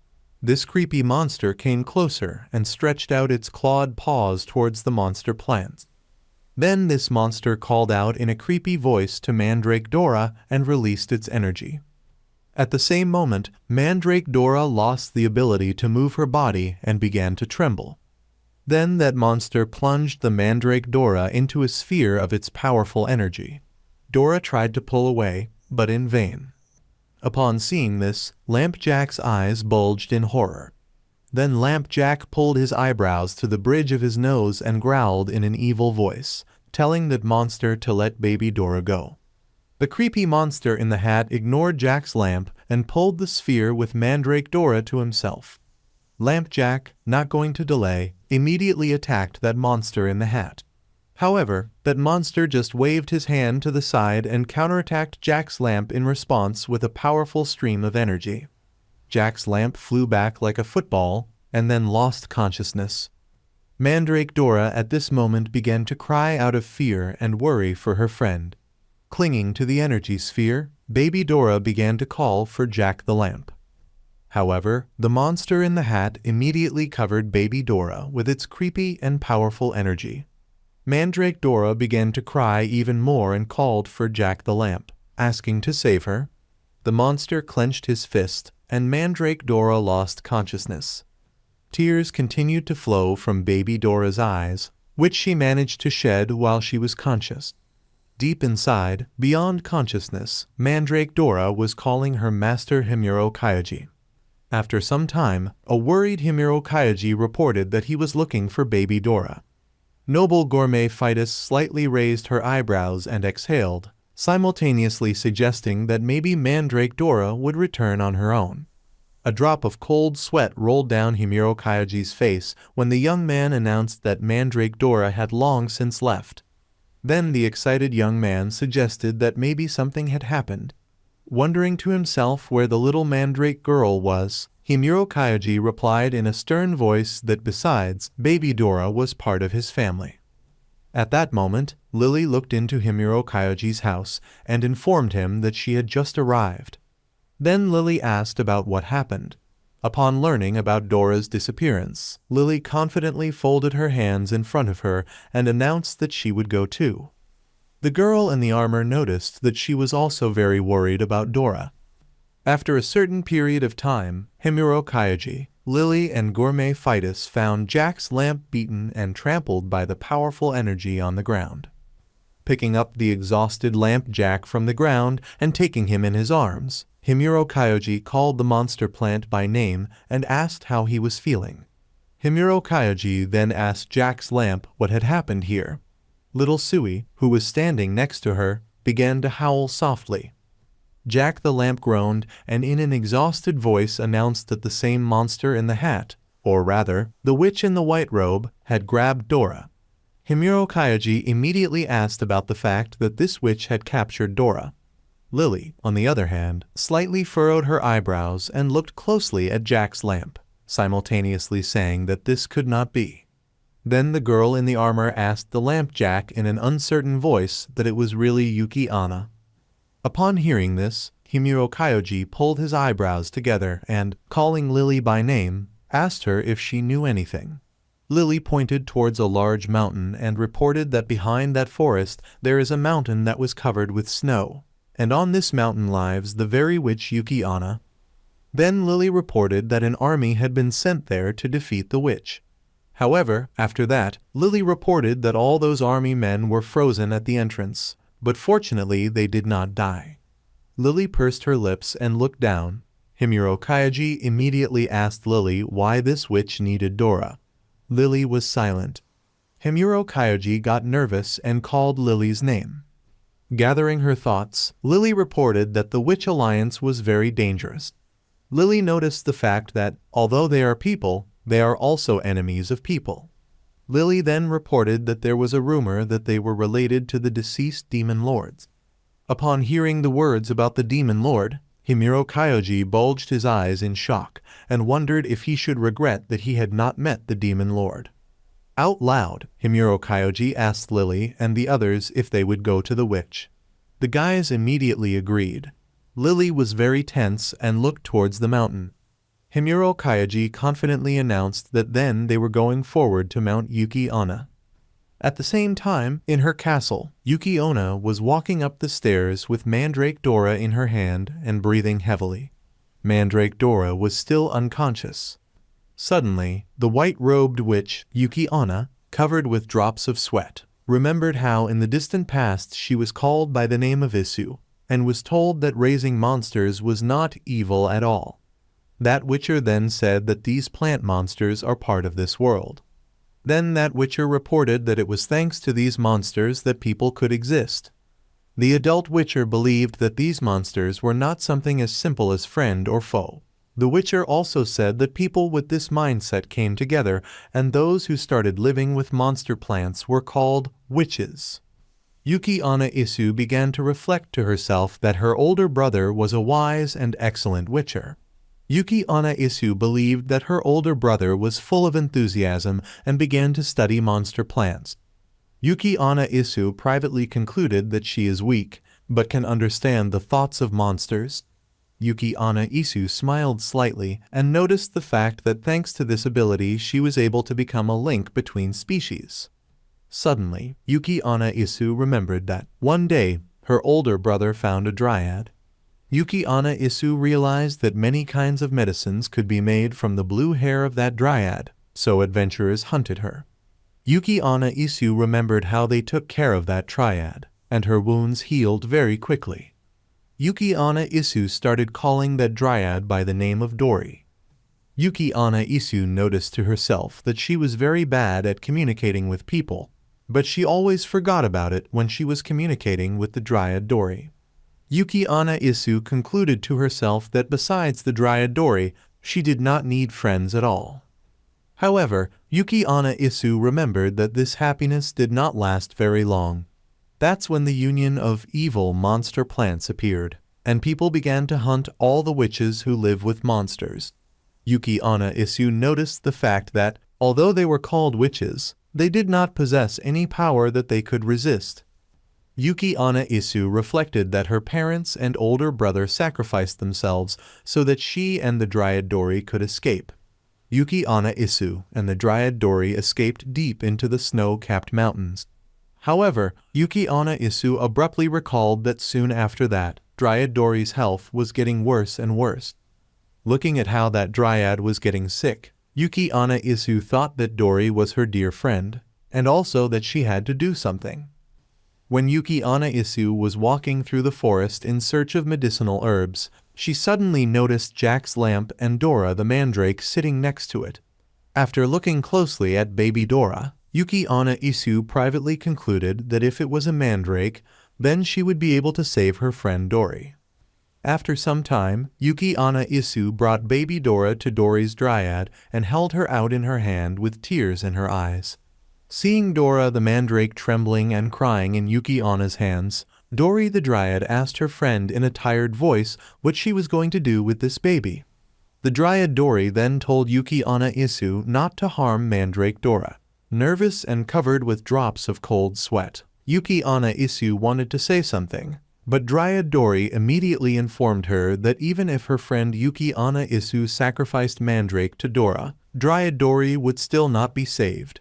This creepy monster came closer and stretched out its clawed paws towards the monster plant. Then this monster called out in a creepy voice to Mandrake Dora and released its energy. At the same moment, Mandrake Dora lost the ability to move her body and began to tremble. Then that monster plunged the Mandrake Dora into a sphere of its powerful energy. Dora tried to pull away, but in vain. Upon seeing this, Lamp Jack's eyes bulged in horror. Then Lamp Jack pulled his eyebrows to the bridge of his nose and growled in an evil voice, telling that monster to let Baby Dora go. The creepy monster in the hat ignored Jack's lamp and pulled the sphere with Mandrake Dora to himself. Lamp Jack, not going to delay, immediately attacked that monster in the hat. However, that monster just waved his hand to the side and counterattacked Jack's lamp in response with a powerful stream of energy. Jack's lamp flew back like a football and then lost consciousness. Mandrake Dora at this moment began to cry out of fear and worry for her friend. Clinging to the energy sphere, Baby Dora began to call for Jack the Lamp. However, the monster in the hat immediately covered Baby Dora with its creepy and powerful energy. Mandrake Dora began to cry even more and called for Jack the Lamp, asking to save her. The monster clenched his fist, and Mandrake Dora lost consciousness. Tears continued to flow from Baby Dora's eyes, which she managed to shed while she was conscious. Deep inside, beyond consciousness, Mandrake Dora was calling her master Himuro Kyoji. After some time, a worried Himuro Kayaji reported that he was looking for baby Dora. Noble Gourmet Phytis slightly raised her eyebrows and exhaled, simultaneously suggesting that maybe Mandrake Dora would return on her own. A drop of cold sweat rolled down Himuro Kayaji's face when the young man announced that Mandrake Dora had long since left. Then the excited young man suggested that maybe something had happened. Wondering to himself where the little Mandrake girl was, Himuro Kayaji replied in a stern voice that besides, baby Dora was part of his family. At that moment, Lily looked into Himuro Kayaji's house and informed him that she had just arrived. Then Lily asked about what happened. Upon learning about Dora's disappearance, Lily confidently folded her hands in front of her and announced that she would go too. The girl in the armor noticed that she was also very worried about Dora. After a certain period of time, Himuro Kayaji, Lily, and Gourmet Phytis found Jack's lamp beaten and trampled by the powerful energy on the ground. Picking up the exhausted lamp Jack from the ground and taking him in his arms, Himuro Kayaji called the monster plant by name and asked how he was feeling. Himuro Kayaji then asked Jack's lamp what had happened here. Little Sui, who was standing next to her, began to howl softly. Jack the lamp groaned and in an exhausted voice announced that the same monster in the hat, or rather, the witch in the white robe, had grabbed Dora. Himuro Kayaji immediately asked about the fact that this witch had captured Dora. Lily, on the other hand, slightly furrowed her eyebrows and looked closely at Jack's lamp, simultaneously saying that this could not be. Then the girl in the armor asked the lamp Jack in an uncertain voice that it was really Yuki Onna. Upon hearing this, Himuro Kayaji pulled his eyebrows together and, calling Lily by name, asked her if she knew anything. Lily pointed towards a large mountain and reported that behind that forest there is a mountain that was covered with snow, and on this mountain lives the very witch Yuki Onna. Then Lily reported that an army had been sent there to defeat the witch. However, after that, Lily reported that all those army men were frozen at the entrance, but fortunately they did not die. Lily pursed her lips and looked down. Himuro Kayaji immediately asked Lily why this witch needed Dora. Lily was silent. Himuro Kayaji got nervous and called Lily's name. Gathering her thoughts, Lily reported that the Witch Alliance was very dangerous. Lily noticed the fact that, although they are people, they are also enemies of people. Lily then reported that there was a rumor that they were related to the deceased demon lords. Upon hearing the words about the demon lord, Himuro Kayaji bulged his eyes in shock and wondered if he should regret that he had not met the demon lord. Out loud, Himuro Kayaji asked Lily and the others if they would go to the witch. The guys immediately agreed. Lily was very tense and looked towards the mountain. Himuro Kayaji confidently announced that then they were going forward to Mount Yuki Onna. At the same time, in her castle, Yuki Onna was walking up the stairs with Mandrake Dora in her hand and breathing heavily. Mandrake Dora was still unconscious. Suddenly, the white-robed witch, Yuki Onna, covered with drops of sweat, remembered how in the distant past she was called by the name of Isu, and was told that raising monsters was not evil at all. That witcher then said that these plant monsters are part of this world. Then that witcher reported that it was thanks to these monsters that people could exist. The adult witcher believed that these monsters were not something as simple as friend or foe. The witcher also said that people with this mindset came together, and those who started living with monster plants were called witches. Yuki Onna Isu began to reflect to herself that her older brother was a wise and excellent witcher. Yuki Onna Isu believed that her older brother was full of enthusiasm and began to study monster plants. Yuki Onna Isu privately concluded that she is weak, but can understand the thoughts of monsters. Yuki Onna Isu smiled slightly and noticed the fact that thanks to this ability she was able to become a link between species. Suddenly, Yuki Onna Isu remembered that, one day, her older brother found a dryad. Yuki Onna Isu realized that many kinds of medicines could be made from the blue hair of that dryad, so adventurers hunted her. Yuki Onna Isu remembered how they took care of that triad, and her wounds healed very quickly. Yuki Onna Isu started calling that dryad by the name of Dori. Yuki Onna Isu noticed to herself that she was very bad at communicating with people, but she always forgot about it when she was communicating with the Dryad Dori. Yuki Onna Isu concluded to herself that besides the Dryad Dori, she did not need friends at all. However, Yuki Onna Isu remembered that this happiness did not last very long. That's when the union of evil monster plants appeared, and people began to hunt all the witches who live with monsters. Yuki Onna Isu noticed the fact that, although they were called witches, they did not possess any power that they could resist. Yuki Onna Isu reflected that her parents and older brother sacrificed themselves so that she and the Dryad Dori could escape. Yuki Onna Isu and the Dryad Dori escaped deep into the snow-capped mountains. However, Yuki Onna Isu abruptly recalled that soon after that, Dryad Dori's health was getting worse and worse. Looking at how that Dryad was getting sick, Yuki Onna Isu thought that Dori was her dear friend, and also that she had to do something. When Yuki Onna Isu was walking through the forest in search of medicinal herbs, she suddenly noticed Jack's lamp and Dora the mandrake sitting next to it. After looking closely at baby Dora, Yuki Onna Isu privately concluded that if it was a mandrake, then she would be able to save her friend Dori. After some time, Yuki Onna Isu brought baby Dora to Dori's Dryad and held her out in her hand with tears in her eyes. Seeing Dora the mandrake trembling and crying in Yuki Onna's hands, Dori the Dryad asked her friend in a tired voice what she was going to do with this baby. The Dryad Dori then told Yuki Onna Isu not to harm Mandrake Dora. Nervous and covered with drops of cold sweat, Yuki Onna Isu wanted to say something, but Dryad Dori immediately informed her that even if her friend Yuki Onna Isu sacrificed Mandrake to Dora, Dryad Dori would still not be saved.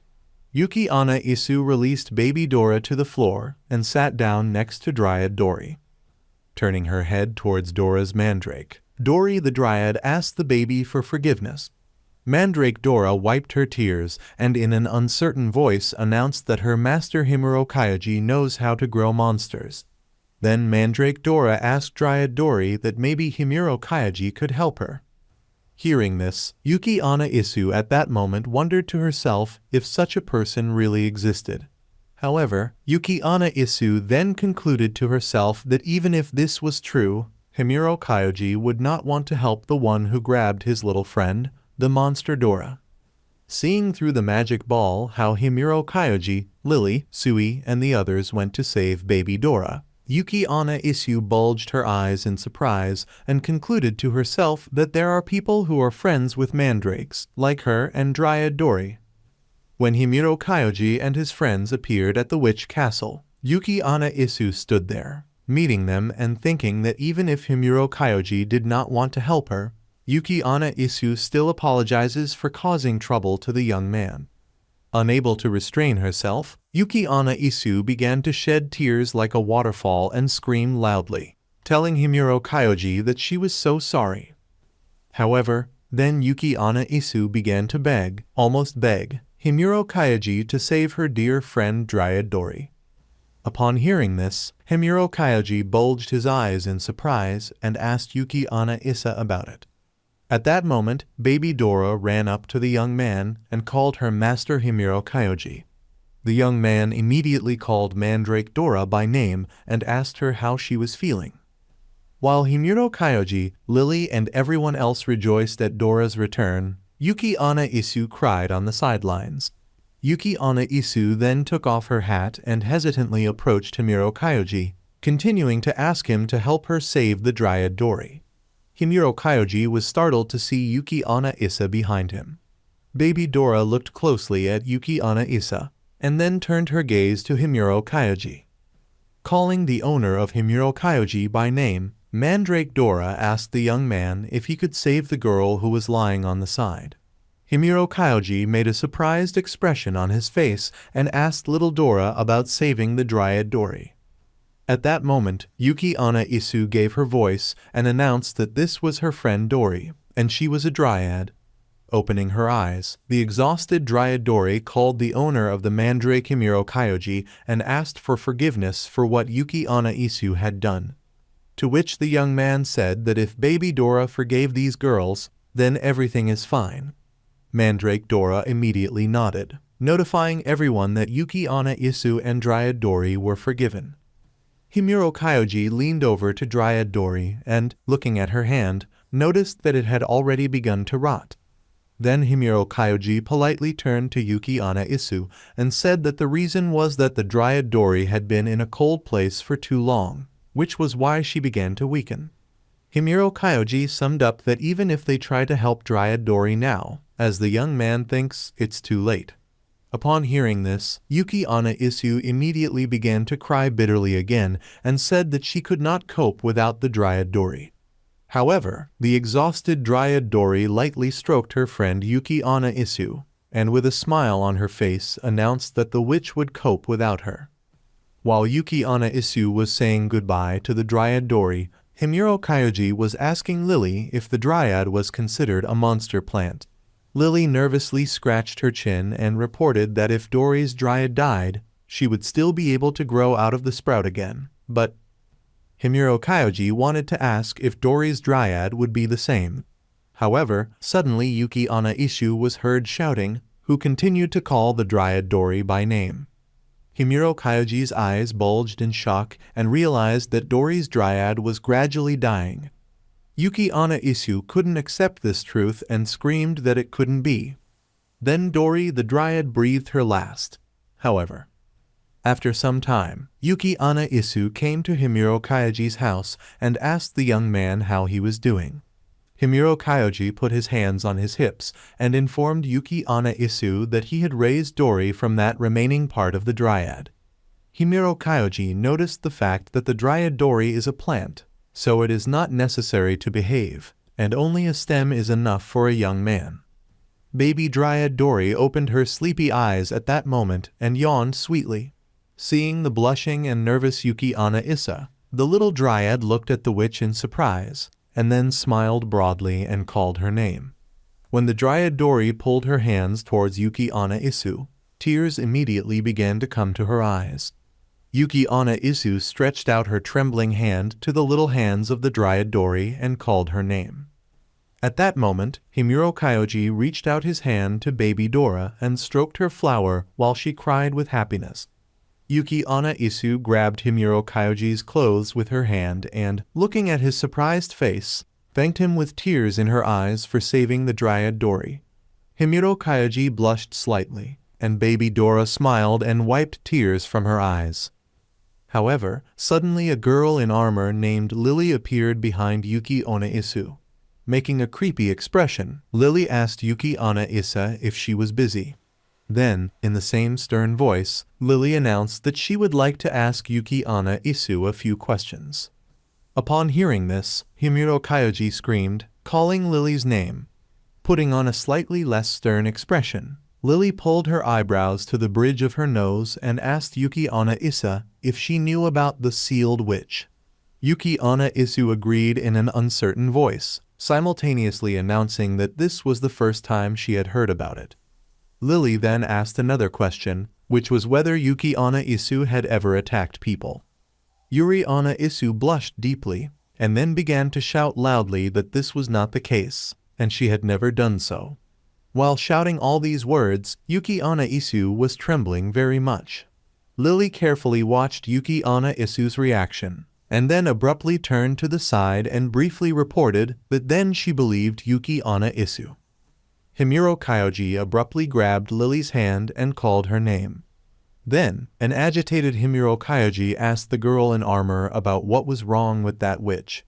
Yuki Onna Isu released baby Dora to the floor and sat down next to Dryad Dori. Turning her head towards Dora's Mandrake, Dori the Dryad asked the baby for forgiveness. Mandrake Dora wiped her tears and in an uncertain voice announced that her master Himuro Kyoji knows how to grow monsters. Then Mandrake Dora asked Dryad Dori that maybe Himuro Kyoji could help her. Hearing this, Yuki Onna Isu at that moment wondered to herself if such a person really existed. However, Yuki Onna Isu then concluded to herself that even if this was true, Himuro Kyoji would not want to help the one who grabbed his little friend, the monster Dora. Seeing through the magic ball how Himuro Kyoji, Lily, Sui, and the others went to save baby Dora, Yuki Onna Isu bulged her eyes in surprise and concluded to herself that there are people who are friends with mandrakes, like her and Dryad Dori. When Himuro Kyoji and his friends appeared at the witch castle, Yuki Onna Isu stood there, meeting them and thinking that even if Himuro Kyoji did not want to help her, Yuki Onna Isu still apologizes for causing trouble to the young man. Unable to restrain herself, Yuki Onna Isu began to shed tears like a waterfall and scream loudly, telling Himuro Kyoji that she was so sorry. However, then Yuki Onna Isu began to beg, almost beg, Himuro Kyoji to save her dear friend Dryad Dori. Upon hearing this, Himuro Kyoji bulged his eyes in surprise and asked Yuki Onna Isu about it. At that moment, baby Dora ran up to the young man and called her Master Himuro Kyoji. The young man immediately called Mandrake Dora by name and asked her how she was feeling. While Himuro Kyoji, Lily, and everyone else rejoiced at Dora's return, Yuki Onna Isu cried on the sidelines. Yuki Onna Isu then took off her hat and hesitantly approached Himuro Kyoji, continuing to ask him to help her save the Dryad Dori. Himuro Kyoji was startled to see Yuki Onna Isu behind him. Baby Dora looked closely at Yuki Onna Isu, and then turned her gaze to Himuro Kyoji. Calling the owner of Himuro Kyoji by name, Mandrake Dora asked the young man if he could save the girl who was lying on the side. Himuro Kyoji made a surprised expression on his face and asked little Dora about saving the Dryad Dori. At that moment, Yuki Onna Isu gave her voice and announced that this was her friend Dori, and she was a Dryad. Opening her eyes, the exhausted Dryad Dori called the owner of the Mandrake Himuro Kyoji and asked for forgiveness for what Yuki Onna Isu had done. To which the young man said that if baby Dora forgave these girls, Then everything is fine. Mandrake Dora immediately nodded, notifying everyone that Yuki Onna Isu and Dryad Dori were forgiven. Himuro Kyoji leaned over to Dryad Dori and, looking at her hand, noticed that it had already begun to rot. Then Himuro Kyoji politely turned to Yuki Onna Isu and said that the reason was that the Dryad Dori had been in a cold place for too long, which was why she began to weaken. Himuro Kyoji summed up that even if they try to help Dryad Dori now, as the young man thinks, it's too late. Upon hearing this, Yuki Onna Isu immediately began to cry bitterly again and said that she could not cope without the Dryad Dori. However, the exhausted Dryad Dori lightly stroked her friend Yuki Onna Isu, and with a smile on her face announced that the witch would cope without her. While Yuki Onna Isu was saying goodbye to the Dryad Dori, Himuro Kyoji was asking Lily if the Dryad was considered a monster plant. Lily nervously scratched her chin and reported that if Dori's Dryad died, she would still be able to grow out of the sprout again, but Himuro Kyoji wanted to ask if Dori's Dryad would be the same. However, suddenly Yuki Onna Isu was heard shouting, who continued to call the Dryad Dori by name. Himuro Kyoji's eyes bulged in shock and realized that Dori's Dryad was gradually dying. Yuki Onna Isu couldn't accept this truth and screamed that it couldn't be. Then Dori the Dryad breathed her last. However, after some time, Yuki Onna Isu came to Himuro Kyoji's house and asked the young man how he was doing. Himuro Kyoji put his hands on his hips and informed Yuki Onna Isu that he had raised Dori from that remaining part of the Dryad. Himuro Kyoji noticed the fact that the Dryad Dori is a plant, so it is not necessary to behave, and only a stem is enough for a young man. Baby Dryad Dori opened her sleepy eyes at that moment and yawned sweetly. Seeing the blushing and nervous Yuki Onna Isu, the little Dryad looked at the witch in surprise, and then smiled broadly and called her name. When the Dryad Dori pulled her hands towards Yuki Onna Isu, tears immediately began to come to her eyes. Yuki Onna Isu stretched out her trembling hand to the little hands of the Dryad Dori and called her name. At that moment, Himuro Kyoji reached out his hand to baby Dora and stroked her flower while she cried with happiness. Yuki Onna Isu grabbed Himuro Kyoji's clothes with her hand and, looking at his surprised face, thanked him with tears in her eyes for saving the Dryad Dori. Himuro Kyoji blushed slightly, and baby Dora smiled and wiped tears from her eyes. However, suddenly a girl in armor named Lily appeared behind Yuki Onna Isu. Making a creepy expression, Lily asked Yuki Onna Isu if she was busy. Then, in the same stern voice, Lily announced that she would like to ask Yuki Onna Isu a few questions. Upon hearing this, Himuro Kyoji screamed, calling Lily's name. Putting on a slightly less stern expression, Lily pulled her eyebrows to the bridge of her nose and asked Yuki Onna Isu if she knew about the sealed witch. Yuki Onna Isu agreed in an uncertain voice, simultaneously announcing that this was the first time she had heard about it. Lily then asked another question, which was whether Yuki Onna Isu had ever attacked people. Yuri Onna Isu blushed deeply, and then began to shout loudly that this was not the case, and she had never done so. While shouting all these words, Yuki Onna Isu was trembling very much. Lily carefully watched Yuki Onna Isu's reaction, and then abruptly turned to the side and briefly reported that then she believed Yuki Onna Isu. Himuro Kyoji abruptly grabbed Lily's hand and called her name. Then, an agitated Himuro Kyoji asked the girl in armor about what was wrong with that witch.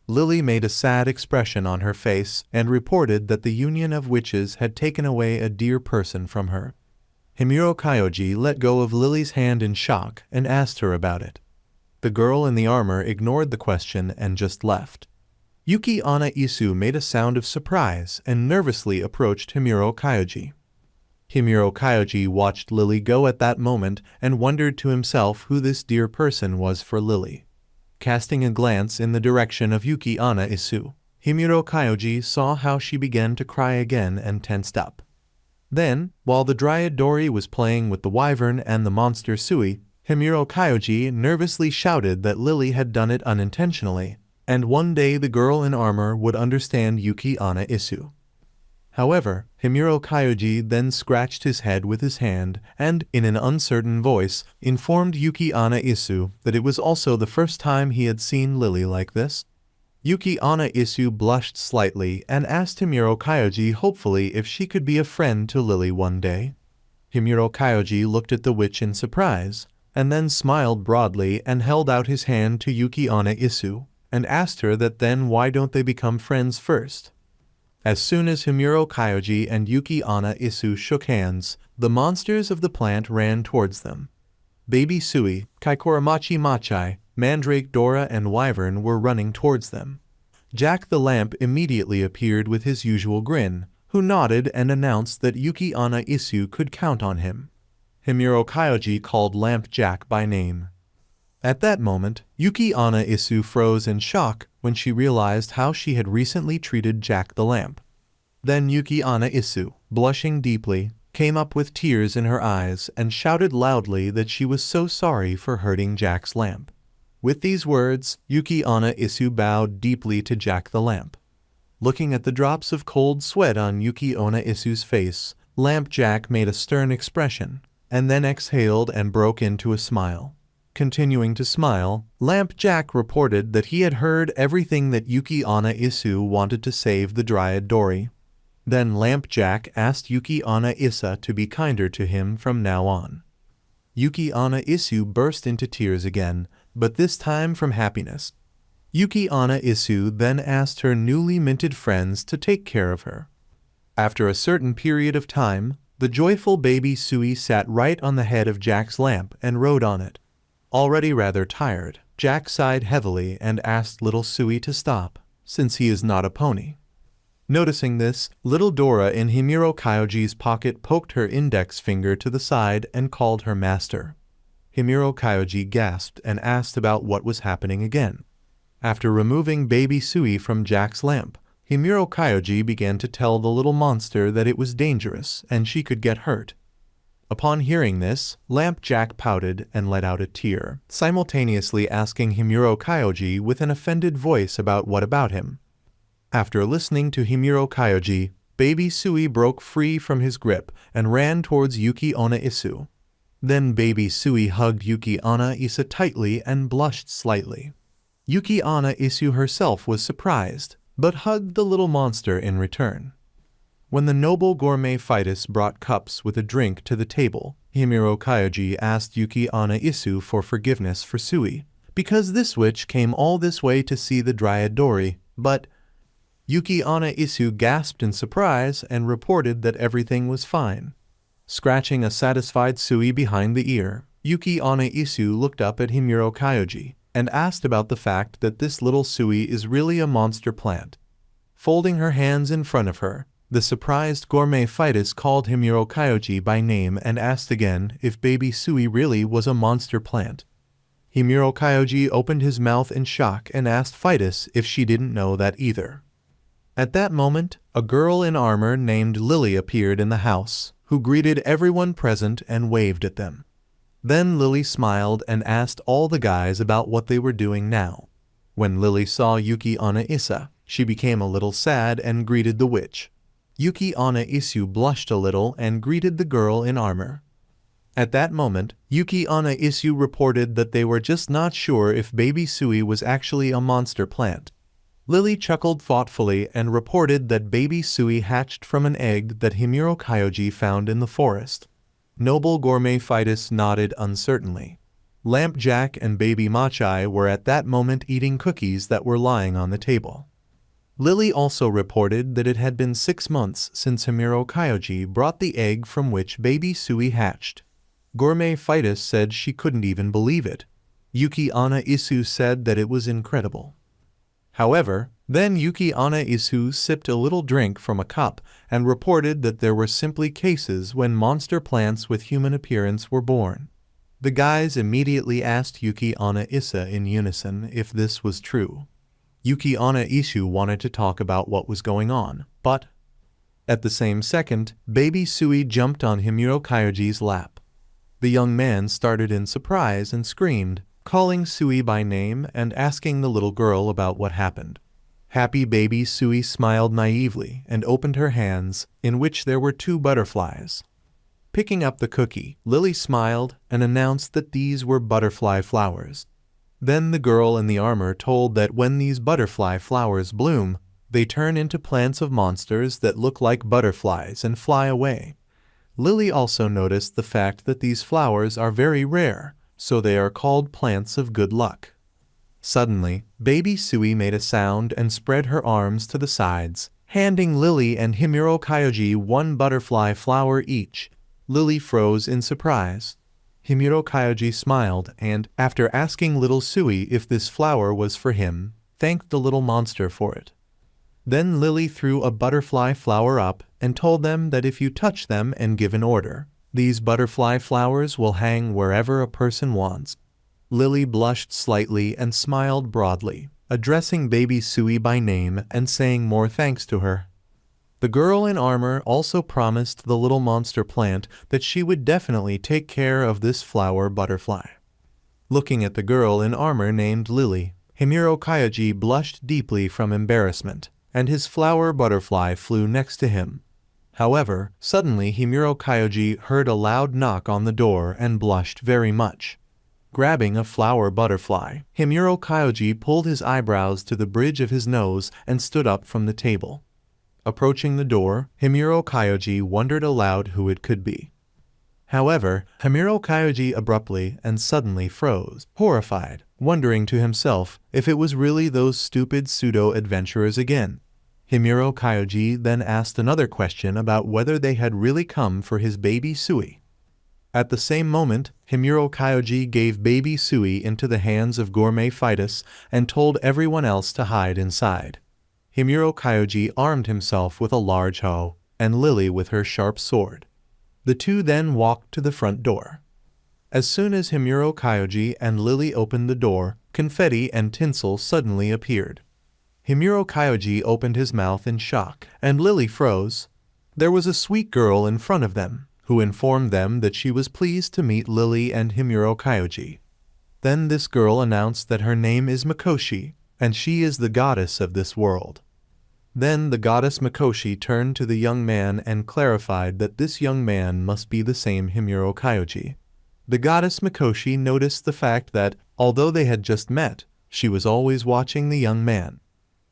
Lily made a sad expression on her face and reported that the Union of Witches had taken away a dear person from her. Himuro Kyoji let go of Lily's hand in shock and asked her about it. The girl in the armor ignored the question and just left. Yuki Onna Isu made a sound of surprise and nervously approached Himuro Kyoji. Himuro Kyoji watched Lily go at that moment and wondered to himself who this dear person was for Lily. Casting a glance in the direction of Yuki Onna Isu, Himuro Kyoji saw how she began to cry again and tensed up. Then, while the Dryad Dori was playing with the wyvern and the monster Sui, Himuro Kyoji nervously shouted that Lily had done it unintentionally, and one day the girl in armor would understand Yuki Onna Isu. However, Himuro Kyoji then scratched his head with his hand and, in an uncertain voice, informed Yuki Onna Isu that it was also the first time he had seen Lily like this. Yuki Onna Isu blushed slightly and asked Himuro Kyoji hopefully if she could be a friend to Lily one day. Himuro Kyoji looked at the witch in surprise, and then smiled broadly and held out his hand to Yuki Onna Isu, and asked her that then why don't they become friends first. As soon as Himuro Kyoji and Yuki Onna Isu shook hands, the monsters of the plant ran towards them. Baby Sui, Kaikuramachi Machai, Mandrake Dora and Wyvern were running towards them. Jack the Lamp immediately appeared with his usual grin, who nodded and announced that Yuki Onna Isu could count on him. Himuro Kyoji called Lamp Jack by name. At that moment, Yuki Onna Isu froze in shock when she realized how she had recently treated Jack the Lamp. Then Yuki Onna Isu, blushing deeply, came up with tears in her eyes and shouted loudly that she was so sorry for hurting Jack's lamp. With these words, Yuki Onna Isu bowed deeply to Jack the Lamp. Looking at the drops of cold sweat on Yuki Onna Isu's face, Lamp Jack made a stern expression, and then exhaled and broke into a smile. Continuing to smile, Lamp Jack reported that he had heard everything that Yuki Onna Isu wanted to save the Dryad Dori. Then Lamp Jack asked Yuki Onna Isa to be kinder to him from now on. Yuki Onna Isu burst into tears again, but this time from happiness. Yuki Onna Isu then asked her newly minted friends to take care of her. After a certain period of time, the joyful baby Sui sat right on the head of Jack's lamp and rode on it. Already rather tired, Jack sighed heavily and asked little Sui to stop, since he is not a pony. Noticing this, little Dora in Himuro Kyoji's pocket poked her index finger to the side and called her master. Himuro Kyoji gasped and asked about what was happening again. After removing baby Sui from Jack's lamp, Himuro Kyoji began to tell the little monster that it was dangerous and she could get hurt. Upon hearing this, Lamp Jack pouted and let out a tear, simultaneously asking Himuro Kyoji with an offended voice about what about him. After listening to Himuro Kyoji, baby Sui broke free from his grip and ran towards Yuki Onna Isu. Then baby Sui hugged Yuki Onna Isa tightly and blushed slightly. Yuki Onna Isu herself was surprised, but hugged the little monster in return. When the noble gourmet Phytus brought cups with a drink to the table, Himuro Kyoji asked Yuki Onna Isu for forgiveness for Sui, because this witch came all this way to see the Dryad Dori, but Yuki Onna Isu gasped in surprise and reported that everything was fine. Scratching a satisfied Sui behind the ear, Yuki Onna Isu looked up at Himuro Kyoji and asked about the fact that this little Sui is really a monster plant. Folding her hands in front of her, the surprised gourmet Phytus called Himuro Kyoji by name and asked again if baby Sui really was a monster plant. Himuro Kyoji opened his mouth in shock and asked Phytus if she didn't know that either. At that moment, a girl in armor named Lily appeared in the house, who greeted everyone present and waved at them. Then Lily smiled and asked all the guys about what they were doing now. When Lily saw Yuki Onna Isa, she became a little sad and greeted the witch. Yuki Onna Isu blushed a little and greeted the girl in armor. At that moment, Yuki Onna Isu reported that they were just not sure if baby Sui was actually a monster plant. Lily chuckled thoughtfully and reported that baby Sui hatched from an egg that Himuro Kyoji found in the forest. Noble gourmet Phytus nodded uncertainly. Lamp Jack and baby Machai were at that moment eating cookies that were lying on the table. Lily also reported that it had been 6 months since Himuro Kyoji brought the egg from which baby Sui hatched. Gourmet Phytus said she couldn't even believe it. Yuki Onna Isu said that it was incredible. However, then Yuki Onna Isu sipped a little drink from a cup and reported that there were simply cases when monster plants with human appearance were born. The guys immediately asked Yuki Onna Isa in unison if this was true. Yuki Onna Isu wanted to talk about what was going on, but at the same second, baby Sui jumped on Himuro Kyoji's lap. The young man started in surprise and screamed, calling Sui by name and asking the little girl about what happened. Happy baby Sui smiled naively and opened her hands, in which there were 2 butterflies. Picking up the cookie, Lily smiled and announced that these were butterfly flowers. Then the girl in the armor told that when these butterfly flowers bloom, they turn into plants of monsters that look like butterflies and fly away. Lily also noticed the fact that these flowers are very rare, so they are called plants of good luck. Suddenly, baby Sui made a sound and spread her arms to the sides, handing Lily and Himuro Kyoji 1 butterfly flower each. Lily froze in surprise. Himuro Kyoji smiled and, after asking little Sui if this flower was for him, thanked the little monster for it. Then Lily threw a butterfly flower up and told them that if you touch them and give an order, these butterfly flowers will hang wherever a person wants. Lily blushed slightly and smiled broadly, addressing baby Sui by name and saying more thanks to her. The girl in armor also promised the little monster plant that she would definitely take care of this flower butterfly. Looking at the girl in armor named Lily, Himuro Kyoji blushed deeply from embarrassment, and his flower butterfly flew next to him. However, suddenly Himuro Kyoji heard a loud knock on the door and blushed very much. Grabbing a flower butterfly, Himuro Kyoji pulled his eyebrows to the bridge of his nose and stood up from the table. Approaching the door, Himuro Kyoji wondered aloud who it could be. However, Himuro Kyoji abruptly and suddenly froze, horrified, wondering to himself if it was really those stupid pseudo-adventurers again. Himuro Kyoji then asked another question about whether they had really come for his baby Sui. At the same moment, Himuro Kyoji gave baby Sui into the hands of Gourmet Fightus and told everyone else to hide inside. Himuro Kyoji armed himself with a large hoe, and Lily with her sharp sword. The 2 then walked to the front door. As soon as Himuro Kyoji and Lily opened the door, confetti and tinsel suddenly appeared. Himuro Kyoji opened his mouth in shock, and Lily froze. There was a sweet girl in front of them, who informed them that she was pleased to meet Lily and Himuro Kyoji. Then this girl announced that her name is Mikoshi, and she is the goddess of this world. Then the goddess Mikoshi turned to the young man and clarified that this young man must be the same Himuro Kyoji. The goddess Mikoshi noticed the fact that, although they had just met, she was always watching the young man.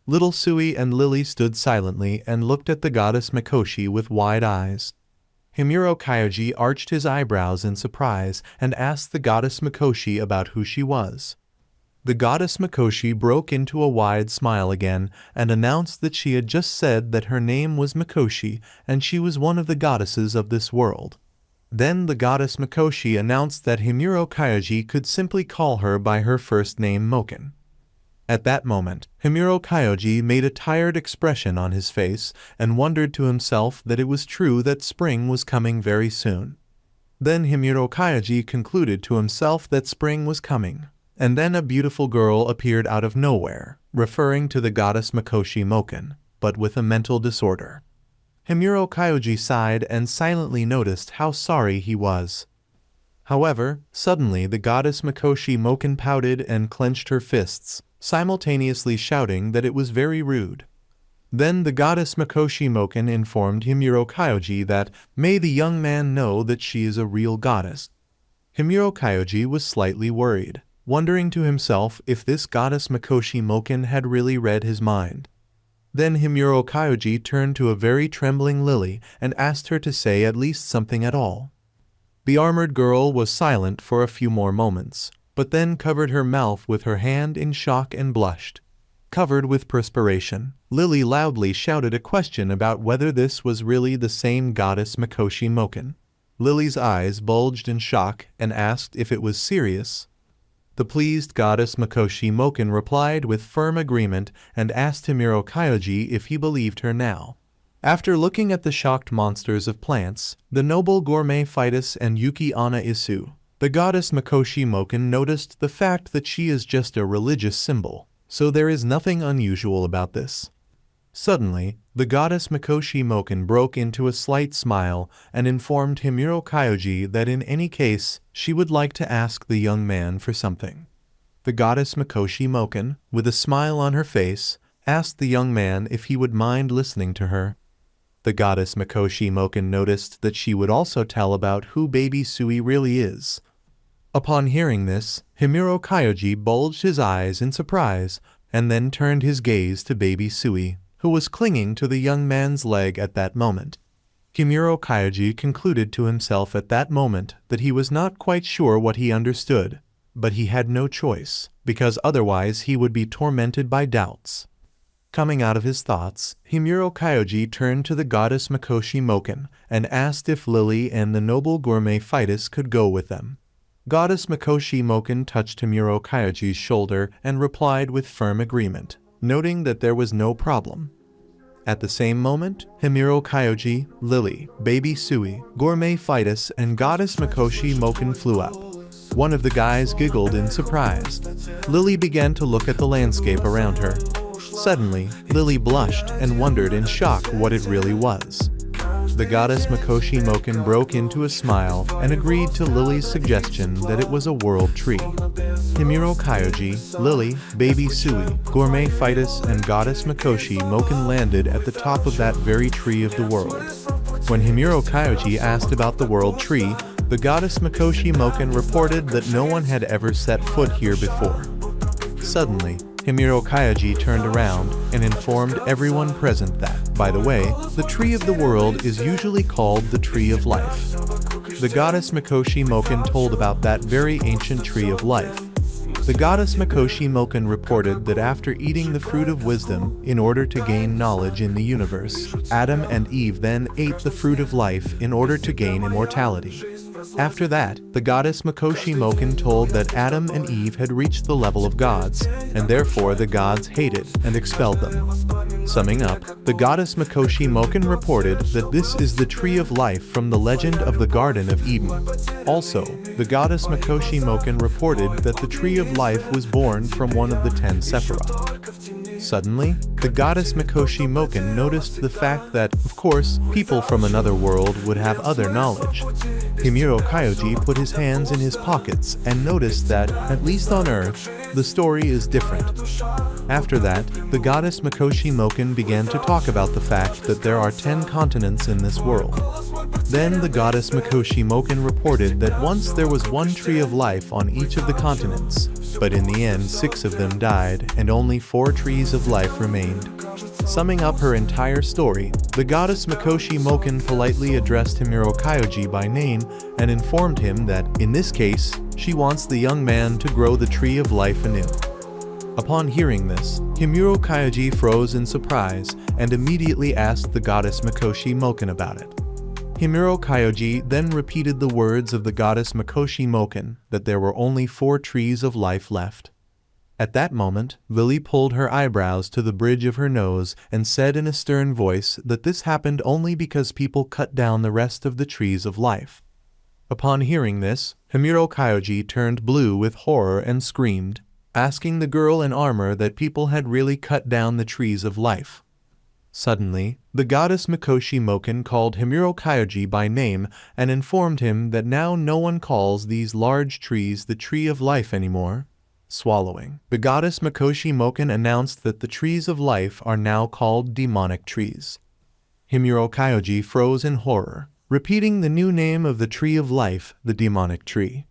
Little Sui and Lily stood silently and looked at the goddess Mikoshi with wide eyes. Himuro Kyoji arched his eyebrows in surprise and asked the goddess Mikoshi about who she was. The goddess Mikoshi broke into a wide smile again and announced that she had just said that her name was Mikoshi and she was one of the goddesses of this world. Then the goddess Mikoshi announced that Himuro Kyoji could simply call her by her first name Moken. At that moment, Himuro Kyoji made a tired expression on his face and wondered to himself that it was true that spring was coming very soon. Then Himuro Kyoji concluded to himself that spring was coming, and then a beautiful girl appeared out of nowhere, referring to the goddess Mikoshi Moken, but with a mental disorder. Himuro Kyoji sighed and silently noticed how sorry he was. However, suddenly the goddess Mikoshi Moken pouted and clenched her fists, simultaneously shouting that it was very rude. Then the goddess Mikoshi Moken informed Himuro Kyoji that, may the young man know that she is a real goddess. Himuro Kyoji was slightly worried, wondering to himself if this goddess Mikoshi Moken had really read his mind. Then Himuro Kyoji turned to a very trembling Lily and asked her to say at least something at all. The armored girl was silent for a few more moments, but then covered her mouth with her hand in shock and blushed. Covered with perspiration, Lily loudly shouted a question about whether this was really the same goddess Mikoshi Moken. Lily's eyes bulged in shock and asked if it was serious. The pleased goddess Mikoshi Moken replied with firm agreement and asked Himuro Kyoji if he believed her now. After looking at the shocked monsters of plants, the noble Gourmet Fightus and Yuki Onna Isu, the goddess Mikoshi Moken noticed the fact that she is just a religious symbol, so there is nothing unusual about this. Suddenly, the goddess Mikoshi Moken broke into a slight smile and informed Himuro Kyoji that in any case, she would like to ask the young man for something. The goddess Mikoshi Moken, with a smile on her face, asked the young man if he would mind listening to her. The goddess Mikoshi Moken noticed that she would also tell about who baby Sui really is. Upon hearing this, Himuro Kyoji bulged his eyes in surprise and then turned his gaze to baby Sui, who was clinging to the young man's leg at that moment. Himuro Kyoji concluded to himself at that moment that he was not quite sure what he understood, but he had no choice, because otherwise he would be tormented by doubts. Coming out of his thoughts, Himuro Kyoji turned to the goddess Mikoshi Moken and asked if Lily and the noble gourmet Phytus could go with them. Goddess Mikoshi Moken touched Himuro Kyoji's shoulder and replied with firm agreement, noting that there was no problem. At the same moment, Himuro Kyoji, Lily, baby Sui, gourmet Phytus, and goddess Mikoshi Moken flew up. One of the guys giggled in surprise. Lily began to look at the landscape around her. Suddenly, Lily blushed and wondered in shock what it really was. The goddess Mikoshi Moken broke into a smile and agreed to Lily's suggestion that it was a world tree. Himuro Kyoji, Lily, baby Sui, gourmet Phytus, and goddess Mikoshi Moken landed at the top of that very tree of the world. When Himuro Kyoji asked about the world tree, the goddess Mikoshi Moken reported that no one had ever set foot here before. Suddenly, Himuro Kyoji turned around and informed everyone present that, by the way, the tree of the world is usually called the Tree of Life. The goddess Mikoshi Moken told about that very ancient tree of life. The goddess Mikoshi Moken reported that after eating the fruit of wisdom in order to gain knowledge in the universe, Adam and Eve then ate the fruit of life in order to gain immortality. After that, the goddess Mikoshi Moken told that Adam and Eve had reached the level of gods, and therefore the gods hated and expelled them. Summing up, the goddess Mikoshi Moken reported that this is the tree of life from the legend of the Garden of Eden. Also, the goddess Mikoshi Moken reported that the tree of life was born from one of the 10 Sephiroth. Suddenly, the goddess Mikoshi Moken noticed the fact that, of course, people from another world would have other knowledge. Himuro Kyoji put his hands in his pockets and noticed that, at least on Earth, the story is different. After that, the goddess Mikoshi Moken began to talk about the fact that there are 10 continents in this world. Then the goddess Mikoshi Moken reported that once there was one tree of life on each of the continents, but in the end 6 of them died and only 4 trees of life remained. Summing up her entire story, the goddess Mikoshi Moken politely addressed Himuro Kyoji by name and informed him that, in this case, she wants the young man to grow the tree of life anew. Upon hearing this, Himuro Kyoji froze in surprise and immediately asked the goddess Mikoshi Moken about it. Himuro Kyoji then repeated the words of the goddess Mikoshi Moken that there were only 4 trees of life left. At that moment, Lily pulled her eyebrows to the bridge of her nose and said in a stern voice that this happened only because people cut down the rest of the trees of life. Upon hearing this, Himuro Kyoji turned blue with horror and screamed, asking the girl in armor that people had really cut down the trees of life. Suddenly, the goddess Mikoshi Moken called Himuro Kyoji by name and informed him that now no one calls these large trees the Tree of Life anymore. Swallowing, the goddess Mikoshi Moken announced that the trees of life are now called demonic trees. Himuro Kyoji froze in horror, repeating the new name of the Tree of Life, the demonic tree.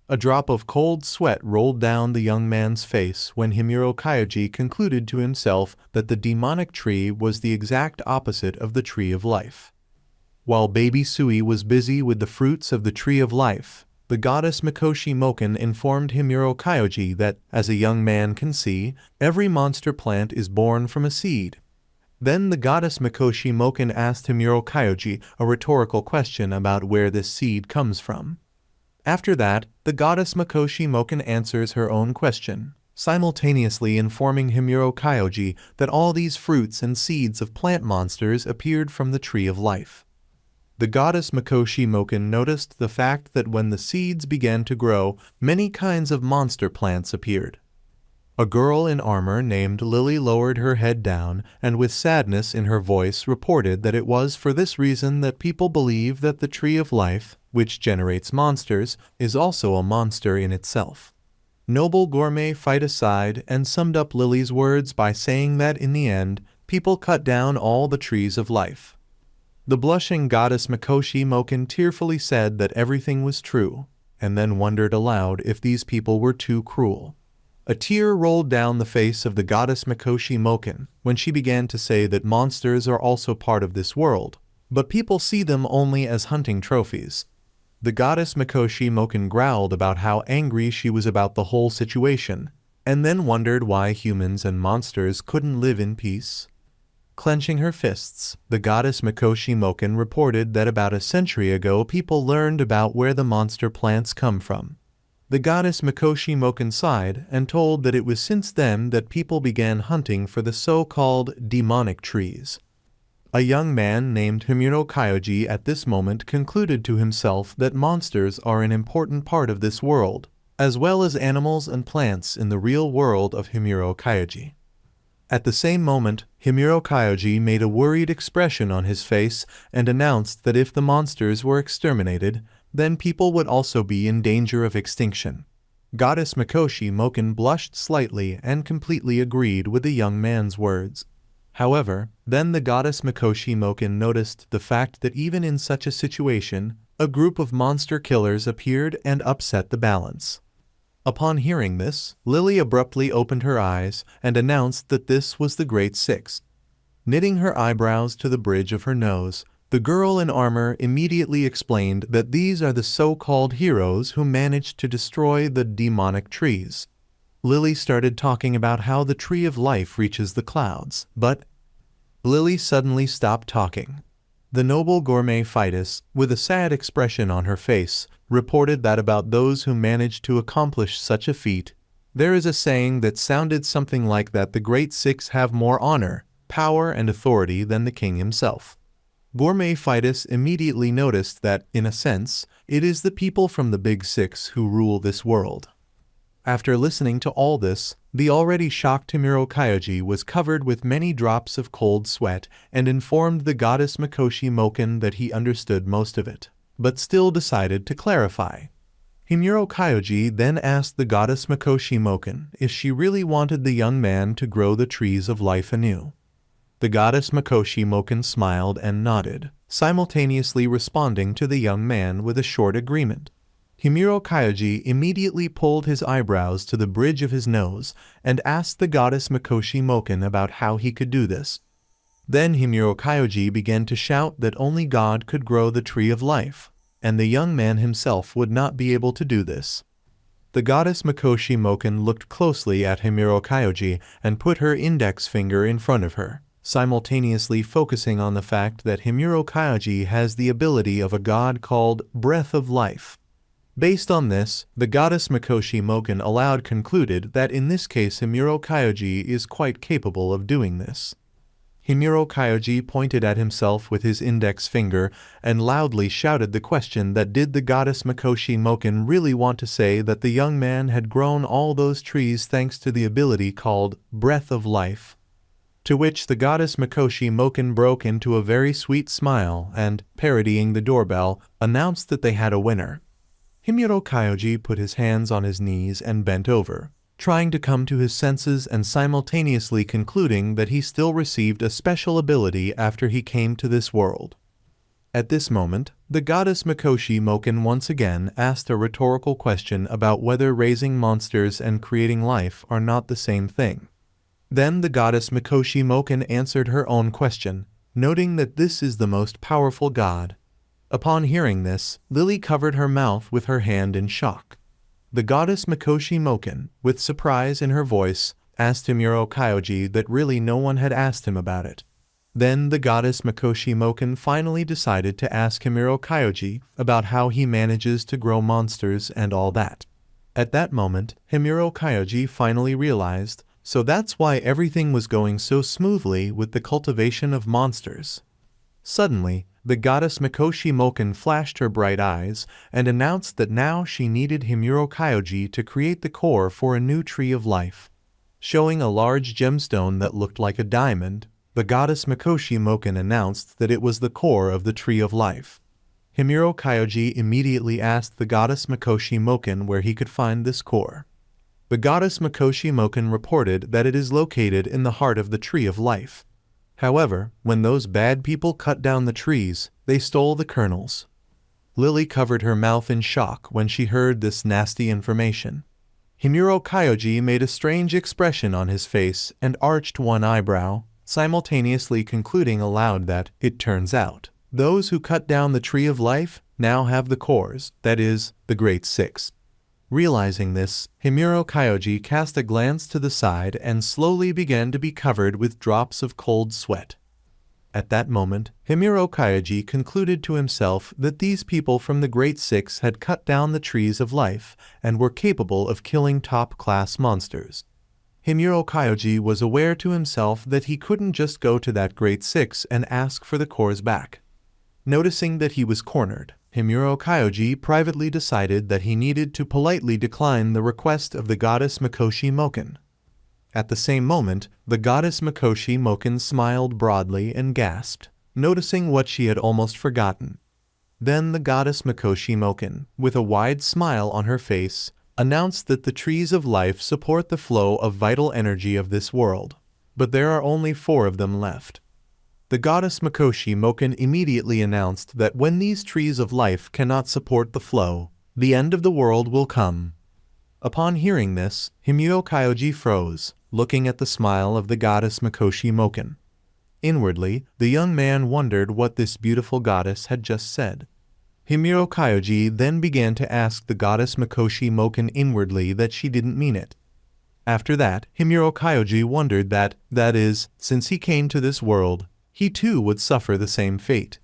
A drop of cold sweat rolled down the young man's face when Himuro Kyoji concluded to himself that the demonic tree was the exact opposite of the Tree of Life. While baby Sui was busy with the fruits of the Tree of Life, the goddess Mikoshi Moken informed Himuro Kyoji that, as a young man can see, every monster plant is born from a seed. Then the goddess Mikoshi Moken asked Himuro Kyoji a rhetorical question about where this seed comes from. After that, the goddess Mikoshi Moken answers her own question, simultaneously informing Himuro Kyoji that all these fruits and seeds of plant monsters appeared from the Tree of Life. The goddess Mikoshi Moken noticed the fact that when the seeds began to grow, many kinds of monster plants appeared. A girl in armor named Lily lowered her head down and with sadness in her voice reported that it was for this reason that people believe that the Tree of Life, which generates monsters, is also a monster in itself. Noble Gourmet fight aside and summed up Lily's words by saying that in the end, people cut down all the trees of life. The blushing goddess Mikoshi Moken tearfully said that everything was true, and then wondered aloud if these people were too cruel. A tear rolled down the face of the goddess Mikoshi Moken when she began to say that monsters are also part of this world, but people see them only as hunting trophies. The goddess Mikoshi Moken growled about how angry she was about the whole situation, and then wondered why humans and monsters couldn't live in peace. Clenching her fists, the goddess Mikoshi Moken reported that about a century ago people learned about where the monster plants come from. The goddess Mikoshi Moken sighed and told that it was since then that people began hunting for the so-called demonic trees. A young man named Himuro Kyoji at this moment concluded to himself that monsters are an important part of this world, as well as animals and plants in the real world of Himuro Kyoji. At the same moment, Himuro Kyoji made a worried expression on his face and announced that if the monsters were exterminated, then people would also be in danger of extinction. Goddess Mikoshi Moken blushed slightly and completely agreed with the young man's words. However, then the goddess Mikoshi Moken noticed the fact that even in such a situation, a group of monster killers appeared and upset the balance. Upon hearing this, Lily abruptly opened her eyes and announced that this was the Great Six. Knitting her eyebrows to the bridge of her nose, the girl in armor immediately explained that these are the so-called heroes who managed to destroy the demonic trees. Lily started talking about how the tree of life reaches the clouds, but Lily suddenly stopped talking. The noble gourmet Fides, with a sad expression on her face, reported that about those who managed to accomplish such a feat, there is a saying that sounded something like that the Great Six have more honor, power, and authority than the king himself. Gourmet Fides immediately noticed that, in a sense, it is the people from the Big Six who rule this world. After listening to all this, the already shocked Himuro Kyoji was covered with many drops of cold sweat and informed the goddess Mikoshi Moken that he understood most of it, but still decided to clarify. Himuro Kyoji then asked the goddess Mikoshi Moken if she really wanted the young man to grow the trees of life anew. The goddess Mikoshi Moken smiled and nodded, simultaneously responding to the young man with a short agreement. Himuro Kyoji immediately pulled his eyebrows to the bridge of his nose and asked the goddess Mikoshi Moken about how he could do this. Then Himuro Kyoji began to shout that only God could grow the tree of life, and the young man himself would not be able to do this. The goddess Mikoshi Moken looked closely at Himuro Kyoji and put her index finger in front of her, simultaneously focusing on the fact that Himuro Kyoji has the ability of a god called Breath of Life. Based on this, the goddess Mikoshi Moken aloud concluded that in this case Himuro Kyoji is quite capable of doing this. Himuro Kyoji pointed at himself with his index finger and loudly shouted the question that did the goddess Mikoshi Moken really want to say that the young man had grown all those trees thanks to the ability called Breath of Life. To which the goddess Mikoshi Moken broke into a very sweet smile and, parodying the doorbell, announced that they had a winner. Himuro Kyoji put his hands on his knees and bent over, trying to come to his senses and simultaneously concluding that he still received a special ability after he came to this world. At this moment, the goddess Mikoshi Moken once again asked a rhetorical question about whether raising monsters and creating life are not the same thing. Then the goddess Mikoshi Moken answered her own question, noting that this is the most powerful god. Upon hearing this, Lily covered her mouth with her hand in shock. The goddess Mikoshi Moken, with surprise in her voice, asked Himuro Kyoji that really no one had asked him about it. Then the goddess Mikoshi Moken finally decided to ask Himuro Kyoji about how he manages to grow monsters and all that. At that moment, Himuro Kyoji finally realized, so that's why everything was going so smoothly with the cultivation of monsters. Suddenly, the goddess Mikoshi Moken flashed her bright eyes and announced that now she needed Himuro Kyoji to create the core for a new tree of life. Showing a large gemstone that looked like a diamond, the goddess Mikoshi Moken announced that it was the core of the tree of life. Himuro Kyoji immediately asked the goddess Mikoshi Moken where he could find this core. The goddess Mikoshi Moken reported that it is located in the heart of the Tree of Life. However, when those bad people cut down the trees, they stole the kernels. Lily covered her mouth in shock when she heard this nasty information. Himuro Kyoji made a strange expression on his face and arched one eyebrow, simultaneously concluding aloud that, it turns out, those who cut down the Tree of Life now have the cores, that is, the Great Six. Realizing this, Himuro Kyoji cast a glance to the side and slowly began to be covered with drops of cold sweat. At that moment, Himuro Kyoji concluded to himself that these people from the Great Six had cut down the trees of life and were capable of killing top-class monsters. Himuro Kyoji was aware to himself that he couldn't just go to that Great Six and ask for the cores back. Noticing that he was cornered, Himuro Kyoji privately decided that he needed to politely decline the request of the goddess Mikoshi Moken. At the same moment, the goddess Mikoshi Moken smiled broadly and gasped, noticing what she had almost forgotten. Then the goddess Mikoshi Moken, with a wide smile on her face, announced that the trees of life support the flow of vital energy of this world, but there are only 4 of them left. The goddess Mikoshi Moken immediately announced that when these trees of life cannot support the flow, the end of the world will come. Upon hearing this, Himuro Kyoji froze, looking at the smile of the goddess Mikoshi Moken. Inwardly, the young man wondered what this beautiful goddess had just said. Himuro Kyoji then began to ask the goddess Mikoshi Moken inwardly that she didn't mean it. After that, Himuro Kyoji wondered that is, since he came to this world, he too would suffer the same fate.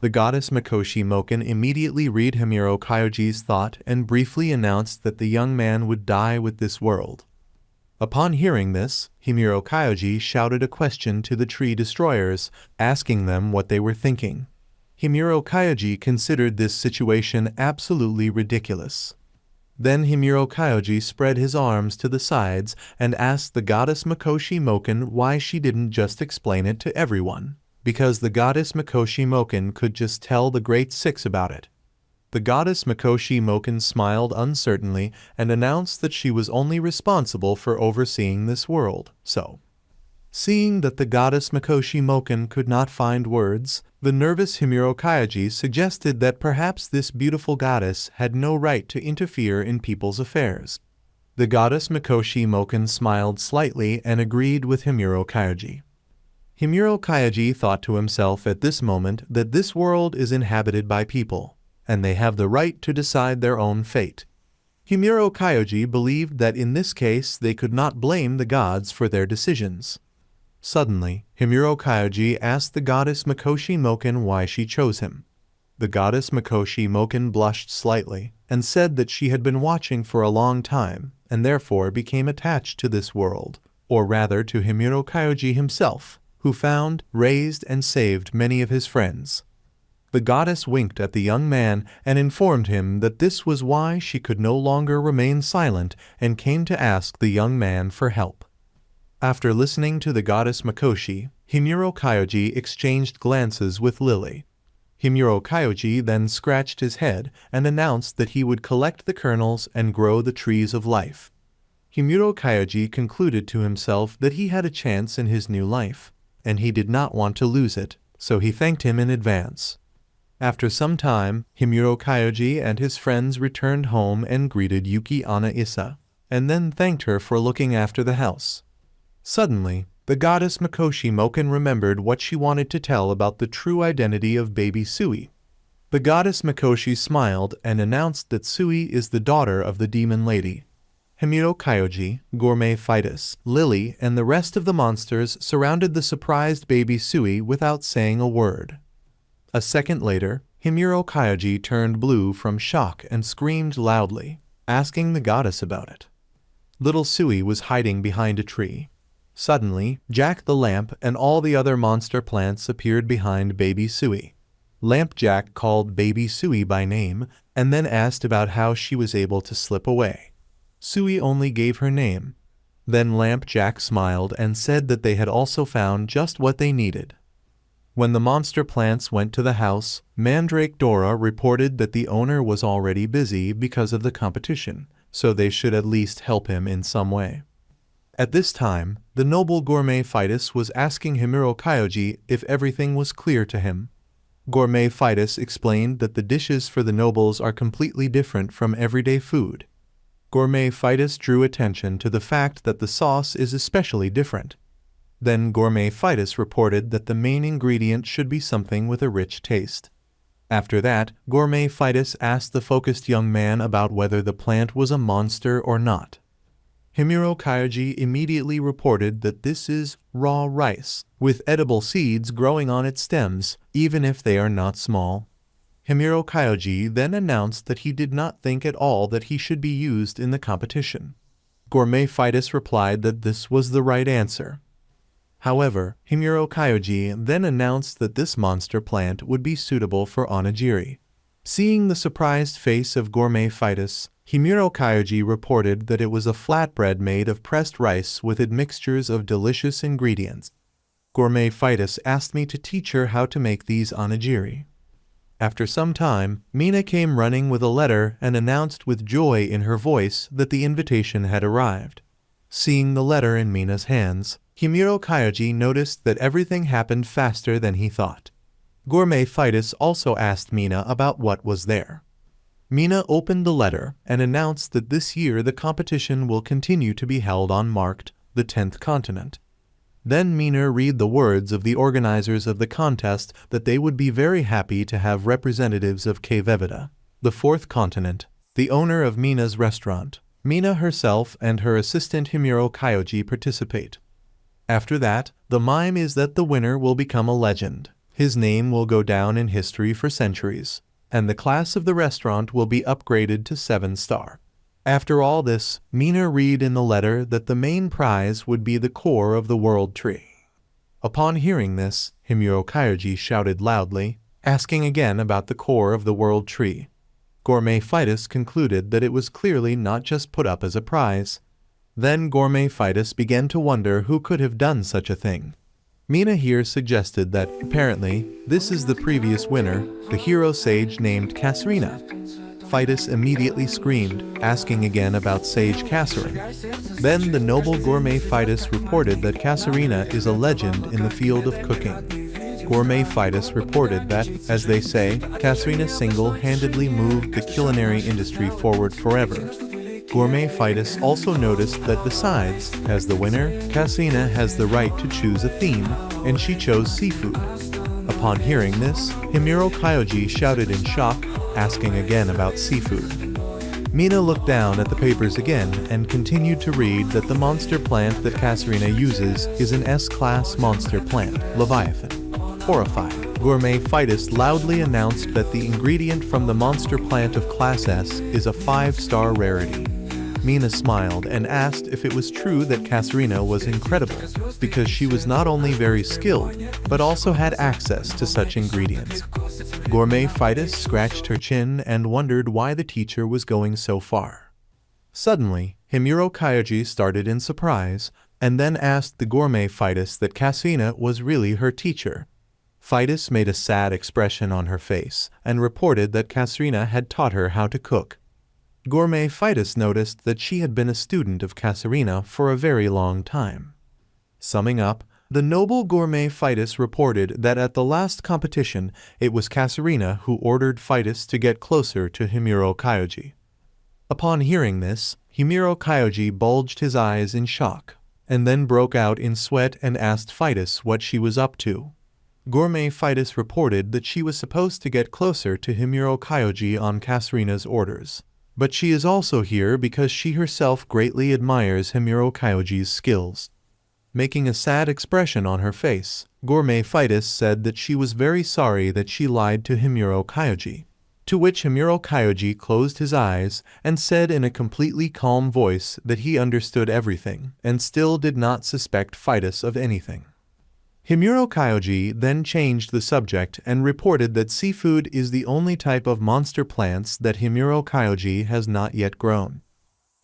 The goddess Mikoshi Moken immediately read Himuro Kyoji's thought and briefly announced that the young man would die with this world. Upon hearing this, Himuro Kyoji shouted a question to the tree destroyers, asking them what they were thinking. Himuro Kyoji considered this situation absolutely ridiculous. Then Himuro Kyoji spread his arms to the sides and asked the goddess Mikoshi Moken why she didn't just explain it to everyone, because the goddess Mikoshi Moken could just tell the Great Six about it. The goddess Mikoshi Moken smiled uncertainly and announced that she was only responsible for overseeing this world, so. Seeing that the goddess Mikoshi Moken could not find words, the nervous Himuro Kyoji suggested that perhaps this beautiful goddess had no right to interfere in people's affairs. The goddess Mikoshi Moken smiled slightly and agreed with Himuro Kyoji. Himuro Kyoji thought to himself at this moment that this world is inhabited by people, and they have the right to decide their own fate. Himuro Kyoji believed that in this case they could not blame the gods for their decisions. Suddenly, Himuro Kyoji asked the goddess Mikoshi Moken why she chose him. The goddess Mikoshi Moken blushed slightly and said that she had been watching for a long time and therefore became attached to this world, or rather to Himuro Kyoji himself, who found, raised, and saved many of his friends. The goddess winked at the young man and informed him that this was why she could no longer remain silent and came to ask the young man for help. After listening to the goddess Mikoshi, Himuro Kyoji exchanged glances with Lily. Himuro Kyoji then scratched his head and announced that he would collect the kernels and grow the trees of life. Himuro Kyoji concluded to himself that he had a chance in his new life, and he did not want to lose it, so he thanked him in advance. After some time, Himuro Kyoji and his friends returned home and greeted Yuki Anaisa, and then thanked her for looking after the house. Suddenly, the goddess Mikoshi Moken remembered what she wanted to tell about the true identity of baby Sui. The goddess Mikoshi smiled and announced that Sui is the daughter of the demon lady. Himuro Kyoji, Gourmet Fightus, Lily, and the rest of the monsters surrounded the surprised baby Sui without saying a word. A second later, Himuro Kyoji turned blue from shock and screamed loudly, asking the goddess about it. Little Sui was hiding behind a tree. Suddenly, Jack the Lamp and all the other monster plants appeared behind baby Sui. Lamp Jack called baby Sui by name and then asked about how she was able to slip away. Sui only gave her name. Then Lamp Jack smiled and said that they had also found just what they needed. When the monster plants went to the house, Mandrake Dora reported that the owner was already busy because of the competition, so they should at least help him in some way. At this time, the noble gourmet Fidus was asking Himuro Kyoji if everything was clear to him. Gourmet Fidus explained that the dishes for the nobles are completely different from everyday food. Gourmet Fidus drew attention to the fact that the sauce is especially different. Then Gourmet Fidus reported that the main ingredient should be something with a rich taste. After that, Gourmet Fidus asked the focused young man about whether the plant was a monster or not. Himuro Kyoji immediately reported that this is raw rice, with edible seeds growing on its stems, even if they are not small. Himuro Kyoji then announced that he did not think at all that he should be used in the competition. Gourmet Fidus replied that this was the right answer. However, Himuro Kyoji then announced that this monster plant would be suitable for onigiri. Seeing the surprised face of Gourmet Fidus, Himuro Kyoji reported that it was a flatbread made of pressed rice with admixtures of delicious ingredients. Gourmet Fidus asked me to teach her how to make these onigiri. After some time, Mina came running with a letter and announced with joy in her voice that the invitation had arrived. Seeing the letter in Mina's hands, Himuro Kyoji noticed that everything happened faster than he thought. Gourmet Fidus also asked Mina about what was there. Mina opened the letter and announced that this year the competition will continue to be held on marked the 10th continent. Then Mina read the words of the organizers of the contest that they would be very happy to have representatives of Kvevida, the 4th continent, the owner of Mina's restaurant, Mina herself and her assistant Himuro Kyoji participate. After that, the mime is that the winner will become a legend. His name will go down in history for centuries, and the class of the restaurant will be upgraded to 7-star. After all this, Mina read in the letter that the main prize would be the core of the world tree. Upon hearing this, Himuro Kyoji shouted loudly, asking again about the core of the world tree. Gourmet Fidus concluded that it was clearly not just put up as a prize. Then Gourmet Fidus began to wonder who could have done such a thing. Mina here suggested that, apparently, this is the previous winner, the hero sage named Kasrina. Fidus immediately screamed, asking again about Sage Kasserine. Then the noble Gourmet Fidus reported that Kasserina is a legend in the field of cooking. Gourmet Fidus reported that, as they say, Kasserina single-handedly moved the culinary industry forward forever. Gourmet Fidus also noticed that besides, as the winner, Kasserina has the right to choose a theme, and she chose seafood. Upon hearing this, Himuro Kyoji shouted in shock, asking again about seafood. Mina looked down at the papers again and continued to read that the monster plant that Kasserina uses is an S-class monster plant, Leviathan. Horrified, Gourmet Fidus loudly announced that the ingredient from the monster plant of Class S is a 5-star rarity. Mina smiled and asked if it was true that Kasserina was incredible, because she was not only very skilled, but also had access to such ingredients. Gourmet Fidus scratched her chin and wondered why the teacher was going so far. Suddenly, Himuro Kyoji started in surprise, and then asked the Gourmet Fidus that Kasserina was really her teacher. Fidus made a sad expression on her face, and reported that Kasserina had taught her how to cook. Gourmet Fidus noticed that she had been a student of Kasserina for a very long time. Summing up, the noble Gourmet Fidus reported that at the last competition, it was Kasserina who ordered Fidus to get closer to Himuro Kyoji. Upon hearing this, Himuro Kyoji bulged his eyes in shock, and then broke out in sweat and asked Fidus what she was up to. Gourmet Fidus reported that she was supposed to get closer to Himuro Kyoji on Kasserina's orders. But she is also here because she herself greatly admires Himuro Kyoji's skills. Making a sad expression on her face, Gourmet Fidus said that she was very sorry that she lied to Himuro Kyoji. To which Himuro Kyoji closed his eyes and said in a completely calm voice that he understood everything and still did not suspect Fidus of anything. Himuro Kyoji then changed the subject and reported that seafood is the only type of monster plants that Himuro Kyoji has not yet grown.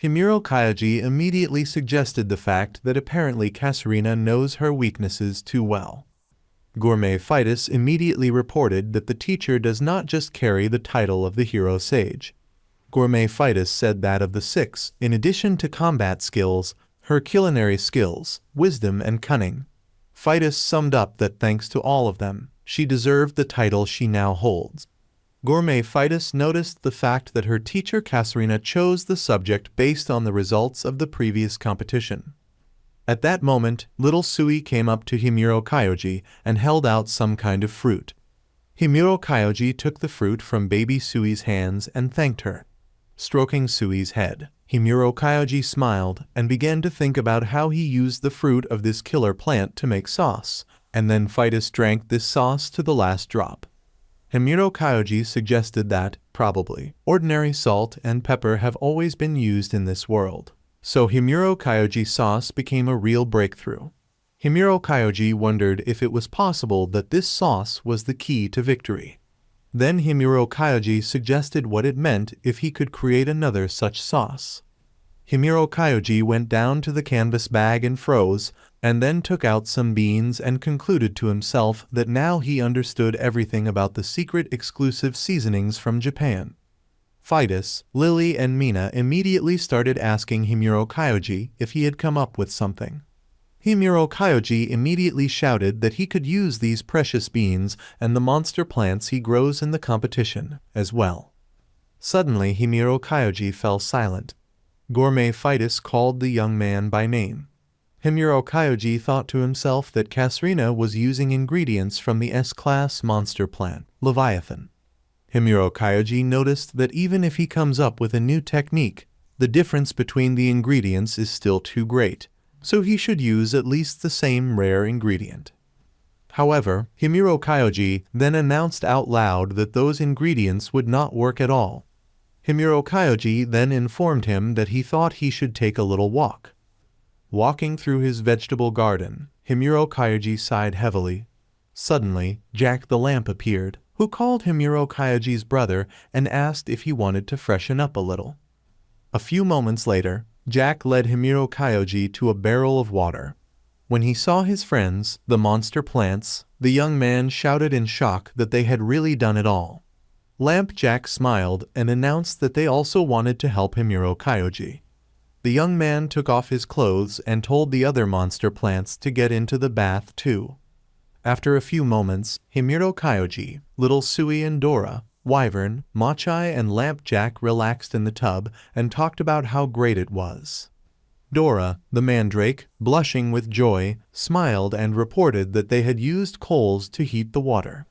Himuro Kyoji immediately suggested the fact that apparently Kasserina knows her weaknesses too well. Gourmet Fidus immediately reported that the teacher does not just carry the title of the hero sage. Gourmet Phytis said that of the six, in addition to combat skills, her culinary skills, wisdom and cunning. Phytis summed up that thanks to all of them, she deserved the title she now holds. Gourmet Phytis noticed the fact that her teacher Kasarina chose the subject based on the results of the previous competition. At that moment, little Sui came up to Himuro Kyoji and held out some kind of fruit. Himuro Kyoji took the fruit from baby Sui's hands and thanked her. Stroking Sui's head, Himuro Kyoji smiled and began to think about how he used the fruit of this killer plant to make sauce, and then Phytis drank this sauce to the last drop. Himuro Kyoji suggested that, probably, ordinary salt and pepper have always been used in this world. So Himuro Kyoji sauce became a real breakthrough. Himuro Kyoji wondered if it was possible that this sauce was the key to victory. Then Himuro Kyoji suggested what it meant if he could create another such sauce. Himuro Kyoji went down to the canvas bag and froze, and then took out some beans and concluded to himself that now he understood everything about the secret exclusive seasonings from Japan. Phytis, Lily and Mina immediately started asking Himuro Kyoji if he had come up with something. Himuro Kyoji immediately shouted that he could use these precious beans and the monster plants he grows in the competition, as well. Suddenly Himuro Kyoji fell silent. Gourmet Phytis called the young man by name. Himuro Kyoji thought to himself that Kasarina was using ingredients from the S-class monster plant, Leviathan. Himuro Kyoji noticed that even if he comes up with a new technique, the difference between the ingredients is still too great, so he should use at least the same rare ingredient. However, Himuro Kyoji then announced out loud that those ingredients would not work at all. Himuro Kyoji then informed him that he thought he should take a little walk. Walking through his vegetable garden, Himuro Kyoji sighed heavily. Suddenly, Jack the lamp appeared, who called Himuro Kyoji's brother and asked if he wanted to freshen up a little. A few moments later, Jack led Himuro Kyoji to a barrel of water. When he saw his friends, the monster plants, the young man shouted in shock that they had really done it all. Lamp Jack smiled and announced that they also wanted to help Himuro Kyoji. The young man took off his clothes and told the other monster plants to get into the bath too. After a few moments, Himuro Kyoji, Little Sui and Dora, Wyvern, Machai and Lamp Jack relaxed in the tub and talked about how great it was. Dora, the mandrake, blushing with joy, smiled and reported that they had used coals to heat the water.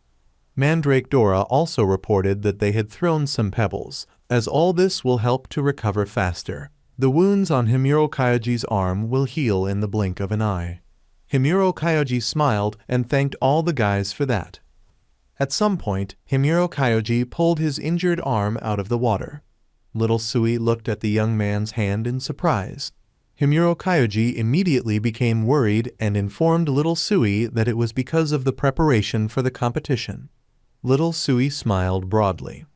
Mandrake Dora also reported that they had thrown some pebbles, as all this will help to recover faster. The wounds on Himuro Kyoji's arm will heal in the blink of an eye. Himuro Kyoji smiled and thanked all the guys for that. At some point, Himuro Kyoji pulled his injured arm out of the water. Little Sui looked at the young man's hand in surprise. Himuro Kyoji immediately became worried and informed Little Sui that it was because of the preparation for the competition. Little Sui smiled broadly.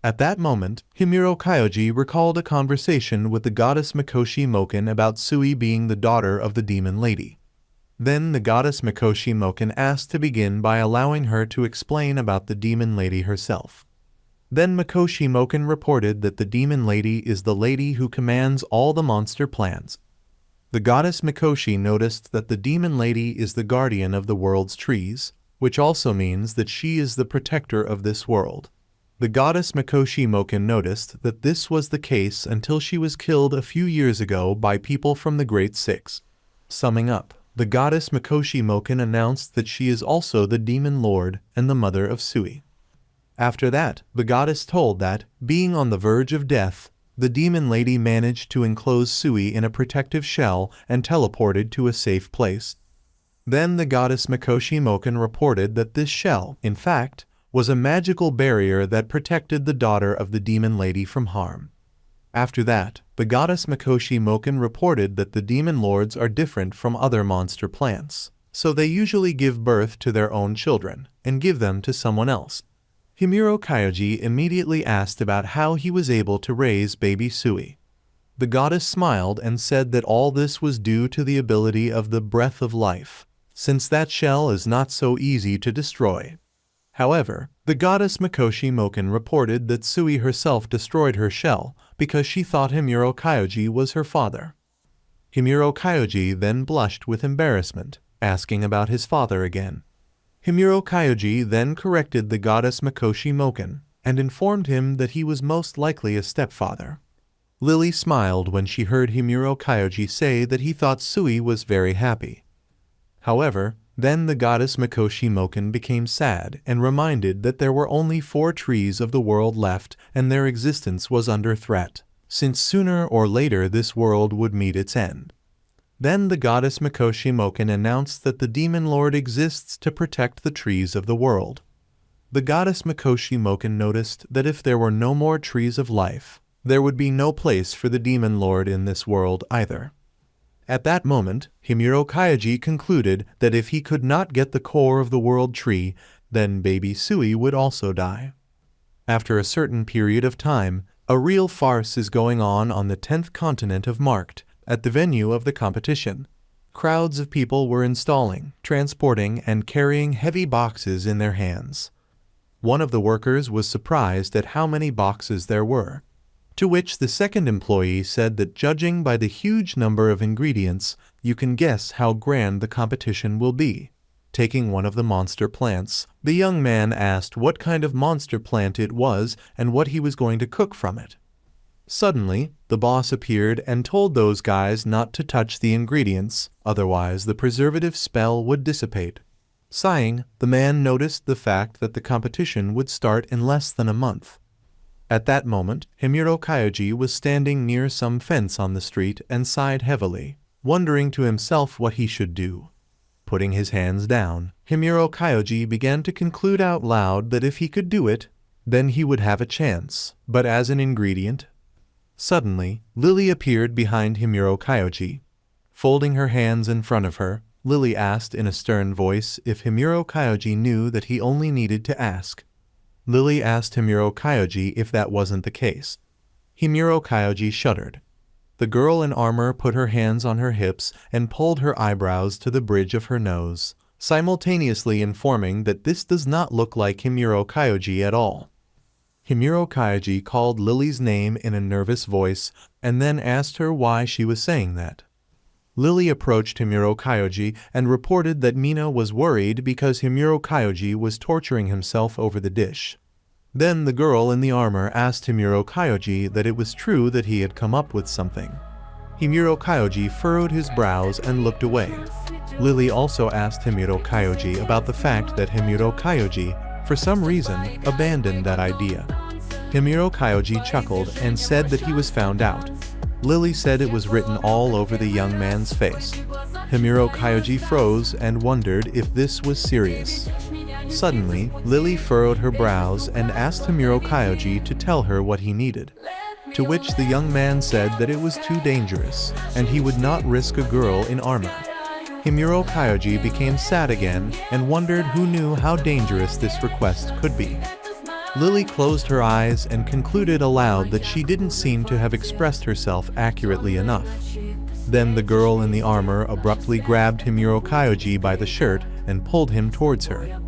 At that moment, Himuro Kyoji recalled a conversation with the goddess Mikoshi Moken about Sui being the daughter of the demon lady. Then the goddess Mikoshi Moken asked to begin by allowing her to explain about the demon lady herself. Then Mikoshi Moken reported that the demon lady is the lady who commands all the monster plants. The goddess Mikoshi noticed that the demon lady is the guardian of the world's trees, which also means that she is the protector of this world. The goddess Mikoshi Moken noticed that this was the case until she was killed a few years ago by people from the Great Six. Summing up, the goddess Mikoshi Moken announced that she is also the demon lord and the mother of Sui. After that, the goddess told that, being on the verge of death, the demon lady managed to enclose Sui in a protective shell and teleported to a safe place. Then the goddess Mikoshi Moken reported that this shell, in fact, was a magical barrier that protected the daughter of the demon lady from harm. After that, the goddess Mikoshi Moken reported that the demon lords are different from other monster plants, so they usually give birth to their own children and give them to someone else. Himuro Kyoji immediately asked about how he was able to raise baby Sui. The goddess smiled and said that all this was due to the ability of the breath of life, since that shell is not so easy to destroy. However, the goddess Mikoshi Moken reported that Sui herself destroyed her shell because she thought Himuro Kyoji was her father. Himuro Kyoji then blushed with embarrassment, asking about his father again. Himuro Kyoji then corrected the goddess Mikoshi Moken and informed him that he was most likely a stepfather. Lily smiled when she heard Himuro Kyoji say that he thought Sui was very happy. However, then the goddess Mikoshi Moken became sad and reminded that there were only 4 trees of the world left and their existence was under threat, since sooner or later this world would meet its end. Then the goddess Mikoshi Moken announced that the demon lord exists to protect the trees of the world. The goddess Mikoshi Moken noticed that if there were no more trees of life, there would be no place for the demon lord in this world either. At that moment, Himuro Kyoji concluded that if he could not get the core of the world tree, then baby Sui would also die. After a certain period of time, a real farce is going on the 10th continent of Marked, at the venue of the competition. Crowds of people were installing, transporting, and carrying heavy boxes in their hands. One of the workers was surprised at how many boxes there were, to which the second employee said that judging by the huge number of ingredients, you can guess how grand the competition will be. Taking one of the monster plants, the young man asked what kind of monster plant it was and what he was going to cook from it. Suddenly, the boss appeared and told those guys not to touch the ingredients, otherwise the preservative spell would dissipate. Sighing, the man noticed the fact that the competition would start in less than a month. At that moment, Himuro Kyoji was standing near some fence on the street and sighed heavily, wondering to himself what he should do. Putting his hands down, Himuro Kyoji began to conclude out loud that if he could do it, then he would have a chance, but as an ingredient. Suddenly, Lily appeared behind Himuro Kyoji. Folding her hands in front of her, Lily asked in a stern voice if Himuro Kyoji knew that he only needed to ask. Lily asked Himuro Kyoji if that wasn't the case. Himuro Kyoji shuddered. The girl in armor put her hands on her hips and pulled her eyebrows to the bridge of her nose, simultaneously informing that this does not look like Himuro Kyoji at all. Himuro Kyoji called Lily's name in a nervous voice and then asked her why she was saying that. Lily approached Himuro Kyoji and reported that Mina was worried because Himuro Kyoji was torturing himself over the dish. Then the girl in the armor asked Himuro Kyoji that it was true that he had come up with something. Himuro Kyoji furrowed his brows and looked away. Lily also asked Himuro Kyoji about the fact that Himuro Kyoji, for some reason, abandoned that idea. Himuro Kyoji chuckled and said that he was found out. Lily said it was written all over the young man's face. Himuro Kyoji froze and wondered if this was serious. Suddenly, Lily furrowed her brows and asked Himuro Kyoji to tell her what he needed, to which the young man said that it was too dangerous, and he would not risk a girl in armor. Himuro Kyoji became sad again and wondered who knew how dangerous this request could be. Lily closed her eyes and concluded aloud that she didn't seem to have expressed herself accurately enough. Then the girl in the armor abruptly grabbed Himuro Kyoji by the shirt and pulled him towards her.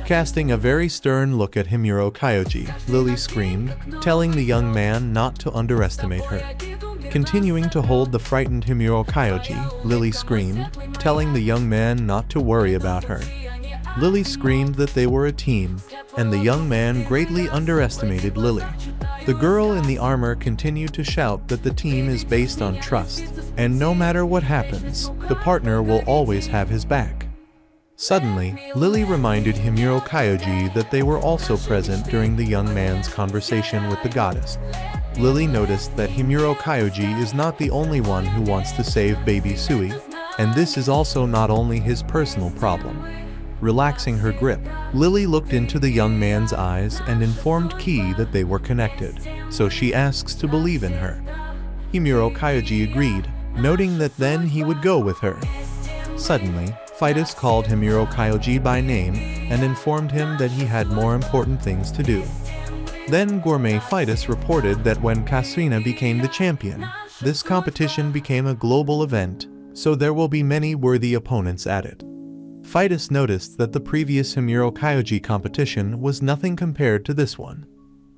Casting a very stern look at Himuro Kyoji, Lily screamed, telling the young man not to underestimate her. Continuing to hold the frightened Himuro Kyoji, Lily screamed, telling the young man not to worry about her. Lily screamed that they were a team, and the young man greatly underestimated Lily. The girl in the armor continued to shout that the team is based on trust, and no matter what happens, the partner will always have his back. Suddenly, Lily reminded Himuro Kyoji that they were also present during the young man's conversation with the goddess. Lily noticed that Himuro Kyoji is not the only one who wants to save baby Sui, and this is also not only his personal problem. Relaxing her grip, Lily looked into the young man's eyes and informed Ki that they were connected, so she asks to believe in her. Himuro Kyoji agreed, noting that then he would go with her. Suddenly, Phytus called Himuro Kyoji by name and informed him that he had more important things to do. Then Gourmet Phytus reported that when Kasrina became the champion, this competition became a global event, so there will be many worthy opponents at it. Fidus noticed that the previous Himuro Kyoji competition was nothing compared to this one.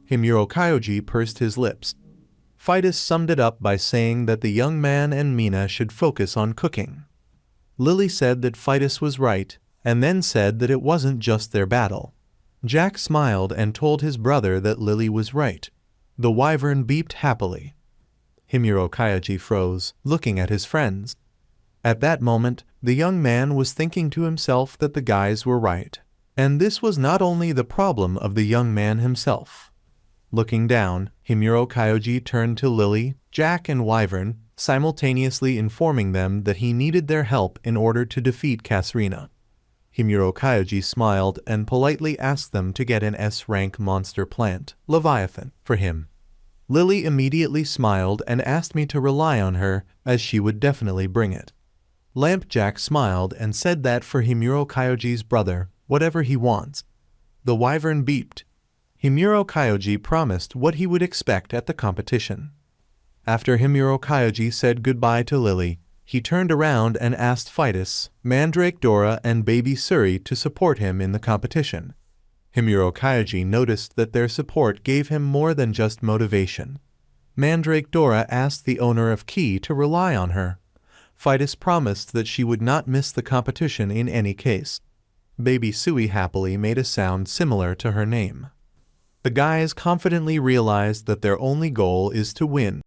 Himuro Kyoji pursed his lips. Fidus summed it up by saying that the young man and Mina should focus on cooking. Lily said that Fidus was right, and then said that it wasn't just their battle. Jack smiled and told his brother that Lily was right. The wyvern beeped happily. Himuro Kyoji froze, looking at his friends. At that moment, the young man was thinking to himself that the guys were right. And this was not only the problem of the young man himself. Looking down, Himuro Kyoji turned to Lily, Jack, and Wyvern, simultaneously informing them that he needed their help in order to defeat Kasrina. Himuro Kyoji smiled and politely asked them to get an S-rank monster plant, Leviathan, for him. Lily immediately smiled and asked me to rely on her, as she would definitely bring it. Lampjack smiled and said that for Himuro Kyoji's brother, whatever he wants. The wyvern beeped. Himuro Kyoji promised what he would expect at the competition. After Himuro Kyoji said goodbye to Lily, he turned around and asked Fidus, Mandrake Dora, and Baby Suri to support him in the competition. Himuro Kyoji noticed that their support gave him more than just motivation. Mandrake Dora asked the owner of Key to rely on her. Fidus promised that she would not miss the competition in any case. Baby Sui happily made a sound similar to her name. The guys confidently realized that their only goal is to win.